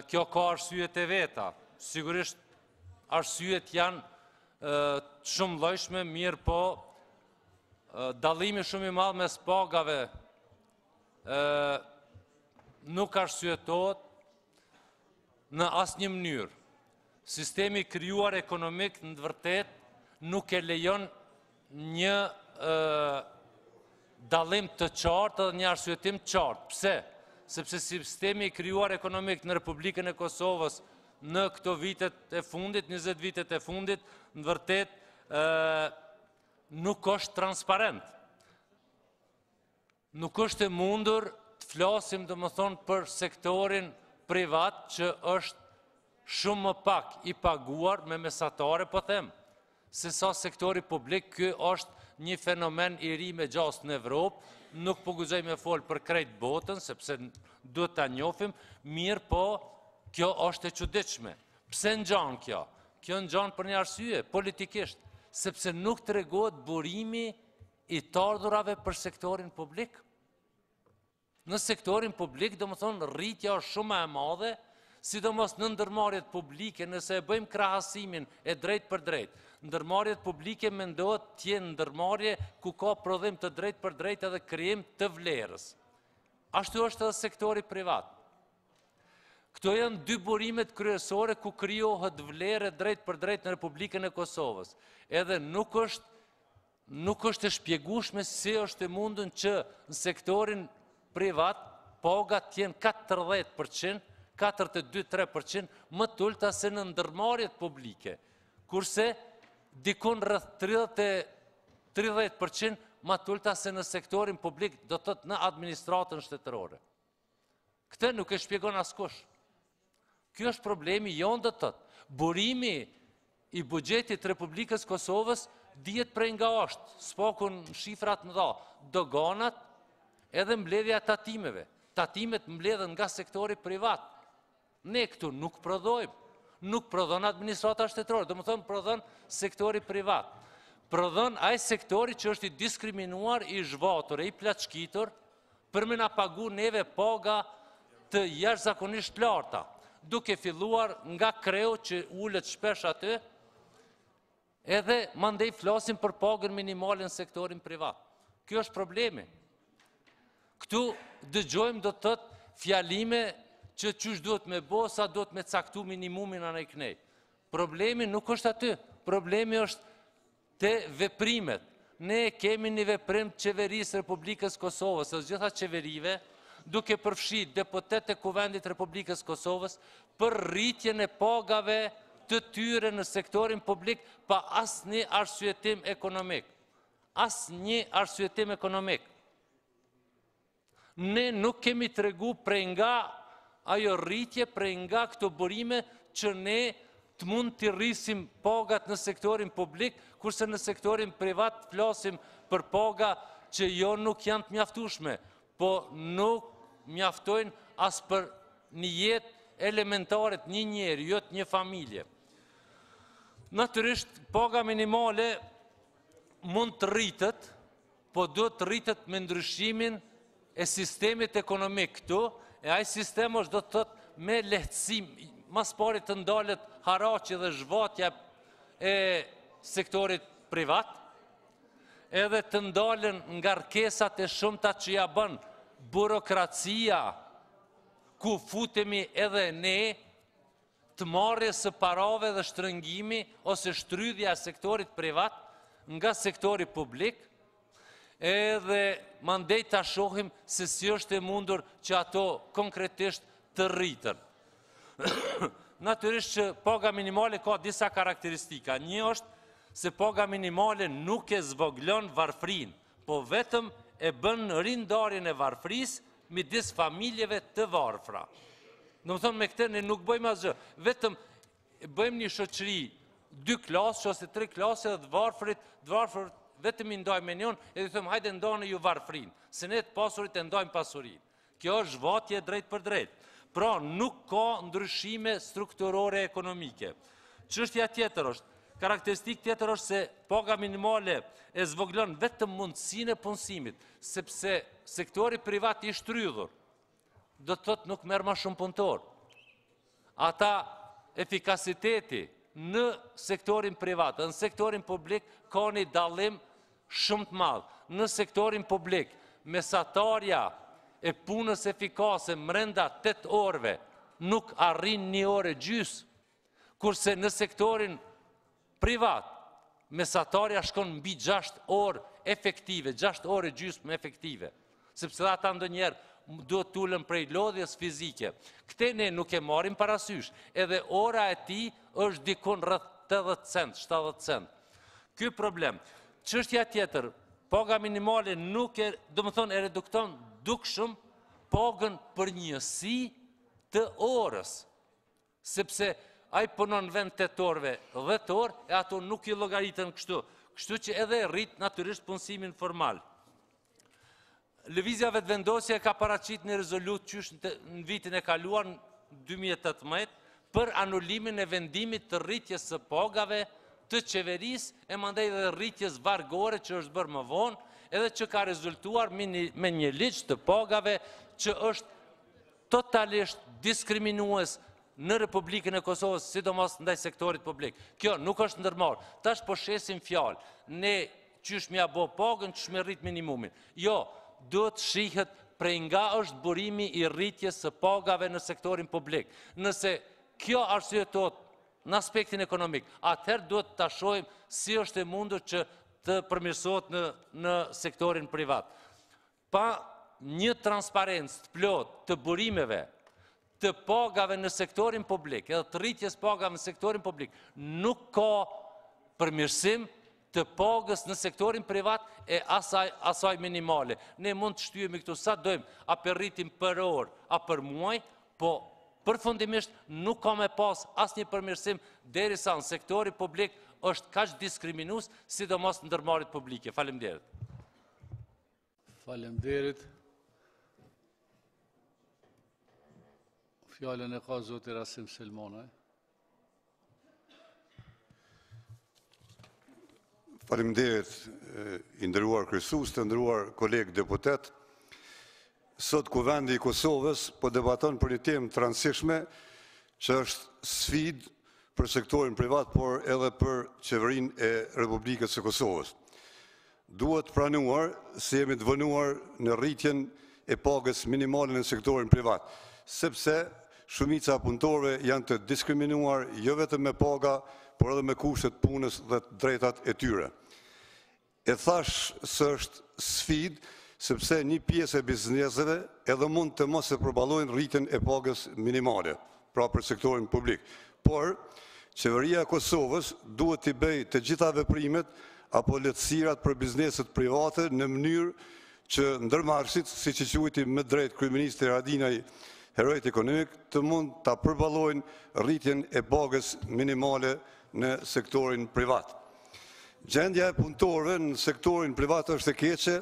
Kjo ka arsyet e veta. Sigurisht, arsyet janë shumë llojshme, mirë po dallimi shumë i madh mes pagave nuk arsyetohet në asnjë mënyrë. Sistemi krijuar ekonomik në të vërtet nuk e lejon një dallim të qartë dhe një arsyetim të qartë. Pse? Sepse sistemi krijuar ekonomik në Republikën e Kosovës në këto vitet e fundit, 20 vitet e fundit, në vërtet nuk është transparent. Nuk është e mundur të flasim, domethënë, për sektorin privat që është shumë më pak i paguar me mesatare, po them, se sa sektori publik. Ky është një fenomen i ri me gjast në Evropë, nuk po guxoj me fol për krejt botën, sepse duhet ta njohim, mirë po kjo është e çuditshme. Pse ngjan kjo? Kjo ngjan për një arsye, politikisht, sepse nuk tregohet burimi i të ardhurave për sektorin publik. Në sektorin publik, domethënë, rritja është shumë e madhe, sidomos në ndërmarrjet publike, nëse e bëjmë krahasimin e drejt për drejt. Ndërmarrjet publike mendohet të jenë ndërmarrje ku ka prodhim të drejt për drejt edhe krijim të vlerës. Ashtu është edhe sektori privat. Këto janë dy burimet kryesore ku krijohet vlerë drejt për drejt në Republikën e Kosovës. Edhe nuk është e shpjegueshme si është e mundur që në sektorin privat pagat të jenë 40%, 42-3% më të ulta se në ndërmarrjet publike, kurse dikun rreth 30% më të ulta se në sektorin publik, do të thotë në administratën shtetërore. Këtë nuk e shpjegon askush. Ky është problemi jonë, do të thotë. Burimi i buxhetit Republikës Kosovës dihet prej nga jashtë, s'pakun shifrat më dha, doganat edhe mbledhja e tatimeve. Tatimet mbledhen nga sektori privat. Ne këtu nuk prodhojmë, nuk prodhon administrata shtetërore, domethënë prodhon sektori privat. Prodhon ai sektori që është i diskriminuar, i zhvatur e i plaçkitur për me na pagu neve paga të jashtëzakonisht larta, duke filluar nga kreu që ulet shpesh aty, edhe mandej flasim për pagën minimale në sektorin privat. Kjo është problemi. Këtu dëgjojmë, do të thotë, fjalime që çush duhet me bo, sa duhet me caktu minimumin anë i knej. Problemi nuk është aty, problemi është te veprimet. Ne kemi një veprim të qeverisë Republikës Kosovës, së gjitha qeverive, duke përfshi deputet e Kuvendit Republikës Kosovës për rritjen e pagave të tyre në sektorin publik pa asnjë arsyetim ekonomik. Asnjë arsyetim ekonomik. Ne nuk kemi tregu prej nga ajo rritje, prej nga këto burime që ne të mund të rrisim pagat në sektorin publik, kurse në sektorin privat flasim për paga që jo nuk janë të mjaftueshme, po nuk mjaftojnë as për një jetë elementare të një njeri, jo të një familje. Natyrisht, paga minimale mund të rritet, po duhet të rritet me ndryshimin e sistemit ekonomik këtu, e ai sistem është, do të thotë, me lehtësim, mas pari të ndalet haraqi dhe zhvatja e sektorit privat, edhe të ndalen nga rkesat e shumta që ja bën burokracia, ku futemi edhe ne, të marrjes së parave dhe shtrëngimi ose shtrydhja e sektorit privat nga sektori publik, edhe mandej ta shohim se si është e mundur që ato konkretisht të rritën. Natyrisht që paga minimale ka disa karakteristika. Një është se paga minimale nuk e zvoglon varfrin, po vetëm e bën rindarjen e varfris midis familjeve të varfra. Do të thonë, me këtë ne nuk bëjmë asgjë, vetëm bëjmë një shoqëri 2 klasë ose 3 klasë dhe të varfrit vetëm i ndajmë me njën, edhe i thëmë, hajde ndajnë ju varfrin, se ne të pasurit e ndajmë pasurin. Kjo është zhvatje drejt për drejt. Pra, nuk ka ndryshime strukturore ekonomike. Çështja tjetër është, karakteristikë tjetër është se paga minimale e zvoglon vetëm mundësinë e punësimit, sepse sektori privat i shtrydhur, do të thotë nuk merr më shumë punëtor. Ata efikasiteti në sektorin privat, në sektorin publik ka një dallim shumë të madh. Në sektorin publik, mesatarja e punës efikase brenda 8 orëve nuk arrin 1 orë e gjys, kurse në sektorin privat, mesatarja shkon mbi 6 orë efektive, 6 orë e gjysmë efektive, sepse ata ndonjëherë duhet tullën prej lodhjes fizike. Këte ne nuk e marim parasysh, edhe ora e ti është dikun rreth 80 cent, 70 cent. Ky problem. Çështja tjetër, paga minimale nuk e, do më thonë, e redukton dukshëm pagën për njësi të orës, sepse ai punon vend 8 orëve 10 orë, e ato nuk i llogaritën kështu. Kështu që edhe rrit natyrisht punësimin formal. Lëvizja vetëvendosje ka paraqit një rezolut qysh në vitin e kaluar në 2018 për anulimin e vendimit të rritjes së pagave të qeverisë e mandej dhe rritjes vargore që është bërë më vonë, edhe që ka rezultuar me një ligj të pagave që është totalisht diskriminues në Republikën e Kosovës, sidomos ndaj sektorit publik. Kjo nuk është ndërmarrë. Tash po shesim fjalë. Ne qysh m'ja bo pagën, qysh me rrit minimumin. Jo, duhet shihet prej nga është burimi i rritjes së pagave në sektorin publik. Nëse kjo arsyetohet në aspektin ekonomik, atëherë duhet të shohim si është e mundur që të përmirësohet në sektorin privat. Pa një transparencë të plot të burimeve të pagave në sektorin publik, edhe të rritjes pagave në sektorin publik, nuk ka përmirësim të pagës në sektorin privat e asaj minimale. Ne mund të shtyjemi këtu sa dojmë, a për rritim për orë, a për muaj, po përfundimisht nuk ka me pas asnjë përmirësim derisa në sektori publik është kaq diskriminues, sidomos në ndërmarrjet publike. Faleminderit. Faleminderit. Fjallën e ka zoti Rasim Selmona. Faleminderit, i nderuar kryesues, të nderuar kolegë deputet. Sot Kuvendi i Kosovës po debaton për një temë të rëndësishme që është sfidë për sektorin privat, por edhe për qeverinë e Republikës së Kosovës. Duhet pranuar se jemi të vënuar në rritjen e pagës minimale në sektorin privat, sepse shumica punëtorëve janë të diskriminuar jo vetëm me paga, por edhe me kushtet punës dhe drejtat e tyre. E thash se është sfidë, sepse një pjesë e bizneseve edhe mund të mos e përballojnë rritjen e pagës minimale, pra për sektorin publik. Por, qeveria e Kosovës duhet t'i bëjë të gjitha veprimet apo lehtësirat për bizneset private në mënyrë që ndërmarrësit, siç i quajti me drejt kryeministri Haradinaj, herojt ekonomik, të mund të përballojnë rritjen e pagës minimale në sektorin privat. Gjendja e punëtorëve në sektorin privat është e keqe,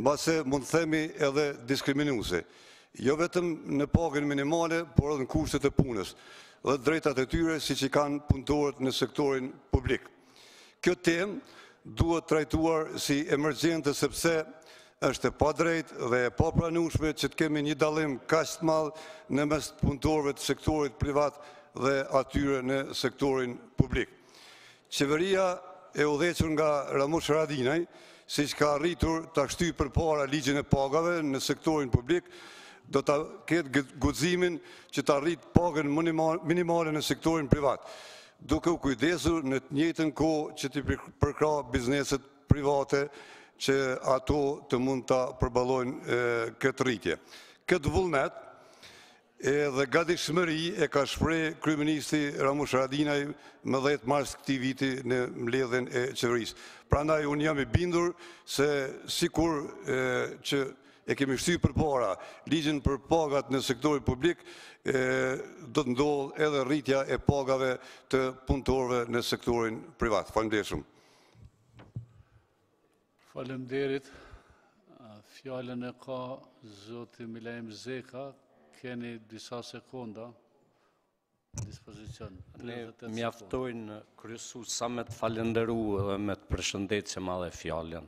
mbase mund të themi edhe diskriminuese. Jo vetëm në pagën minimale, por edhe në kushtet e punës dhe drejtat e tyre siç i kanë punëtorët në sektorin publik. Kjo temë duhet trajtuar si emergjente sepse është e padrejtë dhe e papranueshme që të kemi një dallim kaq të madh në mes punëtorëve të sektorit privat dhe atyre në sektorin publik. Qeveria e udhëhequr nga Ramush Haradinaj, siç ka arritur ta shtyjë përpara ligjin e pagave në sektorin publik, do ta ketë guximin që ta arrit pagën minimale në sektorin privat, duke u kujdesur në të njëjtën kohë që t'i përkrah bizneset private që ato të mund të përballojnë këtë rritje. Këtë vullnet dhe gatishmëri e ka shpreh kryeministri Ramush Haradinaj më 10 mars këtij viti në mbledhjen e qeverisë. Prandaj unë jam i bindur se sikur që e kemi shtyr përpara ligjin për pagat në sektorin publik, do të ndodhë edhe rritja e pagave të punëtorëve në sektorin privat. Faleminderit shumë. Faleminderit. Fjallën e ka zoti Milaim Zeka, keni disa sekonda. Dispozicion. Ne 38 sekondë. mjaftojnë kryesues sa me të falenderu dhe me të përshëndet që madhe fjallën.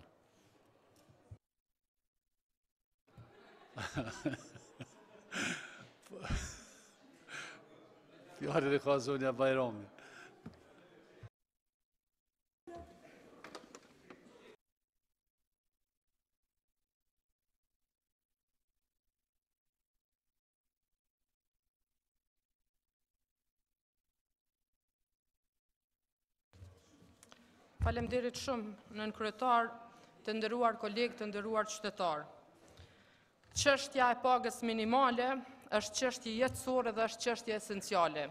Fjallën e ka zonja Bajrami. Faleminderit shumë nën kryetar, të nderuar kolegë, të nderuar qytetar. Çështja e pagës minimale është çështje jetësore dhe është çështje esenciale.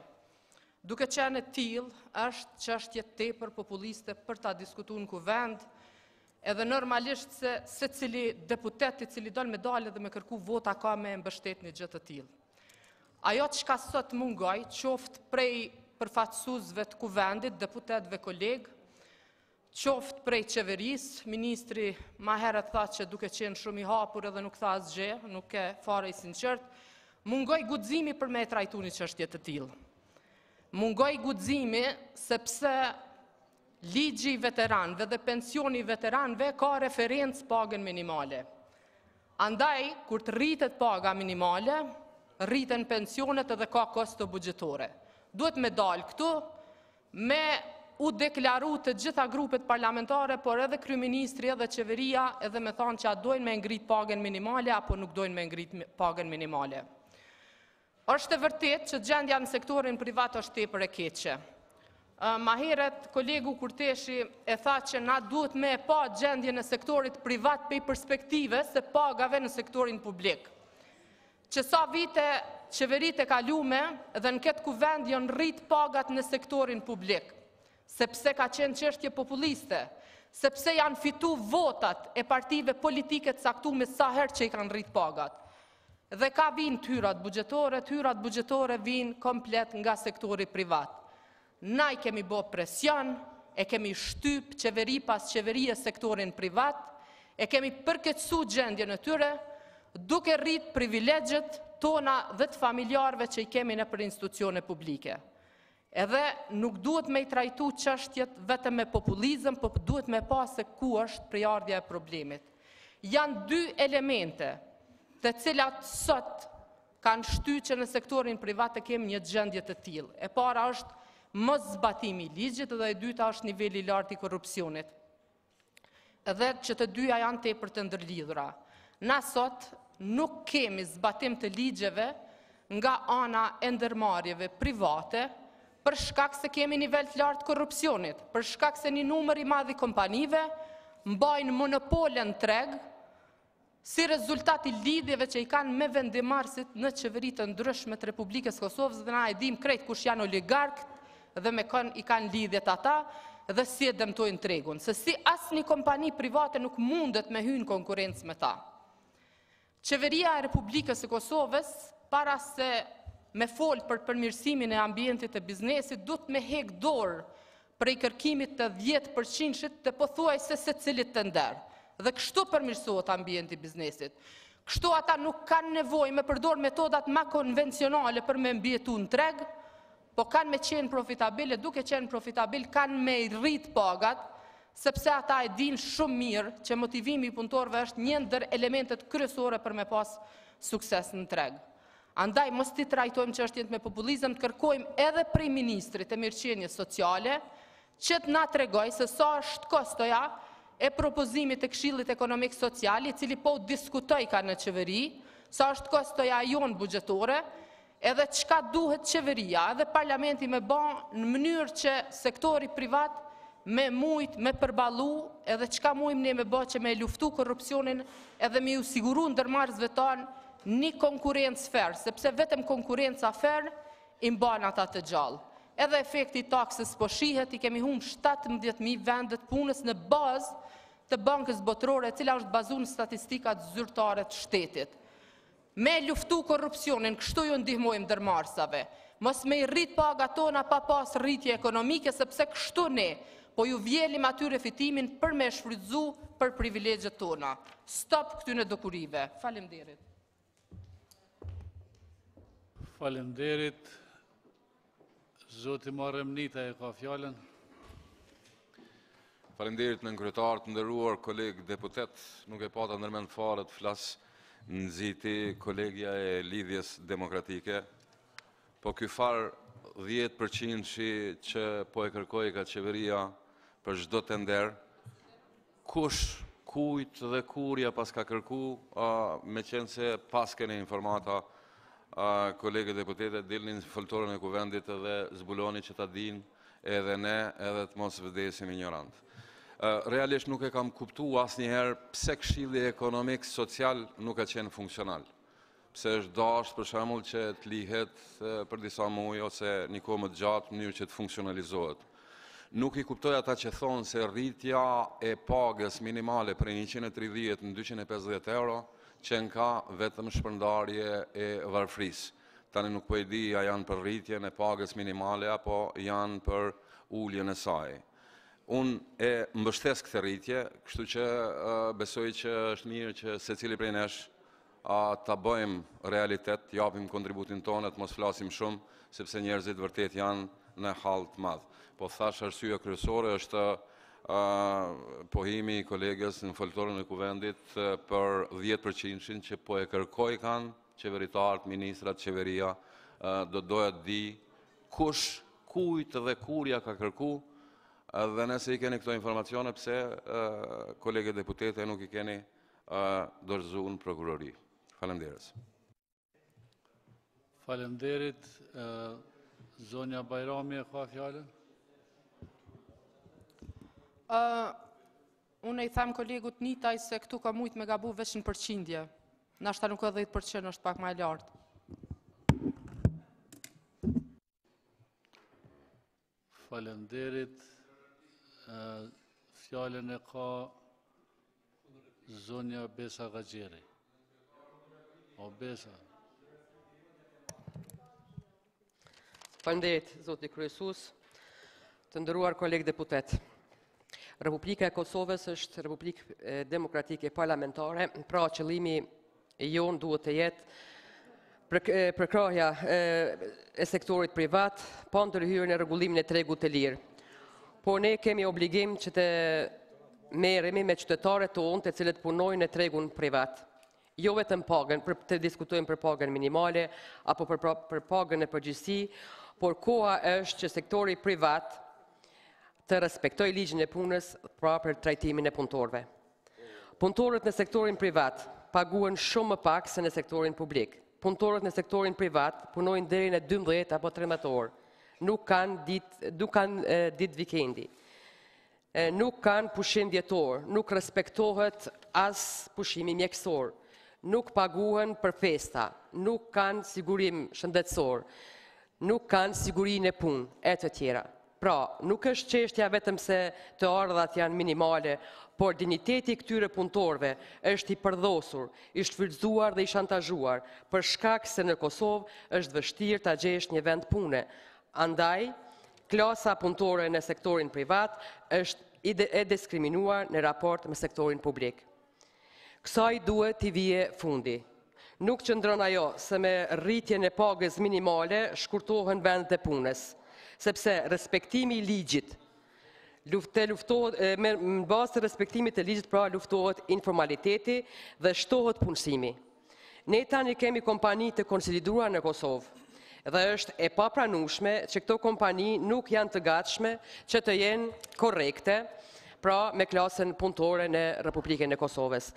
Duke qenë e tillë, është çështje tepër populiste për ta diskutuar në kuvend, edhe normalisht se secili deputet i cili dol me dalë dhe me kërku vota ka me mbështet një gjë të tillë. Ajo çka sot mungoj, qoftë prej përfaqësuesve të kuvendit, deputetëve kolegë, qoftë prej qeverisë, ministri ma herët tha që duke qenë shumë i hapur edhe nuk tha asgjë, nuk e fare i sinqert, mungoj guximi për me e trajtu një çështje të tillë. Mungoj guximi sepse ligji i veteranëve dhe pensioni i veteranëve ka referencë pagën minimale. Andaj, kur të rritet paga minimale, rriten pensionet edhe ka kosto buxhetore. Duhet me dalë këtu me u deklaru të gjitha grupet parlamentare, por edhe kryeministri edhe qeveria edhe me thonë që a dojnë me ngrit pagën minimale apo nuk dojnë me ngrit pagën minimale. Është e vërtet që gjendja në sektorin privat është tepër e keqe. Ma heret, kolegu Kurteshi e tha që na duhet me pa gjendje në sektorit privat për perspektive se pagave në sektorin publik. Që sa vite qeverit e kalume dhe në këtë kuvend janë rrit pagat në sektorin publik, sepse ka qenë çështje populiste, sepse janë fitu votat e partive politike të caktuar sa herë që i kanë rrit pagat. Dhe ka vinë tyrat buxhetore vinë komplet nga sektori privat. Na i kemi bo presion, e kemi shtyp qeveri pas qeverie sektorin privat, e kemi përkeqësu gjendjen e tyre, duke rrit privilegjet tona dhe të familjarve që i kemi në për institucione publike. Edhe nuk duhet me i trajtu çështjet vetëm me populizëm, por duhet me pa se ku është prejardhja e problemit. Janë dy elemente të cilat sot kanë shty që në sektorin privat e kemi një gjendje të tillë. E para është mos zbatimi i ligjit dhe e dyta është niveli i lartë i korrupsionit. Edhe që të dyja janë tepër të ndërlidhura. Na sot nuk kemi zbatim të ligjeve nga ana e ndërmarrjeve private, për shkak se kemi nivel të lartë korrupsionit, për shkak se një numër i madh i kompanive mbajnë monopole në treg, si rezultat i lidhjeve që i kanë me vendimarrësit në qeveri të ndryshme të Republikës Kosovës, dhe na e dim krejt kush janë oligarkët dhe me i kanë lidhjet ata dhe si e dëmtojnë tregun, se si asnjë kompani private nuk mundet me hyrë në konkurrencë me ta. Qeveria e Republikës së Kosovës, para se me folë për përmirësimin e ambientit e biznesit, du të me hek dorë prej kërkimit të 10% të pothuajse se cilit të nderë. Dhe kështu përmirësohet ambienti biznesit. Kështu ata nuk kanë nevojë me përdor metodat ma konvencionale për me mbjetu në treg, po kanë me qenë profitabile, duke qenë profitabil, kanë me rrit pagat, sepse ata e din shumë mirë që motivimi i punëtorëve është një ndër elementet kryesore për me pas sukses në treg. Andaj, mos ti trajtojmë çështjet me populizëm, të kërkojmë edhe prej ministrit e mirëqenies sociale, që të na tregoj se sa është kostoja e propozimit të Këshillit Ekonomik Social, i cili po diskutoj ka në qeveri, sa është kostoja jonë buxhetore, edhe çka duhet qeveria edhe parlamenti me ba në mënyrë që sektori privat me mujt, me përballu, edhe çka mujmë ne me ba që me luftu korrupsionin edhe me ju siguru ndërmarrësve tanë një konkurrencë fair, sepse vetëm konkurrenca fair i mban ata të gjallë. Edhe efekti taksës po shihet, i kemi humbur 17.000 vendet punës në bazë të bankës botërore, e cila është bazuar në statistikat zyrtare të shtetit. Me luftu korrupsionin, kështu ju ndihmojmë ndërmarrësave. Mos me i rrit pagat tona pa pas rritje ekonomike, sepse kështu ne po ju vjelim atyre fitimin për me shfrytzu për privilegjet tona. Stop këtyne dokurive. Faleminderit. Faleminderit. Zoti Maremnita e ka fjallën. Faleminderit në kryetar të nderuar kolegë deputet, nuk e pata ndërmend fare të flas nxiti kolegja e lidhjes demokratike, po ky far 10% që po e kërkoi ka qeveria për çdo tender, kush, kujt dhe kurja pas ka kërku, me qenë se pas kene informata kolegët deputete dilnin foltorën e kuvendit dhe zbuloni që ta din edhe ne edhe të mos vdesim ignorant. Realisht nuk e kam kuptu asnjëherë pse Këshilli Ekonomik Social nuk ka qenë funksional. Pse është dashur për shembull që të lihet për disa muaj ose një kohë më të gjatë në mënyrë që të funksionalizohet. Nuk i kuptoj ata që thonë se rritja e pagës minimale prej 130 në 250 euro që ka vetëm shpërndarje e varfrisë. Tani nuk po e di a janë për rritjen e pagës minimale apo janë për uljen e saj. Unë e mbështes këtë rritje, kështu që besoj që është mirë që secili prej nesh ta bëjmë realitet, japim kontributin tonë, të mos flasim shumë, sepse njerëzit vërtet janë në hall të madh. Po thash arsyeja kryesore është pohimi i kolegës në foltorën e kuvendit për 10% që po e kërkoj kanë qeveritarët, ministrat, qeveria, do doja të di kush, kujt dhe kurja ka kërku, dhe nëse i keni këto informacione, pse kolegët deputete nuk i keni dorëzu në prokurori. Faleminderit. Faleminderit. Zonja Bajrami e ka fjallën. Unë i them kolegut Nitaj se këtu ka mujt me gabu veç në përqindje. Nashta nuk e 10% është pak ma e lartë. Faleminderit. Fjallën e ka zonja Besa Gagjeri. O Besa. Faleminderit, zoti kryesues, të nderuar kolegë deputet. Republika e Kosovës është Republikë demokratike parlamentare, pra qëllimi jon duhet të jetë përkrahja e sektorit privat, pa ndërhyrjen e rregullimin e tregut të lirë. Por ne kemi obligim që të merremi me qytetarët tonë të cilët punojnë në tregun privat. Jo vetëm pagën, të diskutojmë për pagën minimale apo për pagën e përgjithësi, por koha është që sektori privat të respektoj ligjin e punës pra për trajtimin e punëtorëve. Punëtorët në sektorin privat paguhen shumë më pak se në sektorin publik. Punëtorët në sektorin privat punojnë deri në 12 apo 13 orë. Nuk kanë ditë vikendi. Nuk kanë pushim dietor, nuk respektohet as pushimi mjekësor, nuk paguhen për festa, nuk kanë sigurim shëndetësor, nuk kanë sigurinë e punë, e të tjera. Pra, nuk është çështja vetëm se të ardhat janë minimale, por digniteti këtyre punëtorëve është i përdhosur, i shfrytzuar dhe i shantazhuar, për shkak se në Kosovë është vështirë ta gjesh një vend pune. Andaj, klasa punëtore në sektorin privat është e diskriminuar në raport me sektorin publik. Kësaj duhet t'i vije fundi. Nuk qëndron ajo se me rritjen e pagës minimale shkurtohen vendet e punës, sepse respektimi i ligjit, në bazë të respektimit të ligjit pra luftohet informaliteti dhe shtohet punësimi. Ne tani kemi kompani të konsoliduara në Kosovë, dhe është e papranueshme që këto kompani nuk janë të gatshme që të jenë korrekte, pra me klasën punëtore në Republikën e Kosovës.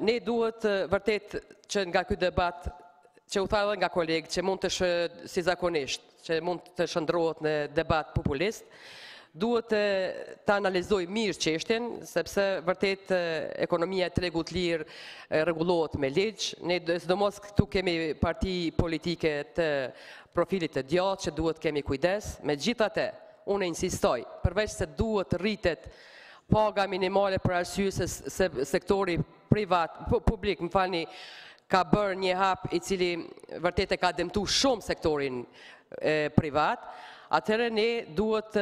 Ne duhet vërtet që nga ky debat, që u tha edhe nga kolegë, që mund të si zakonisht, që mund të shndrohet në debat populist, duhet të analizoj mirë çështjen, sepse vërtet ekonomia e tregut lirë rregullohet me ligj. Ne sidomos këtu kemi parti politike të profilit të djathtë që duhet kemi kujdes. Megjithatë, unë insistoj, përveç se duhet rritet paga minimale për arsye se sektori privat, publik, ka bërë një hap i cili vërtet e ka dëmtuar shumë sektorin privat, atëherë ne duhet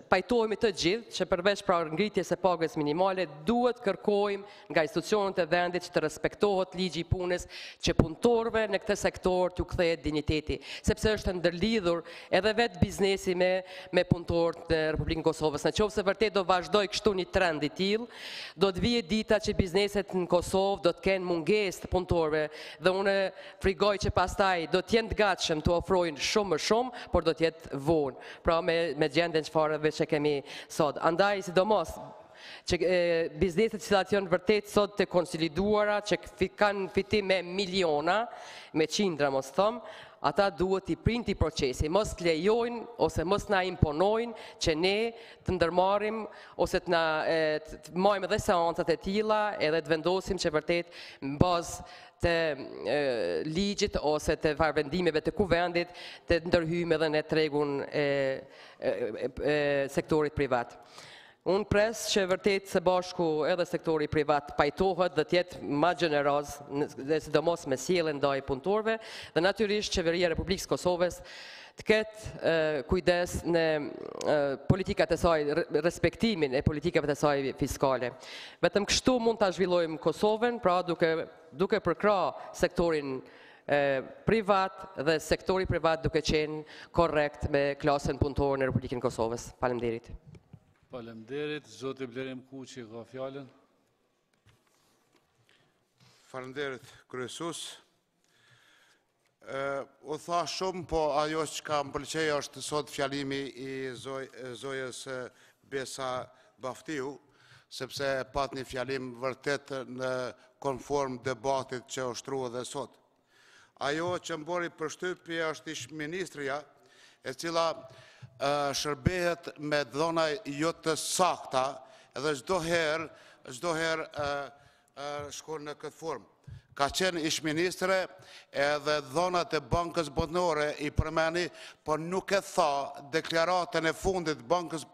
pajtohemi të gjithë që përveç pra ngritjes së pagës minimale, duhet kërkojmë nga institucionet e vendit që të respektohet ligji i punës, që punëtorëve në këtë sektor t'u kthehet dinjiteti, sepse është ndërlidhur edhe vetë biznesi me punëtorët në Republikën Kosovës. Në qoftë se vërtet do vazhdoj kështu një trend i tillë, do të vijë dita që bizneset në Kosovë do të kenë mungesë të punëtorëve dhe unë frigoj që pastaj do të jenë të gatshëm të ofrojnë shumë më shumë, por do të jetë vonë. Pra me gjendjen çfarëve që kemi sot. Andaj sidomos që bizneset që janë vërtet sot të konsoliduara, që kanë fitim me miliona, me qindra mos thom, ata duhet i printi procesi, mos të lejojnë ose mos na imponojnë që ne të ndërmarrim ose të marrim edhe seancat e tilla edhe të vendosim që vërtet në bazë të ligjit ose të vendimeve të kuvendit të ndërhyjmë edhe në tregun e sektorit privat. Unë pres që vërtet së bashku edhe sektori privat pajtohet dhe tjetë ma gjeneroz, dhe sidomos me sjelljen ndaj punëtorëve, dhe natyrisht qeveria e Republikës Kosovës të ketë kujdes në politikat e saj, respektimin e politikave të saj fiskale. Vetëm kështu mund ta zhvillojmë Kosovën, pra duke përkra sektorin privat dhe sektori privat duke qenë korrekt me klasën punëtore në Republikën Kosovës. Faleminderit. Faleminderit, zoti Blerim Kuqi ka fjalën. Faleminderit, kryesues. U tha shumë, po ajo që ka më pëlqej është sot fjalimi i zojës Besa Baftiu, sepse pat një fjalim vërtet në konform debatit që ushtru edhe sot. Ajo që mbori përshtypje është ish ministrja, e cila shërbehet me dhona jo të sakta edhe çdo herë shkon në këtë formë. Ka qenë ish ministre edhe dhonat e bankës botërore i përmeni, por nuk e tha deklaratën e fundit bankës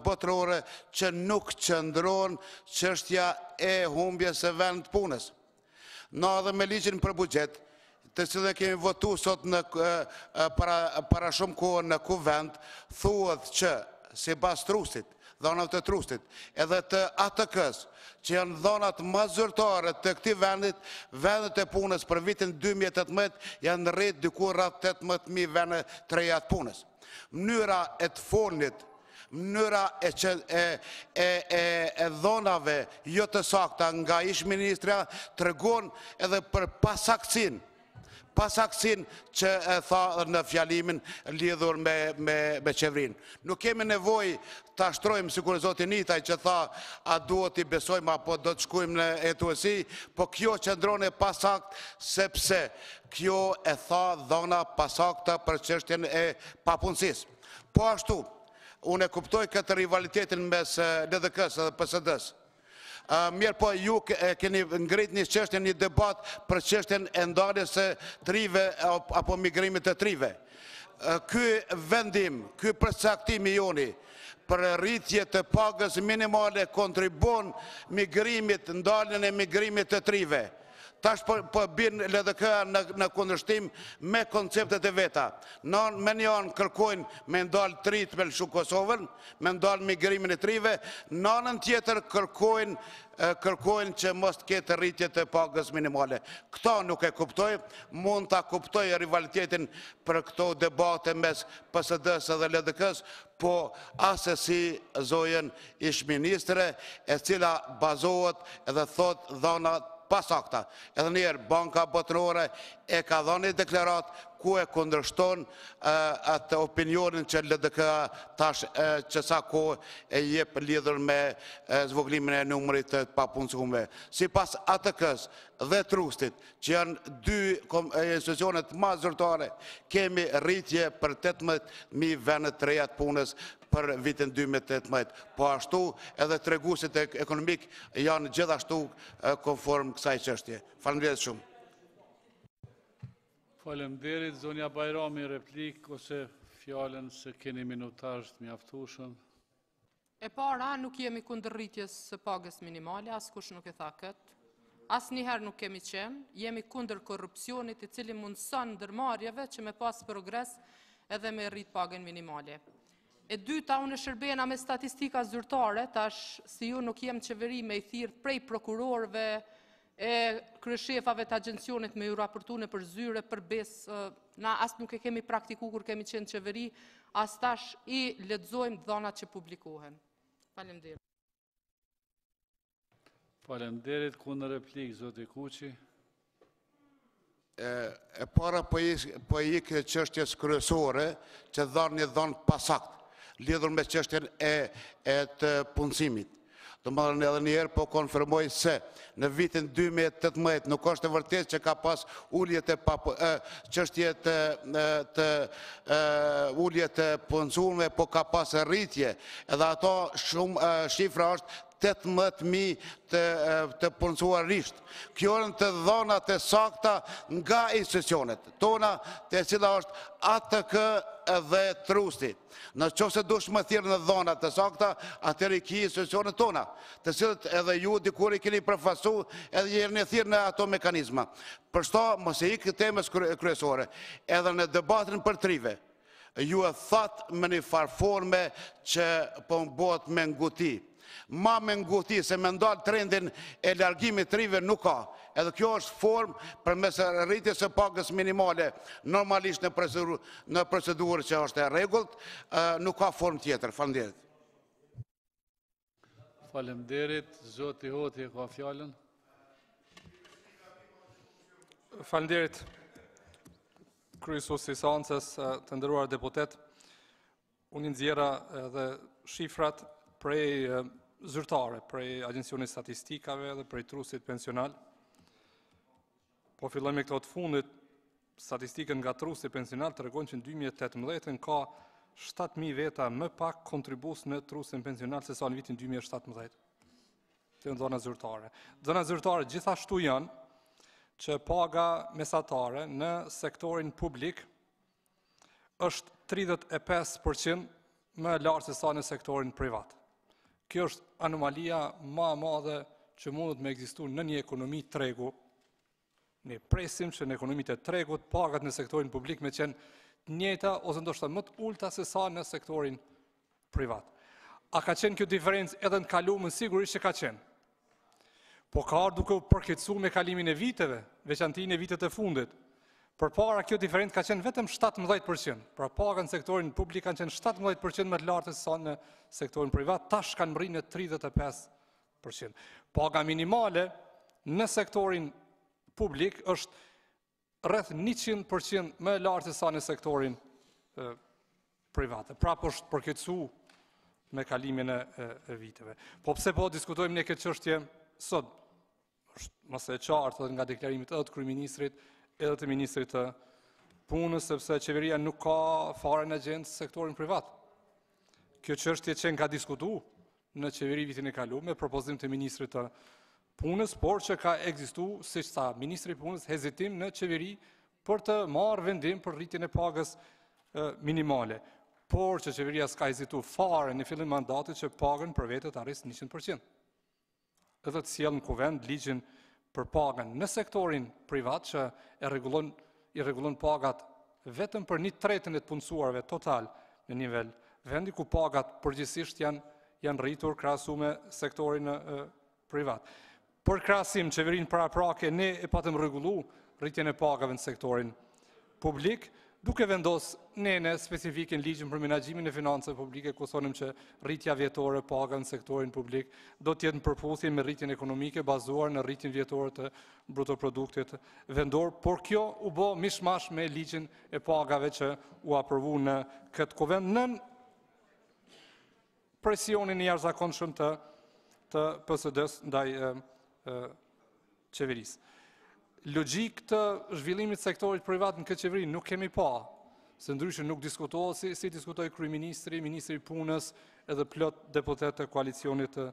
botërore që nuk qëndron çështja e humbjes së vend punës. Na edhe me ligjin për buxhet, të cilë kemi votu sot para shumë kohë në kuvend, thuhet që si pas trusit, dhonat të trusit, edhe të ATK-s, që janë dhonat më zyrtare të këtij vendit, vendet e punës për vitin 2018 janë rrit diku rreth 18.000 vende të reja të punës. Mënyra e të folnit, mënyra e dhonave jo të sakta nga ish ministra tregon edhe për pasaksin që e tha në fjalimin lidhur me qeverinë. Nuk kemi nevojë ta shtrojmë sikur zoti Nitaj që tha a duhet i besojmë apo do të shkojmë në hetuesi, po kjo qëndron e pasakt sepse kjo e tha dhona pasakta për çështjen e papunësisë. Po ashtu, unë e kuptoj këtë rivalitetin mes LDK-s dhe PSD-s. Mirë po ju keni ngrit një çështje, një debat për çështjen e ndarjes së trive apo migrimit të trive. Ky vendim, ky përcaktim i joni për rritje të pagës minimale kontribon migrimit, ndaljen e migrimit të trive. Tash po bin LDK në kundërshtim me konceptet e veta. Me një anë kërkojnë me ndalë trit me lëshu Kosovën, me ndalë migrimin e trive, në anën tjetër kërkojnë që mos të ketë rritje të pagës minimale. Këta nuk e kuptoj, mund të kuptoj rivalitetin për këto debate mes PSD-s dhe LDK-s, po asesi zojen ish ministre, e cila bazohet edhe thot dhona pasakta. Edhe njerë, banka botërore e ka dhënë një deklarat ku e kundërshton atë opinionin që LDK tash që sa kohë e jep lidhur me zvogëlimin e numrit të papunësueshmëve. Sipas ATK-s dhe Trustit, që janë dy institucionet më zyrtare, kemi rritje për 18.000 vende të reja të punës për vitin 2018. Po ashtu edhe treguesit ekonomik janë gjithashtu konform kësaj çështje. Faleminderit shumë. Faleminderit, zonja Bajrami, replik ose fjalën se keni minutazh të mjaftueshëm. E para, nuk jemi kundër rritjes së pagës minimale, askush nuk e tha këtë. Asnjëherë nuk kemi qenë, jemi kundër korrupsionit i cili mundson ndërmarrjeve që me pas progres edhe me rrit pagën minimale. E dyta, unë shërbena me statistika zyrtare, tash si ju nuk jem qeveri me i thirë prej prokurorëve e kryeshefave të agjencionit me ju raportu në për zyre, për besë, na as nuk e kemi praktiku kur kemi qenë qeveri, as tash i lexojmë dhonat që publikohen. Faleminderit. Faleminderit, ku në replikë, zoti Kuqi. E para po ikë çështjes kryesore që dhanë një dhënë pasakt, lidhur me çështjen e të punësimit. Do më thënë edhe njerë po konfirmoj se në vitin 2018 nuk është e vërtet që ka pas ulljet e çështjet të ulljet e punësume, po ka pas rritje. Edhe ato shumë shifra është 18.000 të punësuarisht. Kjo në të dhonat e sakta nga institucionet tona, të cila është ATK dhe trusti. Në qo se dush më thirë në dhonat e sakta, atër i ki institucionet tona, të cilët edhe ju dikur i keni përfasu edhe jërë në thirë në ato mekanizma. Përsto, mëse i këtë temës kryesore, edhe në debatin për trive, ju e thatë me një farforme që po mbot me nguti. Ma me nguti se me ndalë trendin e largimit trive nuk ka. Edhe kjo është formë për mes rritjes së pagës minimale, normalisht në procedurë që është e rregullt, nuk ka formë tjetër. Faleminderit. Faleminderit, zoti Hoti ka fjalën. Faleminderit, kryesuesi i seancës, të nderuar deputet. Unë nxjerra edhe shifrat prej zyrtare, prej Agjencionit Statistikave dhe prej trusit pensional. Po filloj me këto të fundit, statistikën nga trusi pensional të regojnë që në 2018 ka 7.000 veta më pak kontribus në trusin pensional se sa në vitin 2017. Të në dhona zyrtare. Dhona zyrtare gjithashtu janë që paga mesatare në sektorin publik është 35% më lartë se sa në sektorin privat. Kjo është anomalia ma madhe që mundet me ekzistu në një ekonomi tregu. Ne presim që në ekonomit e tregut pagat në sektorin publik me qenë njëta ose ndoshta më të ulta se sa në sektorin privat. A ka qenë kjo diferencë edhe në kaluamën? Sigurisht që ka qenë. Po ka ardhur duke u përkeqësuar me kalimin e viteve, veçantinë e vitet e fundit. Përpara kjo diferencë ka qenë vetëm 17%. Pra paga në sektorin publik kanë qenë 17% më të lartë se sa në sektorin privat, tash kanë mrinë në 35%. Paga minimale në sektorin publik është rreth 100% më e lartë se sa në sektorin privat. Prapë është përkeqësuar me kalimin e viteve. Po pse po diskutojmë ne këtë çështje sot? Është mëse e qartë nga deklarimit edhe të kryeministrit edhe të ministrit të punës, sepse qeveria nuk ka fare në agjendë sektorin privat. Kjo çështje që nga diskutu në qeveri vitin e kaluar me propozim të ministrit të punës, por që ka ekzistu, siç tha ministri i punës, hezitim në qeveri për të marrë vendim për rritjen e pagës minimale. Por që qeveria s'ka hezitu fare në fillim mandatit që pagën për vete të arrisë 100%. Edhe të sjellë në kuvend ligjin për pagën në sektorin privat që i rregullon pagat vetëm për 1/3 e të punësuarve total në nivel vendi, ku pagat përgjithsisht janë rritur krahasu me sektorin privat. Për krahasim, qeverinë paraprake ne e patëm rregullu rritjen e pagave në sektorin publik, duke vendos në specifikin ligjin për menaxhimin e financave publike, ku thonim që rritja vjetore paga në sektorin publik do të jetë në përputhje me rritjen ekonomike bazuar në rritjen vjetore të brutoproduktit vendor, por kjo u bë mishmash me ligjin e pagave që u aprovu në këtë kuvend nën presionin e jashtëzakonshëm të PSD-s ndaj qeverisë. Logjik të zhvillimit sektorit privat në këtë qeveri nuk kemi pa, se ndryshe nuk diskutohet si diskutoi kryeministri, ministri i punës edhe plot deputet të koalicionit të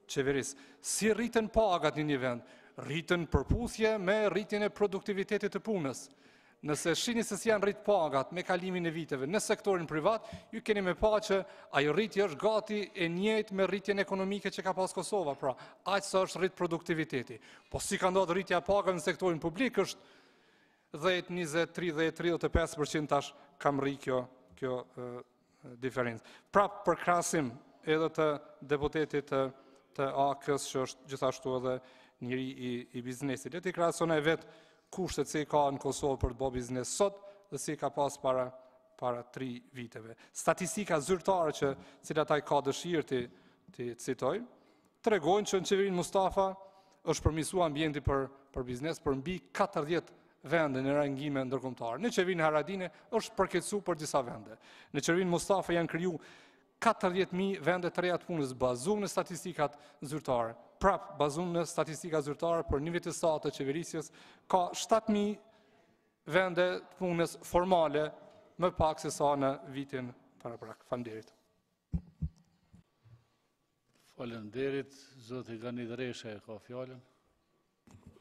qeverisë. Si rriten pagat në një vend? Rriten përputhje me rritjen e produktivitetit të punës. Nëse shihni se si janë rrit pagat me kalimin e viteve në sektorin privat, ju keni me pa që ajo rritje është gati e njëjtë me rritjen ekonomike që ka pas Kosova, pra aq sa është rrit produktiviteti. Po si ka ndodhur rritja e pagave në sektorin publik është 10, 20, 30, 35% tash ka rri kjo kjo diferencë. Prap për krahasim edhe të deputetit të AK-s që është gjithashtu edhe njëri i biznesit. Le të krahasoni vetë kushtet që i ka në Kosovë për të bërë biznes sot dhe si ka pas para 3 viteve. Statistika zyrtare që cilat ai ka dëshirë të citoj, tregojnë që në qeverinë Mustafa është përmirësuar ambienti për biznes për mbi 40 vende në rangime ndërkombëtare. Në qeverinë Haradine është përkeqësuar për disa vende. Në qeverinë Mustafa janë kriju 40.000 vende të reja të punës bazuar në statistikat zyrtare. Prap bazuar në statistikat zyrtare për një vit të sa të qeverisjes ka 7.000 vende të punës formale më pak se sa në vitin paraprak. Faleminderit. Faleminderit, zoti Gani Dresha e ka fjalën.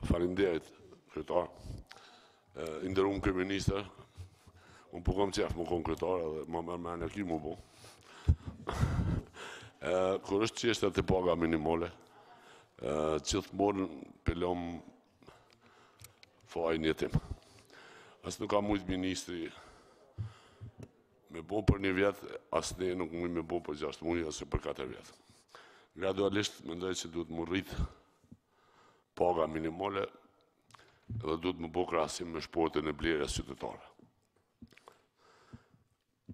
Faleminderit, kryetar. I nderuar kryeministër, unë po kam qef më kon kryetar edhe më merr me anë më po. Kur është çështja të paga minimale, gjithmonë pelom fajin jetim. As nuk ka mujt ministri me bo për një vjet, as ne nuk mujt me bo për 6 muaj, as për 4 vjet. Gradualisht mendoj që duhet më rrit paga minimale dhe duhet më bo krahasim me shportin e blerjes qytetare.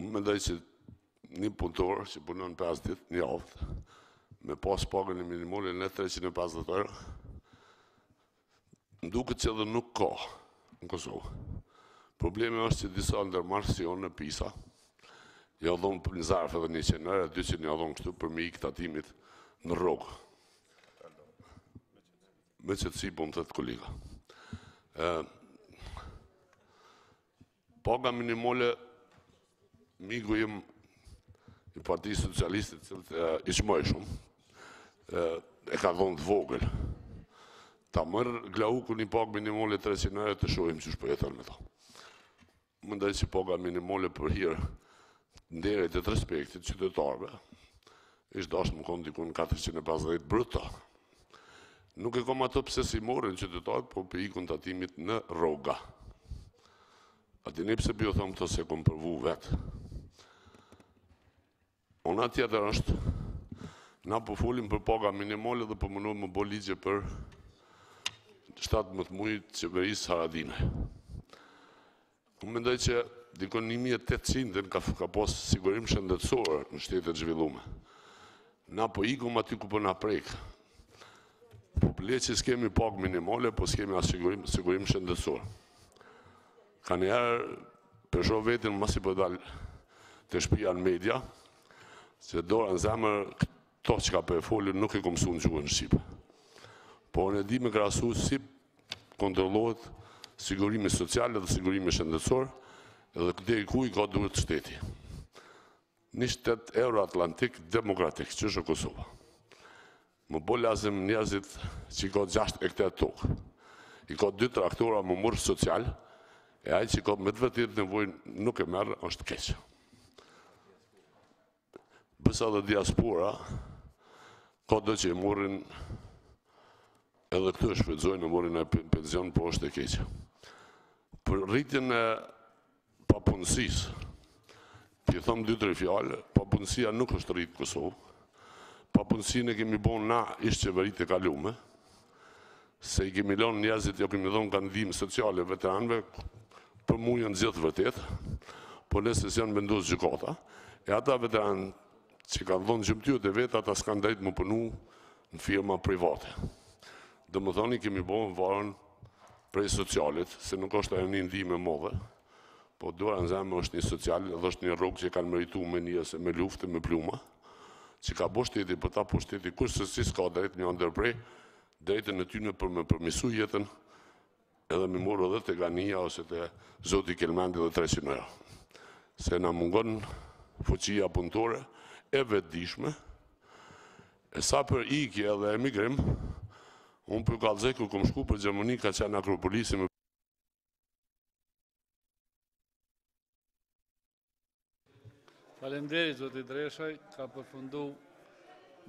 Mendoj që një punëtor që punon 5 ditë, një javë, me pas pagën e minimale në 350 euro, nduket që edhe nuk ka në Kosovë. Problemi është që disa ndërmarrësione në PISA ja dhonë për një zarf edhe 100 euro, 200 ja dhonë kështu për me ikë tatimit në rrogë. Me qëtësi po më thëtë kolega. Paga minimale, miku jem i Partisë Socialistit, cilët i shmoj shumë, e ka dhonë të vogël. Ta mërë glauku një pagë minimale 300 euro të shojmë që shpëjetën me ta. Mendoj që paga minimale për hirë nderit e të respektit qytetarëve, ishtë dashë më konë dikun 450 bruta. Nuk e kom ato pse si morën qytetarët, po për ikun tatimit në rroga. Ati ne pse bjo thëmë të se kom përvu vetë. Ona tjetër është, na po folim për paga minimale dhe po mënojmë më bo ligje për 17 muaj qeverisë Haradine. Unë mendoj që dikon 1800 ka pas sigurim shëndetësor në shtetet zhvillume. Na po ikum aty ku po na prek. Po ble që s'kemi pagë minimale, po s'kemi as sigurim shëndetësor. Ka njerë përsho vetin masi po dalë të shpia në media, që dora në zemër këto që ka për e folin nuk e kom su në gjuhën Shqipë. Po në di me krasu si kontrollohet sigurimi social dhe sigurimi shëndetësor, edhe këte i kuj ka duhet shteti. Një shtet euroatlantik demokratik, që është Kosova. Më bo lazim njerëzit që i ka 6 hektar tokë. I ka 2 traktora më mërë social, e aj që i ka me të vërtit nevojnë nuk e merë, është keqë. Bësa dhe diaspora, ka do që i morin, edhe këtu e shpedzojnë, morin e pension, po është e keqë. Për rritjen e papunësisë, ti thëmë 2-3 fjallë, papunësia nuk është rritë Kosovë. Papunësinë e kemi bon na ishtë qeverit e kalume, se i kemi lonë njerëzit, jo kemi dhonë kandidim sociale veteranve, për mu janë gjithë vërtet, po nëse si janë vendosë gjykata, e ata veteranë që kanë dhonë gjymtyot e vetë, ata s'kanë drejtë më punu në firma private. Dhe më thoni kemi bon varën prej socialit, se nuk është ajo një ndihmë e modhe, po dora në zemë është një social dhe është një rrugë që kanë meritu me njëse, me lufte, me pluma, që ka bo shteti për ta, po shteti kush se si s'ka drejt një ndërprej, drejtën e tyne për me përmisu jetën, edhe me morë edhe të Gania ose të Zoti Kelmendi dhe 300 euro. Se na mungon fuqia punëtore e vetëdijshme, e sa për ikje edhe emigrim, unë për kalëzej ku kom shku për Gjermani ka qenë Akropolisi me Faleminderit, zoti Dreshaj, ka përfundu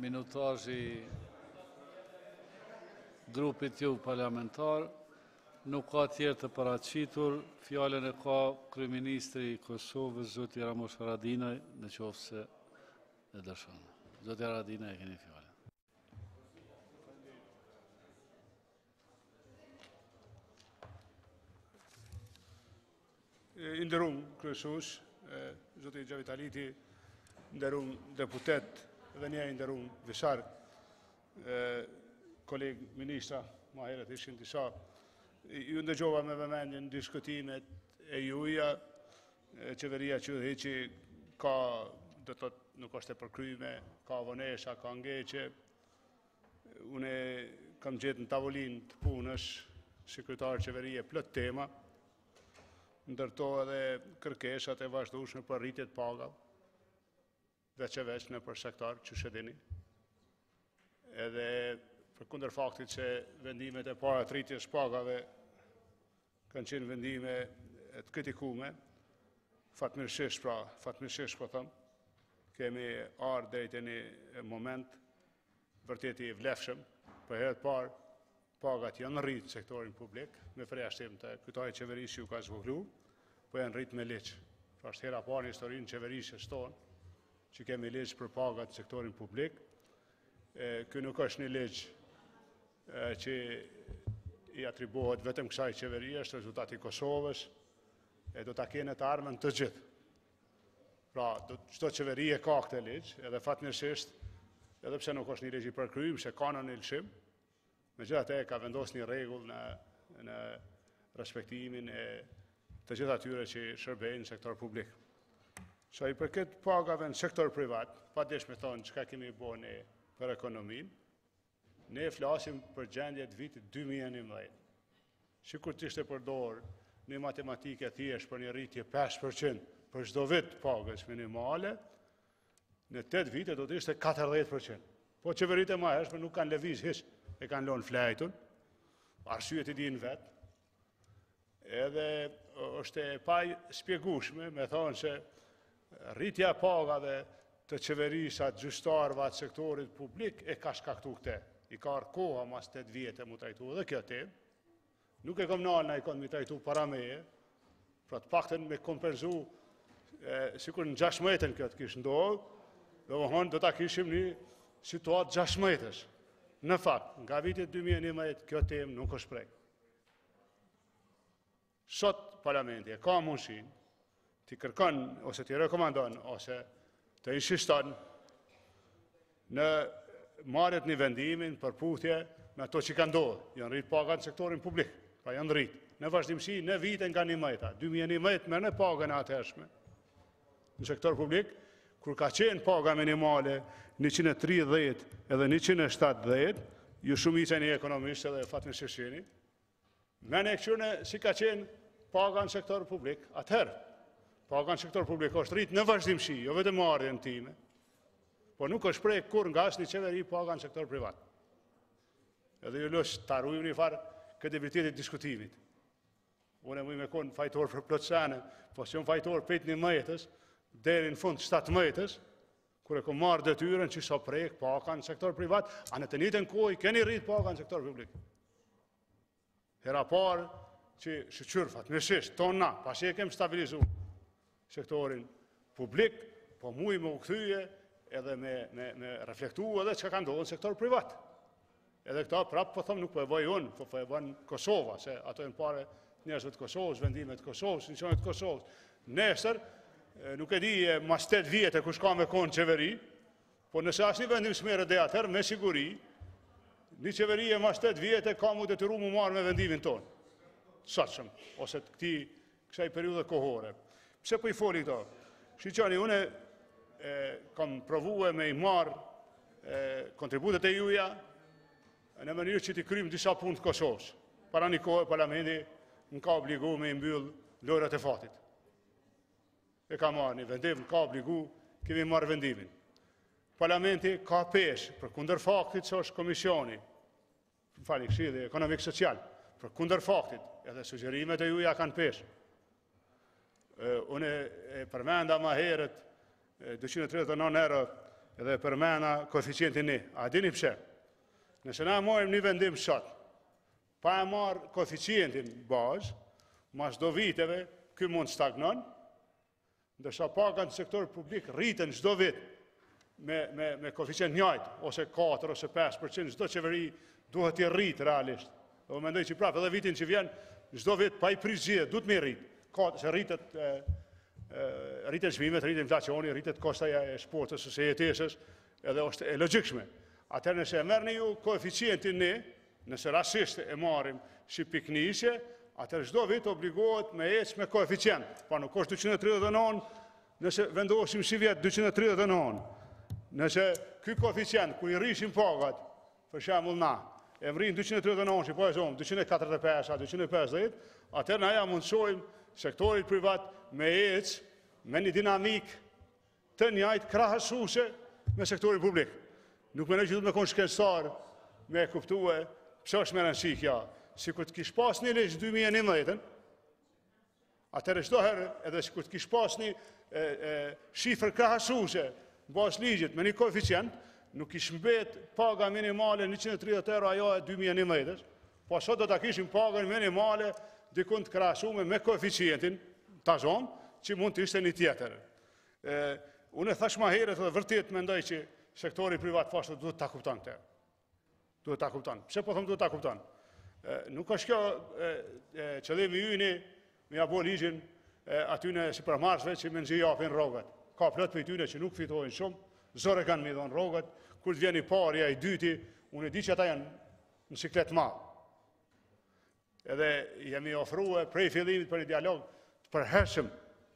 minutazhi grupit ju parlamentar. Nuk ka tjerë të paraqitur, fjallën e ka Kryeministri i Kosovës, Zoti Ramush Haradinaj, në qoftë se e dëshon. Zoti Haradinaj, e keni fjallën. Nderuar kryesues, Zoti Gjavitaliti, nderuar deputet dhe një nderuar vishar, koleg ministra, ma herët ishin disa. Ju ndëgjova me vëmendjen diskutimet e juja, qeveria që heqi ka, do të thotë, nuk është e përkryme, ka vonesha, ka ngeqe. Une kam gjetë në tavolinë të punës, sekretar qeverie plot tema, ndërto edhe kërkesat e vazhdueshme për rritjet pagave, veç e veç në për sektor që shedini. Edhe për kundër faktit që vendimet e para të rritjes pagave kanë qenë vendime të kritikume, fatmirësisht po thëmë, kemi ardhur deri në moment vërtet i vlefshëm, për herë të parë pagat janë rritë sektorin publik, me përjashtim të këtij qeverisë ju ka zvoglu, po janë rritë me ligj. Pra është hera parë në historinë qeverisë tonë që kemi ligj për pagat në sektorin publik. Ky nuk është një ligj që i atribuohet vetëm kësaj qeverie, është rezultati i Kosovës, e do ta kenë të armën të gjithë. Pra, çdo qeveri e ka këtë ligj, edhe fatmirësisht, edhe pse nuk është një ligj i përkryem, se ka në lëshim, megjithatë ka vendosur një rregull në respektimin e të gjithë atyre që shërbejnë në sektor publik. Sa i përket pagave në sektor privat, padesh me thonë çka kemi bënë për ekonominë, ne flasim për gjendje të vitit 2011. Sikur të ishte përdor një matematike thjesht për një rritje 5% për çdo vit pagës minimale, në 8 vite do të ishte 40%. Po qeveritë e mëhershme nuk kanë lëviz hiç, e kanë lënë flajtun, arsyet i dinë vetë, edhe është e pa shpjegueshme me thonë se rritja e pagave të qeverisë atë gjyqtarëve atë sektorit publik e ka shkaktuar këtë. I ka ardhur koha mas 8 vjetë mu trajtu edhe kjo temë. Nuk e komunal na i kanë mi trajtu para meje, pra të paktën me kompenzu, sikur në 16 kjo të kishë ndodhë, do ta kishim një situatë 16. Në fakt, nga vitit 2011 kjo temë nuk është prek. Sot parlamenti e ka mundësinë të kërkon ose të rekomandon ose të insiston në marrjet një vendimin për puthje me ato që ka ndodhur. Janë rrit pagat në sektorin publik, pra janë rrit. Në vazhdimsi në vite nga 2011 merr në pagën e atëhershme në sektor publik, kur ka qenë paga minimale 130 edhe 170, ju shumica një ekonomistë dhe fatmirësisht jeni, me ne këqyrë si ka qenë paga në sektor publik, atëherë. Paga në sektor publik është rrit në vazhdimsi, jo vetëm marrjen time, po nuk është prej kur nga asnjë qeveri paga në sektor privat. Edhe ju lush ta ruajmë një farë kredibilitetit diskutimit. Unë më kon fajtor për plot sene, po si un fajtor pejt 11-s deri në fund 17-s, kur e kam marrë detyrën që sa prek paga në sektor privat, a në të njëjtën kohë keni rrit paga në sektor publik. Hera parë që shqyrë fatmirësisht tona, pasi e kem stabilizuar sektorin publik, po muj me u kthye edhe me reflektu edhe që ka ndodhur në sektor privat. Edhe këta prapë po thëmë nuk po e bëj unë, po e bën Kosova, se ato e në pare njerëzve të Kosovës, vendimet të Kosovës, institucionet të Kosovës. Nesër, nuk e di mas 8 vjetë kush ka me konë qeveri, po nëse asnjë vendim s'merret dhe atëherë, me siguri, një qeveri e mas 8 vjetë ka mu detyru mu marrë me vendimin tonë. Sotshëm, ose të kësaj periudhe kohore. Pse po i foli këto? Shiqani, une kam provue me i marrë kontributet e juja në mënyrë që t'i krymë disa punë të Kosovës. Para një kohë parlamenti në ka obligu me i mbyll lojrat e fatit. E ka marrë një vendim, në ka obligu, kemi marrë vendimin. Parlamenti ka peshë për kundër faktit që është komisioni, fali Këshilli Ekonomik Social, për kundër faktit, edhe sugjerimet e juja kanë peshë. Unë e përmenda ma herët 239 euro edhe përmenda koeficientin një. A dini pse? Nëse na mojmë një vendim sot pa e marrë koeficientin bazë, mas do viteve, ky mund stagnon, ndërsa paga në sektor publik rritën çdo vit me koeficient njëjtë, ose 4 ose 5%, çdo qeveri duhet t'i rritë realisht. Do mendoj që prapë edhe vitin që vjen, çdo vit pa i prisgjidhje, duhet me rrit. Ka se rritet çmimet, rritet inflacioni, rritet kosta e shportës ose jetesës, edhe është e logjikshme. Atëherë nëse e merrni ju koeficientin ne, nëse rastisht e marrim si piknisje, atëherë çdo vit obligohet me ecë me koeficient. Pa nuk është 239, nëse vendosim si vjet 239. Nëse ky koeficient ku i rrishim pagat, për shembull na, e mrin 239, që po e zonë 245 a 250, atëherë na ja mundsojmë sektorit privat me ecë me një dinamik të njëjtë krahasuese me sektorin publik. Nuk mendoj që duhet me konë shkencëtar me kuptue pse është me rëndësi kjo. Sikur të kish pas një ligj 2011, atëherë çdo herë edhe sikur të kish pas një shifër krahasuese bazë ligjit me një koeficient, nuk ish mbet paga minimale 130 euro ajo e 2011, po sot do ta kishim pagën minimale dikun të krahasuar me koeficientin tazon, që mund të ishte një tjetër. Unë e thash më herët dhe vërtet mendoj që sektori privat fashtë duhet ta kupton këtë. Duhet ta kupton. Pse po them duhet ta kupton? Nuk është kjo qëllimi yni me ja bo ligjin atyne supermarshve që me nxi japin rrogat. Ka plot për tyne që nuk fitojnë shumë, zore kanë me dhonë rrogat, kur të vjen i parja, i dyti, unë e di që ata janë në siklet ma. Edhe jemi ofrua prej fillimit për një dialog të përhershëm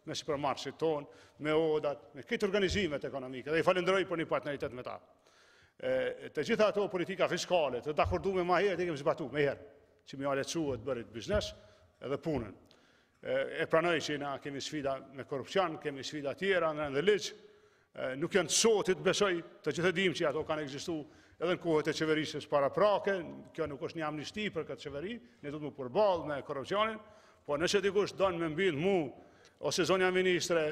me supermarshit tonë, me odat, me këtë organizimet ekonomike, dhe i falenderoj për një partneritet me ta. Të gjitha ato politika fiskale, të dakordume ma herë, të kemi zbatu me herë, që mi aletësuet bërit biznes edhe punën. E pranoj që na kemi sfida me korupcion, kemi sfida tjera në rëndë ligjë, nuk janë të sotit, besoj, të gjithë dim që ato kanë egzistu edhe në kohët e qeverisës para prake, kjo nuk është një amnisti për këtë qeveri, ne du të mu përballë me korupcionin, po nëse dikush donë me mbinë mu, ose zonja ministre,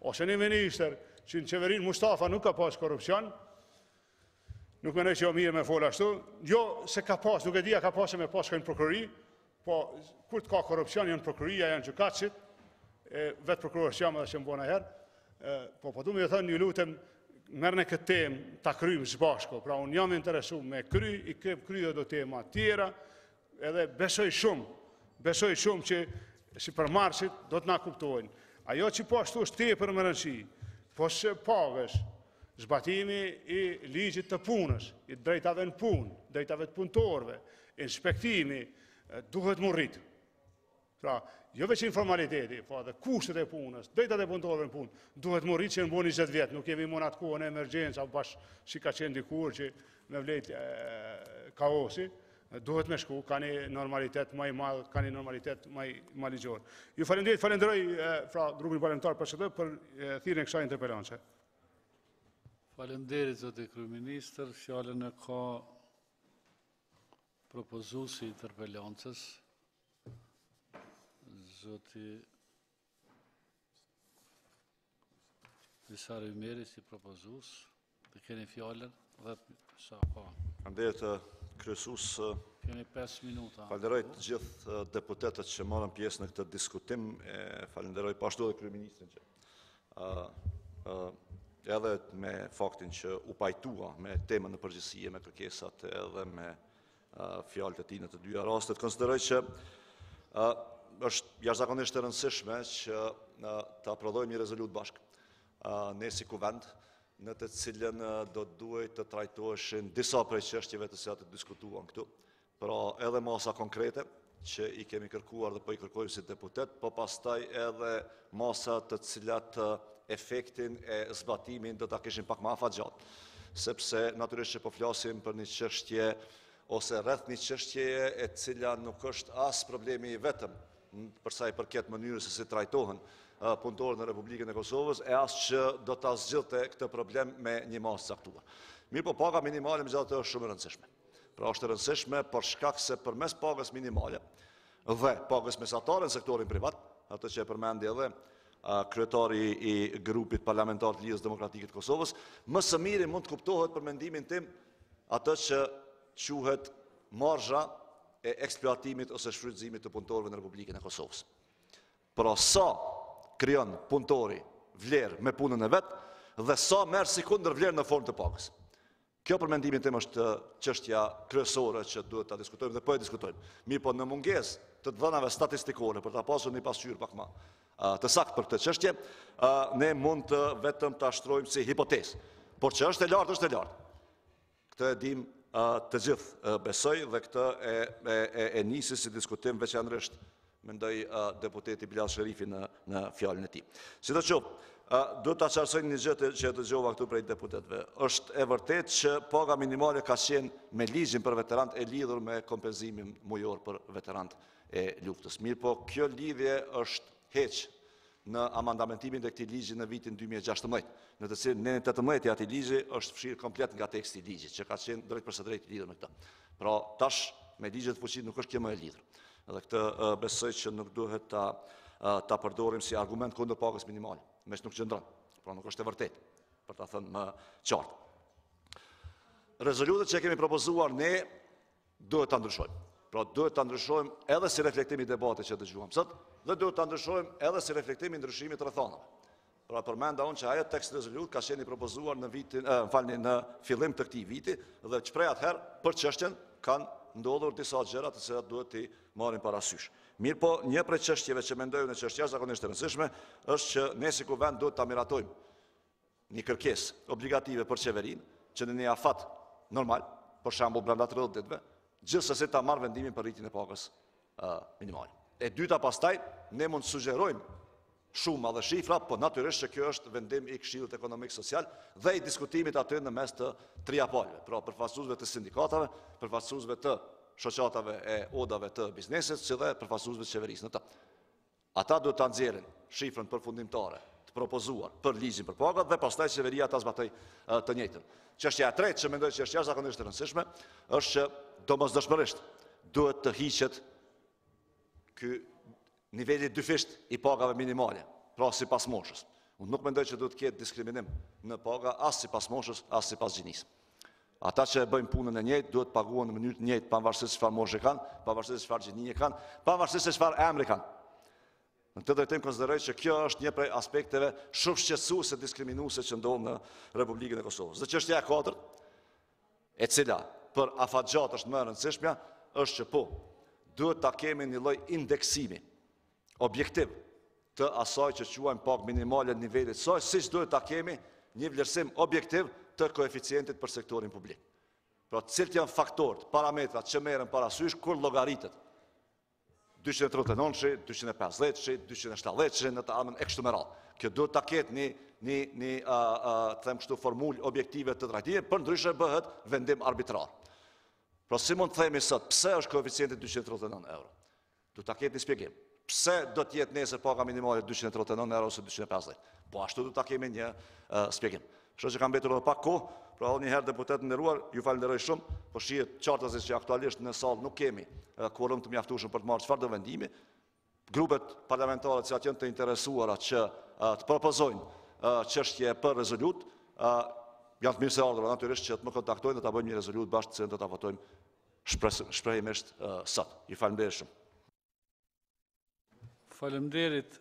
ose një minister, që në qeverin Mustafa nuk ka pas korupcion, nuk me nëjë që jo mirë me folë ashtu, jo se ka pas, nuk e dhja ka pas e me pas ka në prokurori, po kur të ka korupcion, janë prokuroria, janë gjykatësit, vetë prokurorës jam edhe që më bona herë, po du me thënë një lutem, mërë në këtë temë, ta krymë zbashko, pra unë jam interesu me i kry dhe do tema tjera, edhe besoj shumë që si përmarsit do të na kuptojnë. Ajo që po ashtu është tepër më rëndësi, po së pagës, zbatimi i ligjit të punës, i drejtave në punë, drejtave të punëtorve, inspektimi, duhet më rritë. Pra, jo veç informaliteti, po edhe kushtet e punës, drejtat e punëtorve në punë, duhet më rritë që në bo 20 vjetë, nuk jemi më në atë kohën e emergjenca, bashkë si ka qenë dikur që me vlejt kaosi, duhet me shku, ka një normalitet më i madhë, ka një normalitet më i ligjor. Ju falenderoj fra grupin parlamentar për çdo për thirrjen e kësaj interpelance. Falenderit zoti kryeministër, fjalën e ka propozuesi i interpelancës, zoti Visar Ymeri si propozues, të keni fjalën dhe sa ka. Falenderit kryesues. Keni 5 minuta. Falenderoj të gjithë deputetët që marrën pjesë në këtë diskutim, falenderoj pashtu edhe kryeministrin që edhe me faktin që u pajtua me temën në përgjithësi, me kërkesat edhe me fjalët e tij në të dyja rastet. Konsideroj që është jashtëzakonisht e rëndësishme që të aprodhojmë një rezolut bashkë, ne si kuvend, në të cilën do duhet të trajtoheshin disa prej çështjeve të cilat të diskutuan këtu, pra edhe masa konkrete që i kemi kërkuar dhe po i kërkojmë si deputet, po pastaj edhe masa të cilat efektin e zbatimin do ta kishin pak më afatgjatë, sepse natyrisht që po flasim për një çështje ose rreth një çështjeje e cila nuk është as problemi i vetëm për sa i përket mënyrës se si trajtohen punëtorët në Republikën e Kosovës, e as që do ta zgjidhte këtë problem me një masë caktuar. Mirë, po paga minimale megjithatë është shumë e rëndësishme. Pra është e rëndësishme për shkak se përmes pagës minimale dhe pagës mesatare në sektorin privat, atë që e përmendi edhe kryetari i grupit parlamentar të Lidhjes Demokratike të Kosovës, më së miri mund të kuptohet për mendimin tim atë që quhet marzha e eksploatimit ose shfrytëzimit të punëtorëve në Republikën e Kosovës. Pra sa krijon punëtori vlerë me punën e vet dhe sa merr si kundër vlerë në formë të pagës. Kjo për mendimin tim është çështja kryesore që duhet ta diskutojmë dhe po e diskutojmë. Mirë, po në mungesë të dhënave statistikore për ta pasur një pasqyrë pak më të saktë për këtë çështje, ne mund të vetëm ta shtrojmë si hipotezë. Por që është e lartë, është e lartë. Këtë e dim të gjithë, besoj, dhe këtë e nisi si diskutim veçanërisht, mendoj deputeti Bilal Sherifi në fjalën e tij. Sidoqoftë, do ta qartësoj një gjë që dëgjova këtu prej deputetëve. Është e vërtetë që paga minimale ka qenë me ligjin për veterantë e lidhur me kompenzimin mujor për veterantë e luftës. Mirë, po kjo lidhje është heq në amandamentimin e këtij ligji në vitin 2016, në të cilin në 18 ati ligji është fshirë komplet nga teksti i ligjit, që ka qenë drejt përse drejt i lidhur me këtë. Pra tash me ligjet fuqit nuk është kjo më e lidhur. Edhe këtë besoj që nuk duhet ta përdorim si argument kundër pagës minimale. Mes nuk qëndron, pra nuk është e vërtetë, për ta thënë më qartë. Rezolutat që kemi propozuar ne duhet ta ndryshojmë. Pra duhet ta ndryshojmë edhe si reflektim i debatit që dëgjuam sot, dhe duhet ta ndryshojmë edhe si reflektim i ndryshimit rrethanave. Pra përmenda unë që ajo tekst rezolut ka qenë i propozuar në fillim të këtij viti dhe që prej atëherë për çështjen kanë ndodhur disa gjëra të cilat duhet t'i marrin parasysh. Mirë, po një prej çështjeve që mendoj në çështje jashtëzakonisht e rëndësishme është që ne si kuvend duhet ta miratojmë një kërkesë obligative për qeverinë, që në një afat normal, për shembull brenda 30 ditëve, gjithsesi ta marrë vendimin për rritjen e pagës minimale. E dyta pastaj, ne mund të sugjerojmë shuma dhe shifra, po natyrisht që kjo është vendim i Këshillit Ekonomik Social dhe i diskutimit aty në mes të triapalëve, pra përfaqësuesve të sindikatave, përfaqësuesve të shoqatave e odave të biznesit, si dhe përfaqësuesve të qeverisë në të. Ata duhet ta nxjerrin shifrën përfundimtare të propozuar për ligjin për pagat dhe pastaj qeveria ta zbatoj të njëjtën. Çështja e tretë që mendoj që është jashtëzakonisht e rëndësishme është që domosdoshmërisht duhet të hiqet ky niveli dyfisht i pagave minimale, pra sipas moshës. Unë nuk mendoj që duhet të ketë diskriminim në paga as sipas moshës, as sipas gjinisë. Ata që bëjnë punën e njëjtë duhet paguhen në mënyrë të njëjtë, pavarësisht çfarë moshe kanë, pavarësisht çfarë gjinie kanë, pavarësisht çfarë emri kanë. Në këtë drejtim konsideroj që kjo është një prej aspekteve shumë shqetësuese diskriminuese që ndodh në Republikën e Kosovës. Dhe çështja e katërt, e cila për afatgjat është më e rëndësishme, është që po duhet ta kemi një lloj indeksimi objektiv të asaj që quajmë pagë minimale në nivelit saj, siç duhet ta kemi një vlerësim objektiv të koeficientit për sektorin publik. Pra cilët janë faktorët, parametrat që merren parasysh kur llogaritet 239, 250, 270 në të ardhmen e kështu me radhë. Kjo duhet ta ketë një them kështu formulë objektive të trajtimit, për ndryshe bëhet vendim arbitrar. Pra si mund të themi sot, pse është koeficienti 239 euro? Duhet ta ketë një shpjegim. Pse do të jetë nesër paga minimale 239 euro ose 250? Po ashtu do ta kemi një shpjegim. Kështu që kam mbetur edhe pak kohë, pra edhe një herë deputet nderuar, ju falenderoj shumë, po shihet qartësisht që aktualisht në sallë nuk kemi kvorum të mjaftueshëm për të marrë çfarëdo vendimi. Grupet parlamentare që janë të interesuara që të propozojnë çështje për rezolut, janë të mirë se ardhur natyrisht që të më kontaktojnë dhe ta bëjmë një rezolut bashkë të cilën do ta votojmë shprehimisht sot. Ju falenderoj shumë. Faleminderit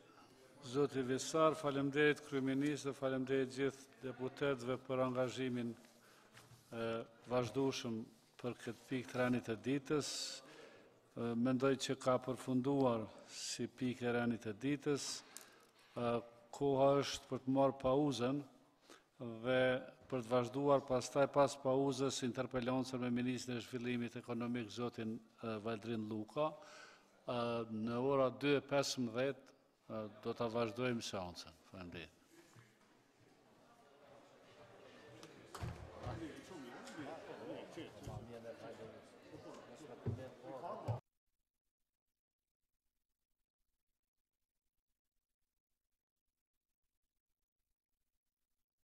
Zoti Vesar, faleminderit kryeministër, faleminderit gjithë deputetëve për angazhimin vazhdueshëm për këtë pikë të rënit të ditës. Mendoj që ka përfunduar si pikë e rënit të ditës. Koha është për të marrë pauzën dhe për të vazhduar pastaj pas pauzës interpelancën me Ministrin e Zhvillimit Ekonomik zotin Valdrin Luka. Në ora 2:15 do ta vazhdojmë seancën. Faleminderit.